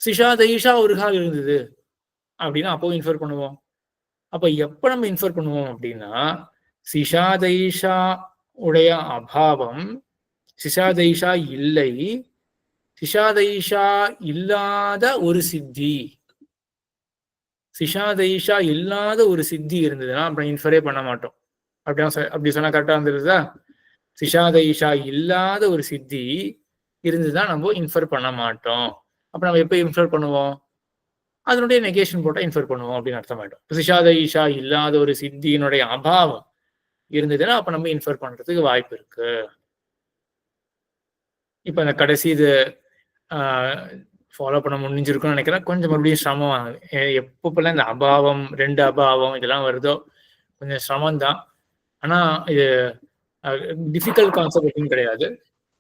சிஷா தைஷா ஒரு கால் இருந்தது அப்படின்னா அப்போ இன்ஃபர் பண்ணுவோம். அப்ப எப்ப நம்ம இன்ஃபர் பண்ணுவோம் அப்படின்னா, சிஷா தைஷா உடைய அபாவம், சிஷா தைஷா இல்லை, சிஷா தைஷா இல்லாத ஒரு சித்தி, சிஷா தைஷா இல்லாத ஒரு சித்தி இருந்ததுன்னா அப்புறம் இன்ஃபரே பண்ண மாட்டோம். அப்படி சொன்னா கரெக்டா இருந்ததுதா? சிஷா தைஷா இல்லாத ஒரு சித்தி இருந்துதான் நம்ம இன்ஃபர் பண்ண மாட்டோம். அப்ப நம்ம எப்ப இன்ஃபர் பண்ணுவோம்? அதனுடைய நெகேஷன் போட்டா இன்ஃபர் பண்ணுவோம் அப்படின்னு அர்த்தமாயிடும். சிஷா தைஷா இல்லாத ஒரு சித்தியினுடைய அபாவம் இருந்ததுன்னா அப்ப நம்ம இன்ஃபர் பண்றதுக்கு வாய்ப்பு இருக்கு. இப்ப அந்த கடைசி இது ஃபாலோ பண்ண முடிஞ்சிருக்கும்னு நினைக்கிறேன். கொஞ்சம் மறுபடியும் சிரமம் ஆகுது. எப்பப்பெல்லாம் இந்த அபாவம், ரெண்டு அபாவம் இதெல்லாம் வருதோ கொஞ்சம் சிரமம் தான். ஆனா இது டிஃபிகல்ட் கான்செப்ட் எதுவும் கிடையாது.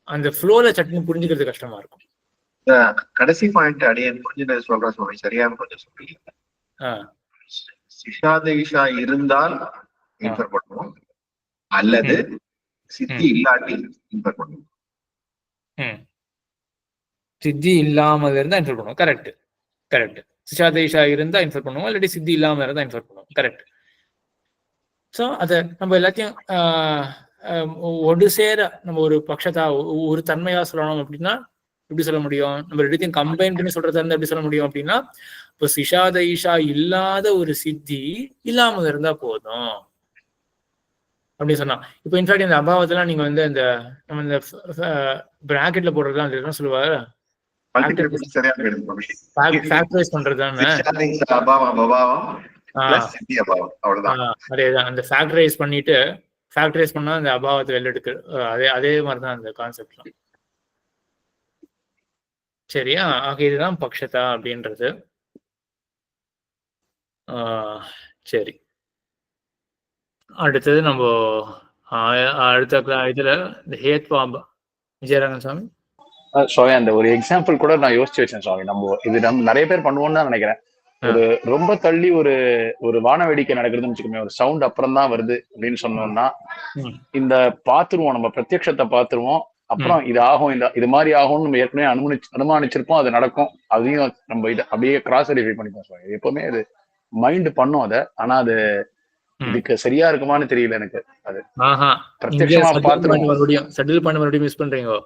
அந்த ஃப்ளோல சட்டுன்னு புரிஞ்சுக்கிறது கஷ்டமா இருக்கும். கடைசி பாயிண்ட் அடியே புரிஞ்சு சொல்றேன் சுவாமி, சரியான கொஞ்சம் சொல்றீங்க. சிஷா தைஷா இருந்தால் இன்ஃபர் பண்ணுவோம், அல்லது சித்தி இல்லாட்டி இன்ஃபர் பண்ணுவோம். சித்தி இல்லாம இருந்தா இன்ஃபர் பண்ணுவோம். Correct correct. சிஷா தைஷா இருந்தா இன்ஃபர் பண்ணுவோம், இல்லாட்டி சித்தி இல்லாம இருந்தா இன்ஃபர் பண்ணுவோம். கரெக்ட். ஸோ அதை நம்ம எல்லாத்தையும் ஒரு சேர நம்ம ஒரு பட்சத்தா ஒரு தன்மையா சொல்லணும் அப்படின்னா எப்படி சொல்ல முடியும்? நம்ம ரெண்டுத்தையும் கம்பைன் பண்ணி சொல்றதா இருந்தா எப்படி சொல்ல முடியும் அப்படின்னா, இப்போ சிஷா தைஷா இல்லாத ஒரு சித்தி இல்லாம இருந்தா போதும் அப்படின்னு சொன்னா. இப்போ இன்ஃபேக்ட் இந்த அபாவத்தெல்லாம் நீங்க வந்து இந்த நம்ம இந்த பிராக்கெட்ல போடுறதுலாம் அது என்ன சொல்லுவாரு, ஃபேக்டரைஸ் பண்றதுதானே. அதேதான், அந்த ஃபேக்டரைஸ் பண்ணிட்டு ஃபேக்டரைஸ் பண்ணா அந்த அபாவத்தை வெளில எடுக்கு. அதே மாதிரிதான் அந்த கான்செப்ட்லாம். சரியா? ஆக இதுதான் பக்ஷதா அப்படின்றது. சரி, அடுத்தது நம்ம அடுத்த இதுல இந்த ஹேத்வாபா விஜயரங்கன் சாமி. சுவாமி அந்த ஒரு எக்ஸாம்பிள் கூட நான் யோசிச்சு வச்சேன் சுவாமி. நம்ம நிறைய பேர் பண்ணுவோம்னு தான் நினைக்கிறேன். ஒரு ரொம்ப தள்ளி ஒரு வான வேடிக்கை நடக்குதுன்னு வச்சுக்கோமே, ஒரு சவுண்ட் அப்புறம் தான் வருது அப்படின்னு சொன்னோம்னா இந்த பாத்துருவோம், நம்ம பிரத்யக்ஷத்தை பாத்துருவோம். அப்புறம் இது ஆகும், இது மாதிரி ஆகும்னு நம்ம ஏற்கனவே அனுமானிச்சிருப்போம், அது நடக்கும். அதையும் நம்ம இதை அப்படியே கிராஸ் வெரிஃபை பண்ணிப்போம் சுவாமி. எப்பவுமே அது மைண்ட் பண்ணும் அதை. ஆனா அது இதுக்கு சரியா இருக்குமான்னு தெரியல எனக்கு. அது பிரத்யக்ஷமா பாத்துருவோம், மறுபடியும் செட்டில் பண்ண மறுபடியும் மிஸ் பண்றீங்க.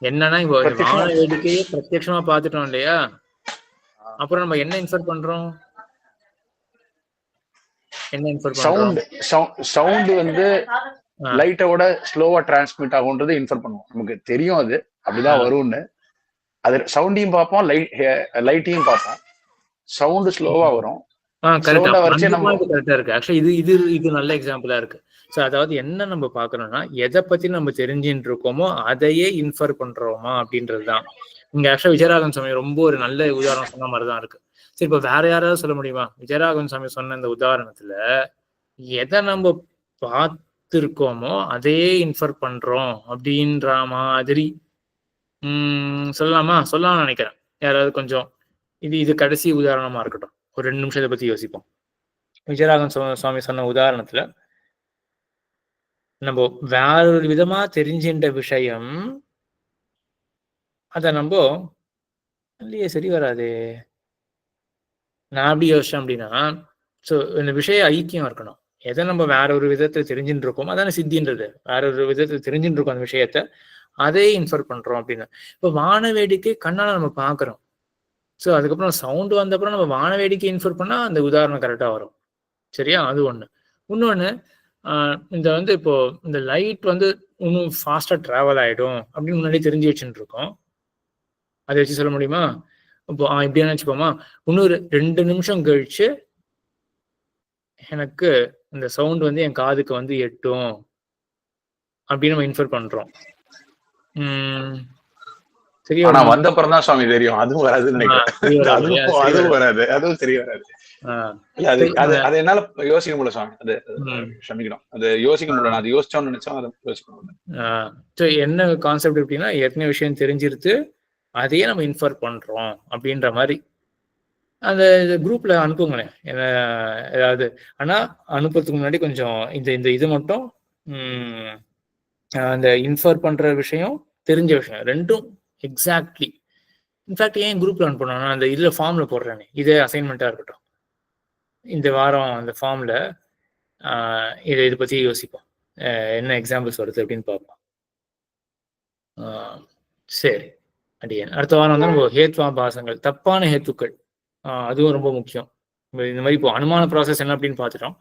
என்னன்னா இப்போ வான வேடிக்கையே பிரத்யக்ஷமா பாத்துட்டோம் இல்லையா, அப்புறம் நம்ம என்ன இன்ஃபர் பண்றோம்? என்ன இன்ஃபர் பண்றோம்? சவுண்ட் வந்து லைட்டோட ஸ்லோவா டிரான்ஸ்மிட் ஆகும்ன்றது இன்ஃபர் பண்ணுவோம். நமக்கு தெரியும் அது அப்படிதான் வரும்னு. அது சவுண்டையும் பார்ப்போம், லைட்டையும் பார்ப்போம். சவுண்ட் ஸ்லோவா வரும். கரெக்டா இருக்கு. ஆக்சுவலி இது நல்ல எக்ஸாம்பிளா இருக்கு. ஸோ அதாவது என்ன நம்ம பாக்குறோம்னா, எதை பத்தி நம்ம தெரிஞ்சுட்டு இருக்கோமோ அதையே இன்ஃபர் பண்றோமா அப்படின்றதுதான். இங்க ஆக்சுவலா விஜயராகவன் சாமி ரொம்ப ஒரு நல்ல உதாரணம் சொன்ன மாதிரிதான் இருக்கு. சரி, இப்ப வேற யாராவது சொல்ல முடியுமா? விஜயராகவன் சாமி சொன்ன இந்த உதாரணத்துல எதை நம்ம பார்த்திருக்கோமோ அதையே இன்ஃபர் பண்றோம் அப்படின்ற மாதிரி சொல்லலாம்னு நினைக்கிறேன். யாராவது கொஞ்சம் இது கடைசி உதாரணமா இருக்கட்டும், ஒரு 2 நிமிஷத்தை பத்தி யோசிப்போம். விஜயராகவன் சுவாமி சொன்ன உதாரணத்துல நம்ம வேற ஒரு விதமா தெரிஞ்சின்ற விஷயம் அத நம்ம இல்லையே சரி வராது. நான் அப்படி யோசிச்சேன் அப்படின்னா, ஸோ இந்த விஷயம் ஐக்கியம் இருக்கணும். எதை நம்ம வேற ஒரு விதத்தை தெரிஞ்சுட்டு இருக்கோம் அதான சித்தின்றது. வேற ஒரு விதத்தை தெரிஞ்சுட்டு இருக்கோம் அந்த விஷயத்த, அதே இன்ஃபர் பண்றோம் அப்படின்னு. இப்போ வான வேடிக்கை கண்ணால நம்ம பாக்குறோம். ஸோ அதுக்கப்புறம் சவுண்ட் வந்தப்பறம் நம்ம வான வேடிக்கை இன்ஃபர் பண்ணா அந்த உதாரணம் கரெக்டா வரும். சரியா? அது ஒண்ணு. இன்னொன்னு, இந்த வந்து இப்போ இந்த லைட் வந்து இன்னும் ஃபாஸ்டா டிராவல் ஆயிடும் அப்படின்னு முன்னாடி தெரிஞ்சு வச்சுட்டு இருக்கோம். அதை வச்சு சொல்ல முடியுமா? இப்போ இப்படியா வச்சுப்போமா, இன்னொரு 2 நிமிஷம் கழிச்சு எனக்கு இந்த சவுண்ட் வந்து என் காதுக்கு வந்து எட்டும் அப்படின்னு நம்ம இன்ஃபர் பண்றோம். தெரிய ஆனா வருமா? வந்த அப்புறம் தான் சுவாமி தெரியும். அதுவும் வராதுன்னு நினைக்கிறேன். அதுவும் வராது. அதுவும் தெரிய வராது. இல்ல அது என்னால யோசிக்க முடியல சுவாமி. அது க்ஷமிக்கணும். அது யோசிக்க முடியல. நான் அது யோசிச்சோம்னு நினைச்சோம். அதை யோசிக்க முடியல. என்ன கான்செப்ட் அப்படின்னா, ஏற்கனவே விஷயம் தெரிஞ்சிருத்து, அதையே நம்ம இன்ஃபர் பண்றோம் அப்படின்ற மாதிரி அந்த குரூப்ல அனுப்புங்களேன். ஏதாவது ஆனா அனுப்புறதுக்கு முன்னாடி கொஞ்சம் இந்த இது மட்டும் அந்த இன்ஃபர் பண்ற விஷயம், தெரிஞ்ச விஷயம் ரெண்டும் எக்ஸாக்ட்லி. இன்ஃபேக்ட் ஏன் குரூப்ல அனுப்பணும்? நான் அந்த இதுல ஃபார்ம்ல போடுறேனே, இதே அசைன்மெண்ட்டா இருக்கட்டும். இந்த வாரம் அந்த ஃபார்ம்ல இதை பத்தி யோசிப்போம். என்ன எக்ஸாம்பிள்ஸ் வருது அப்படின்னு பார்ப்போம். சரி அடியேன். அடுத்த வாரம் வந்து நம்ம ஹேத்வாபாசங்கள், தப்பான ஹேத்துக்கள், அதுவும் ரொம்ப முக்கியம். இந்த மாதிரி இப்போ அனுமான ப்ராசஸ் என்ன அப்படின்னு பார்த்துட்டோம்.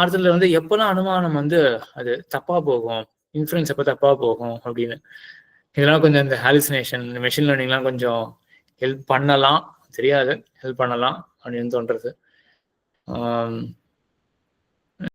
அடுத்ததுல வந்து எப்பெல்லாம் அனுமானம் வந்து அது தப்பா போகும், இன்ஃபரன்ஸ் எப்போ தப்பா போகும் அப்படின்னு, இதெல்லாம் கொஞ்சம் இந்த ஹாலுசினேஷன், மெஷின் லேர்னிங்லாம் கொஞ்சம் ஹெல்ப் பண்ணலாம், தெரியாது, ஹெல்ப் பண்ணலாம் அப்படின்னு தோன்றது.